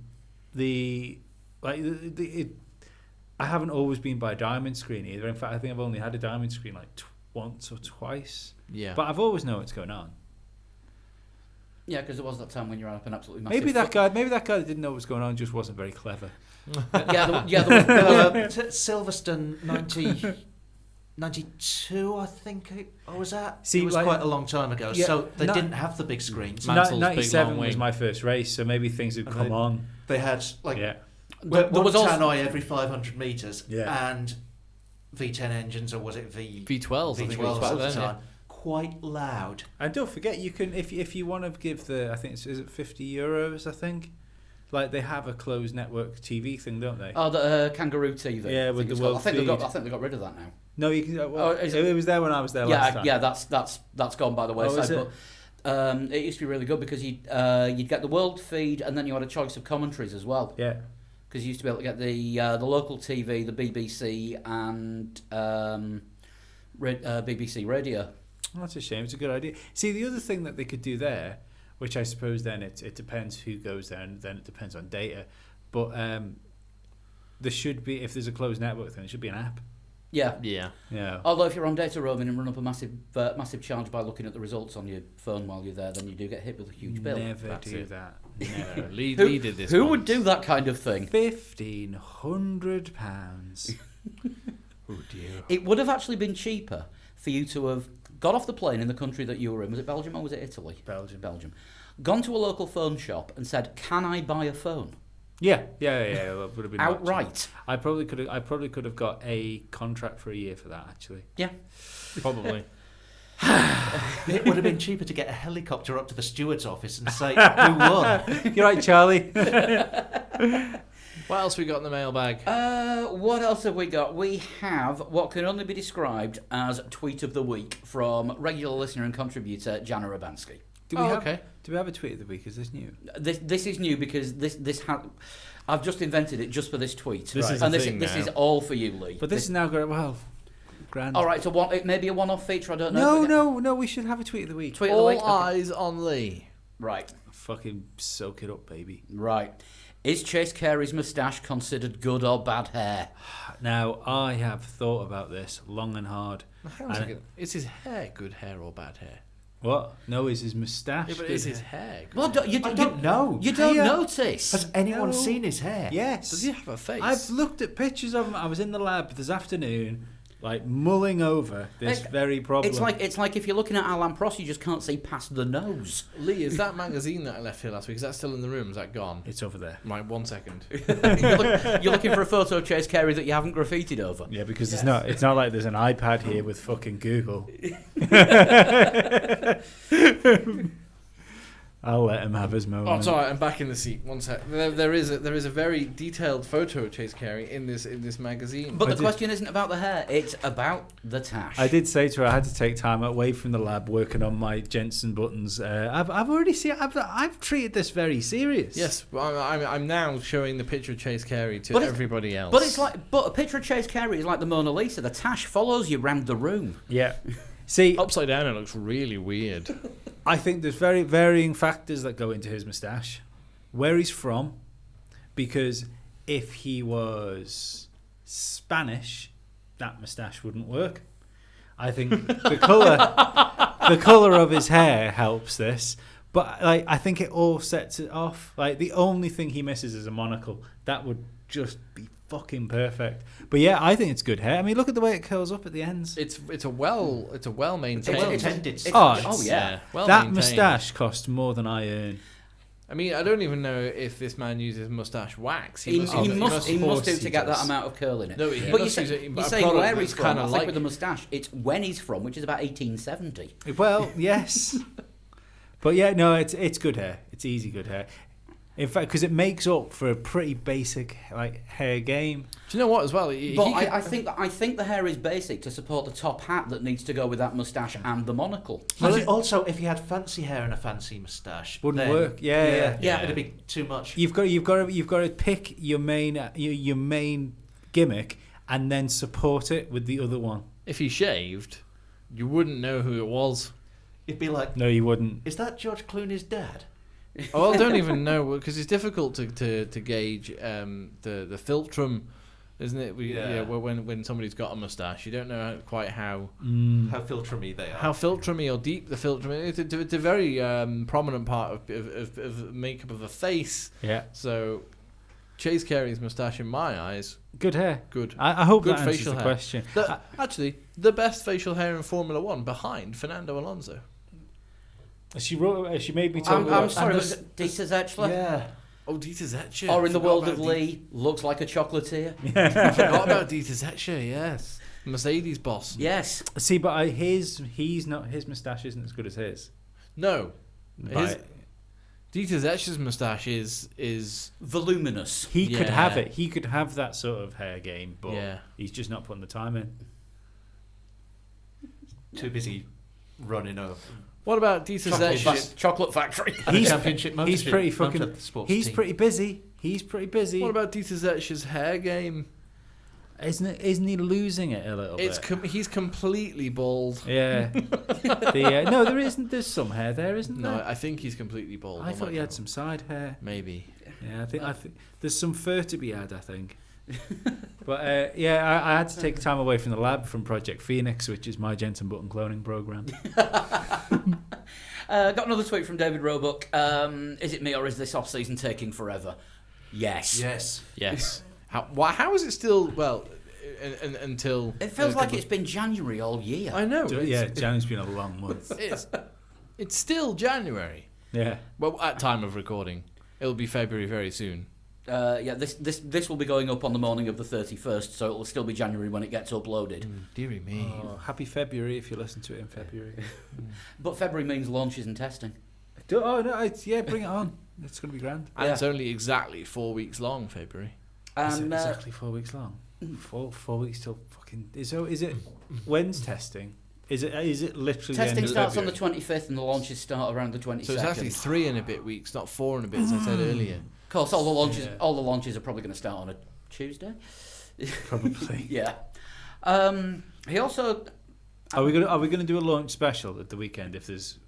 haven't always been by a diamond screen either. In fact, I think I've only had a diamond screen like once or twice. Yeah. But I've always known what's going on. Yeah, because there was that time when you ran up an absolutely massive... Maybe that guy that didn't know what was going on just wasn't very clever. There was Silverstone 92, I think I was at. See, it was quite a long time ago, so they didn't have the big screens. 97 was my first race, so maybe things had come on. They had there was tannoy every 500 metres, yeah. and V10 engines, or was it V12? V12 at the time. Quite loud. And don't forget, you can if you want to give I think is it €50? I think. Like they have a closed network TV thing, don't they? Oh, the Kangaroo TV. Yeah, with the world I think they got rid of that now. No, you can. Oh, is it was there when I was there last time. Yeah, that's gone by the wayside. is it? But it used to be really good because you'd get the world feed and then you had a choice of commentaries as well. Yeah. Because you used to be able to get the local TV, the BBC, and BBC Radio. Well, that's a shame. It's a good idea. See, the other thing that they could do there, which I suppose then it depends who goes there, and then it depends on data. But there should be, if there's a closed network, then there should be an app. Yeah. Yeah. Although if you're on data roaming and run up a massive charge by looking at the results on your phone while you're there, then you do get hit with a huge bill. Never That's do it. that. No, Never. Lee did this. Who once. would do that kind of thing? £1,500. Oh dear. It would have actually been cheaper for you to have got off the plane in the country that you were in. Was it Belgium or was it Italy? Belgium. Gone to a local phone shop and said, "Can I buy a phone?" Yeah. That would have been Outright. I probably could have got a contract for a year for that, actually. Yeah. Probably. It would have been cheaper to get a helicopter up to the steward's office and say, who won? You're right, Charlie. What else we got in the mailbag? What else have we got? We have what can only be described as Tweet of the Week from regular listener and contributor Jana Rabansky. Do we have a tweet of the week? Is this new? This is new because I've just invented it just for this tweet. This is and the this thing this now. is all for you, Lee. But this is now going, grand. All right, so it may be a one-off feature. I don't know. No, we should have a tweet of the week. Tweet of the All week. Okay. eyes on Lee. Right. Fucking soak it up, baby. Right. Is Chase Carey's moustache considered good or bad hair? Now, I have thought about this long and hard. Hang on a second. Is his hair good hair or bad hair? What? No, is his moustache Yeah, but good is his hair? hair good Well, hair? I don't know. You don't Yeah. notice. Has anyone No. seen his hair? Yes. Does he have a face? I've looked at pictures of him. I was in the lab this afternoon, mulling over this very problem. It's like if you're looking at Alan Prost, you just can't see past the nose. Lee, is that magazine that I left here last week, is that still in the room? Is that gone? It's over there. Right, 1 second. You're looking for a photo of Chase Carey that you haven't graffitied over. Yeah, because it's not like there's an iPad here with fucking Google. I'll let him have his moment. Oh, it's all right. I'm back in the seat. 1 sec. There is a very detailed photo of Chase Carey in this magazine. But the question isn't about the hair; it's about the tash. I did say to her I had to take time away from the lab working on my Jensen buttons. I've already seen. I've treated this very serious. Yes, well, I'm now showing the picture of Chase Carey to But it's- everybody else. But a picture of Chase Carey is like the Mona Lisa. The tash follows you round the room. Yeah. See, upside down, it looks really weird. I think there's very varying factors that go into his moustache. Where he's from, because if he was Spanish, that moustache wouldn't work. I think the colour of his hair helps this. But I think it all sets it off. The only thing he misses is a monocle. That would just be fucking perfect. But yeah, I think it's good hair. I mean, look at the way it curls up at the ends. It's a well maintained. Well-tended. Oh yeah. well that maintained. moustache costs more than I earn. I mean, I don't even know if this man uses moustache wax. He must do course to he get that does. amount of curl in it. No, he but must you use it in you're a saying product where that's he's from. kinda I think like- with the moustache, it's when he's from, which is about 1870. Well, yes. But yeah, no, it's good hair. It's easy good hair. In fact, because it makes up for a pretty basic hair game. Do you know what as well? I think the hair is basic to support the top hat that needs to go with that moustache and the monocle. Also, if he had fancy hair and a fancy moustache, Wouldn't then, work. Yeah. it'd be too much. You've got to pick your main gimmick and then support it with the other one. If he shaved, you wouldn't know who it was. It'd be like, No, you wouldn't. is that George Clooney's dad? Oh, I don't even know because it's difficult to gauge the philtrum, isn't it? When somebody's got a moustache, you don't know quite how How filtrumy they are. how filtrumy or deep the filtrum is. It's a very prominent part of makeup of a face. Yeah. So Chase Carey's moustache, in my eyes, Good hair. good. I hope Good that answers facial the hair. question. Actually, the best facial hair in Formula One, behind Fernando Alonso. She made me talk I'm about... sorry, and was it Dieter Zetscher? Yeah. Oh, Dieter Zetscher. Or in the Forgot world about of Lee, looks like a chocolatier. I forgot about Dieter Zetscher, yes. Mercedes boss. Yes. See, but his moustache isn't as good as his. No. But Dieter Zetscher's moustache is Voluminous. he could Yeah. have it. He could have that sort of hair game, but Yeah. he's just not putting the time in. Too busy running a What about Dieter Zetsch? Chocolate factory. championship motor He's pretty fucking. sports He's team. pretty busy. He's pretty busy. What about Dieter Zetsch's hair game? Isn't he losing it a little It's bit? he's completely bald. Yeah. No, there isn't. There's some hair there, isn't No, there? I think he's completely bald. I thought he had some side hair. Maybe. Yeah, I think there's some fur to be had. I think. But yeah, I had to take time away from the lab from Project Phoenix, which is my Jensen Button cloning program. Got another tweet from David Roebuck. Is it me or is this off-season taking forever? Yes. Yes. How is it still? Well, until It feels like it's been January all year. I know. Yeah, January's been a long month. It's still January. Yeah. Well, at time of recording, it'll be February very soon. Yeah, this will be going up on the morning of the 31st, so it'll still be January when it gets uploaded. Deary me. Oh, happy February if you listen to it in February. But February means launches and testing. Oh no! Bring it on. It's going to be grand. And Yeah. it's only exactly 4 weeks long, February. Is it And exactly 4 weeks long? Four weeks till fucking. Is it? When's testing? Is it literally? testing the end of starts on the February? 25th and the launches start around the 22nd. So it's actually 3 and a bit weeks, not 4 and a bit, as I said earlier. Of course, all the launches are probably going to start on a Tuesday. Probably. Yeah. He also Are we gonna do a launch special at the weekend if there's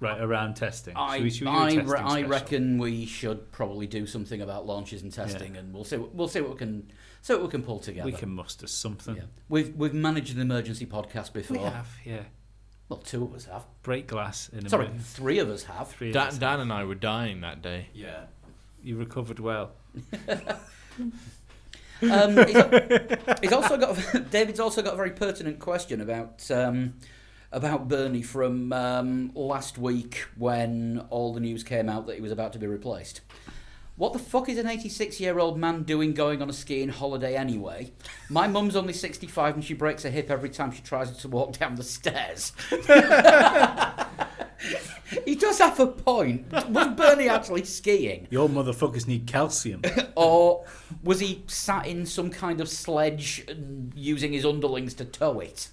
around testing? I reckon we should probably do something about launches and testing, and we'll see what we can pull together. We can muster something. Yeah. We've managed an emergency podcast before. We have, yeah. Well, 2 of us have. Break glass in a Sorry, minute. 3 of us have. Three of us. Dan and I were dying that day. Yeah. You recovered well. He's also got David's also got a very pertinent question about Bernie from last week when all the news came out that he was about to be replaced. What the fuck is an 86-year-old man doing going on a skiing holiday anyway? My mum's only 65 and she breaks her hip every time she tries to walk down the stairs. He does have a point. Was Bernie actually skiing? Your motherfuckers need calcium. Or was he sat in some kind of sledge and using his underlings to tow it?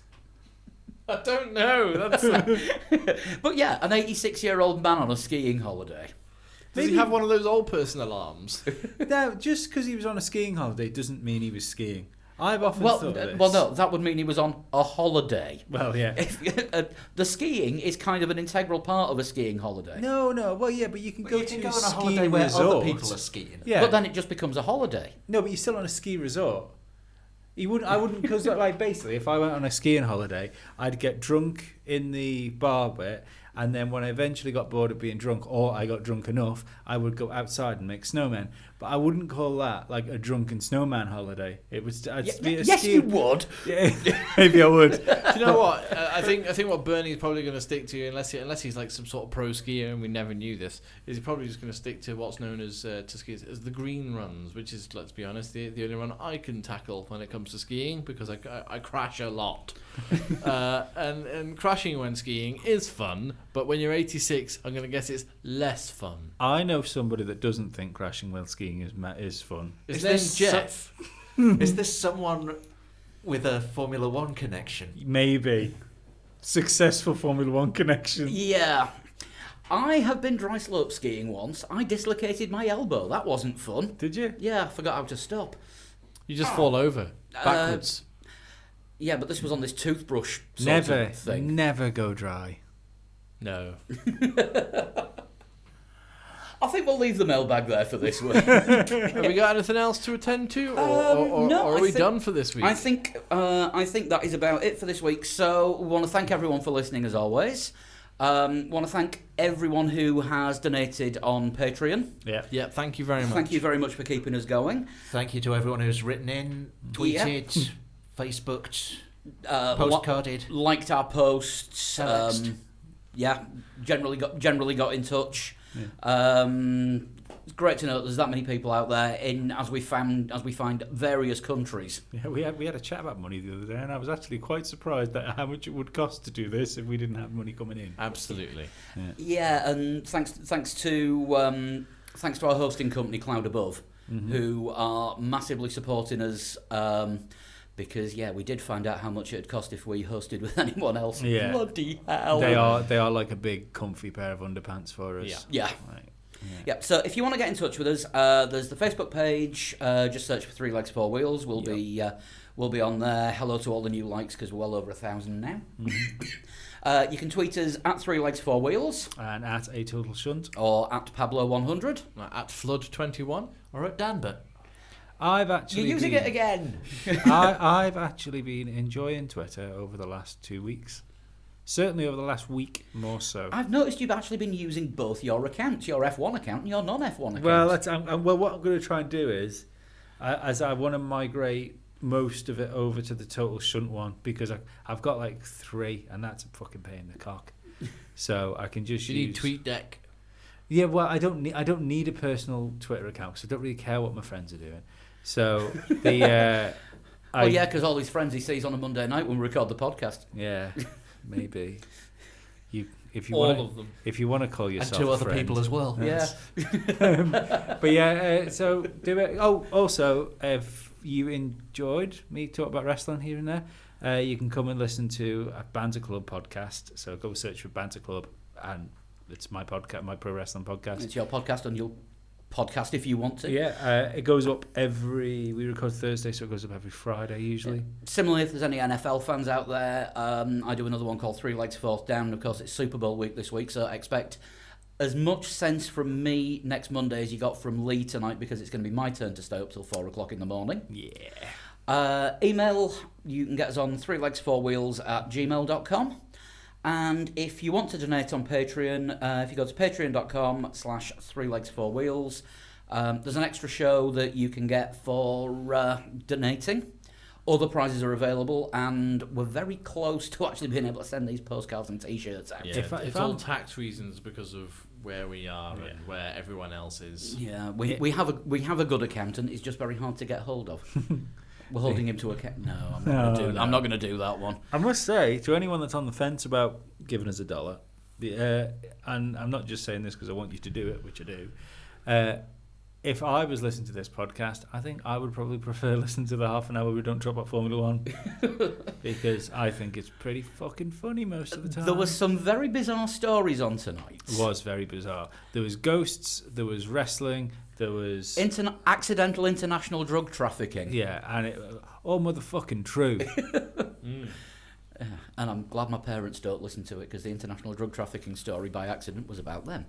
I don't know. But yeah, an 86-year-old man on a skiing holiday. Does he have one of those old person alarms? No, just because he was on a skiing holiday doesn't mean he was skiing. I've often thought this. Well, no, that would mean he was on a holiday. Well, yeah. The skiing is kind of an integral part of a skiing holiday. No, well, yeah, but you can go you to can a go on a ski holiday where resort. other people are skiing. Yeah. But then it just becomes a holiday. No, but you're still on a ski resort. I wouldn't, because like basically, if I went on a skiing holiday, I'd get drunk in the bar bit, and then when I eventually got bored of being drunk, or I got drunk enough, I would go outside and make snowmen. But I wouldn't call that like a drunken snowman holiday. It was be a Yes, ski. you would. Yeah, maybe I would. Do you know what? I think what Bernie's probably going to stick to, unless he's like some sort of pro skier, and we never knew this, is he's probably just going to stick to what's known as to skiers as the green runs, which is, let's be honest, the only run I can tackle when it comes to skiing, because I crash a lot, and crashing when skiing is fun, but when you're 86, I'm going to guess it's less fun. I know somebody that doesn't think crashing while skiing is fun. His Is name's this Jeff. Is this someone with a Formula One connection? Maybe. Successful Formula One connection. Yeah. I have been dry slope skiing once. I dislocated my elbow. That wasn't fun. Did you? Yeah, I forgot how to stop. You just fall over backwards. Yeah, but this was on this toothbrush sort Never, of thing. never go dry. No. I think we'll leave the mailbag there for this week. Have we got anything else to attend to, or no, are I we think- done for this week? I think that is about it for this week. So we want to thank everyone for listening as always. Want to thank everyone who has donated on Patreon. Yeah, thank you very much. Thank you very much for keeping us going. Thank you to everyone who's written in, tweeted, Facebooked, postcarded. Liked our posts. Telexed. Yeah, generally got in touch. It's great to know that there's that many people out there as we find various countries. Yeah, we had a chat about money the other day, and I was actually quite surprised at how much it would cost to do this if we didn't have money coming in. Absolutely. Yeah, and thanks to our hosting company Cloud Above, who are massively supporting us. because we did find out how much it'd cost if we hosted with anyone else. Yeah. Bloody hell. They are like a big comfy pair of underpants for us. Yeah. Right. Yeah. So if you want to get in touch with us, there's the Facebook page. Just search for 3 Legs 4 Wheels. We'll be on there. Hello to all the new likes because we're well over 1,000 now. You can tweet us at 3 Legs 4 Wheels And at A Total Shunt. or at Pablo100. At Flood21. Or at Danbert. I've actually You're using been, it again. I've actually been enjoying Twitter over the last 2 weeks. Certainly over the last week, more so. I've noticed you've actually been using both your accounts, your F1 account and your non-F1 account. Well, what I'm going to try and do is, as I want to migrate most of it over to the Total Shunt one, because I've got like 3, and that's a fucking pain in the cock. So I can just You need TweetDeck. Yeah, well, I don't need a personal Twitter account because I don't really care what my friends are doing. So because all his friends he sees on a Monday night when we record the podcast. Yeah, maybe. If you All want of them. If you want to call And yourself 2 a other friend. people as well. Yeah. But so do it. Oh, also, if you enjoyed me talk about wrestling here and there, you can come and listen to a Banter Club podcast. So go search for Banter Club, and it's my podcast, my pro wrestling podcast. It's your podcast, and you'll podcast if you want to. Yeah, it goes up we record Thursday, so it goes up every Friday usually. Similarly, if there's any NFL fans out there, I do another one called 3 Legs 4th Down. Of course, it's Super Bowl week this week, so expect as much sense from me next Monday as you got from Lee tonight, because it's going to be my turn to stay up till 4 o'clock in the morning. Yeah. Email, you can get us on 3legs4wheels@gmail.com. And if you want to donate on Patreon, if you go to patreon.com/3legs4wheels, there's an extra show that you can get for donating. Other prizes are available, and we're very close to actually being able to send these postcards and T-shirts out. Yeah, it's all tax reasons because of where we are and where everyone else is. Yeah, we have a good accountant. It's just very hard to get hold of. We're holding him to account. No, I'm not going to do that one. I must say, to anyone that's on the fence about giving us $1, and I'm not just saying this because I want you to do it, which I do. If I was listening to this podcast, I think I would probably prefer listening to the half an hour we don't talk about Formula One, because I think it's pretty fucking funny most of the time. There were some very bizarre stories on tonight. It was very bizarre. There was ghosts, there was wrestling, there was accidental international drug trafficking. Yeah, and it all motherfucking true. And I'm glad my parents don't listen to it, because the international drug trafficking story by accident was about them.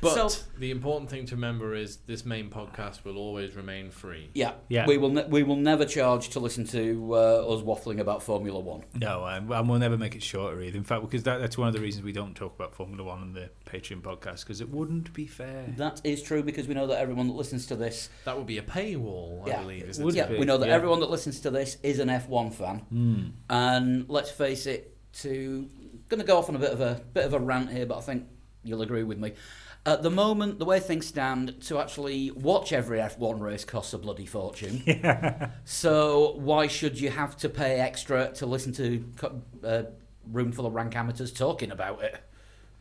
But the important thing to remember is this main podcast will always remain free. Yeah. Yeah. We will never charge to listen to us waffling about Formula One. No, and we'll never make it shorter either. In fact, because that's one of the reasons we don't talk about Formula One on the Patreon podcast, because it wouldn't be fair. That is true, because we know that everyone that listens to this... That would be a paywall, I believe, isn't Would it? be. we know that Yeah. everyone that listens to this is an F1 fan. And let's face it, going to go off on a bit of a rant here, but I think you'll agree with me. At the moment, the way things stand, to actually watch every F1 race costs a bloody fortune. Yeah. So why should you have to pay extra to listen to a room full of rank amateurs talking about it?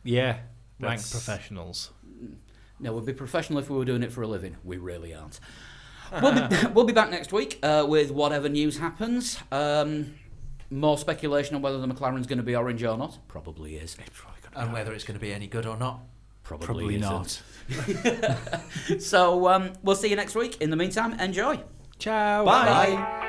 Yeah. Rank professionals. No, we'd be professional if we were doing it for a living. We really aren't. We'll be back next week with whatever news happens. More speculation on whether the McLaren's going to be orange or not. Probably is. And whether it's going to be any good or not. Probably not. So we'll see you next week. In the meantime, enjoy. Ciao. Bye.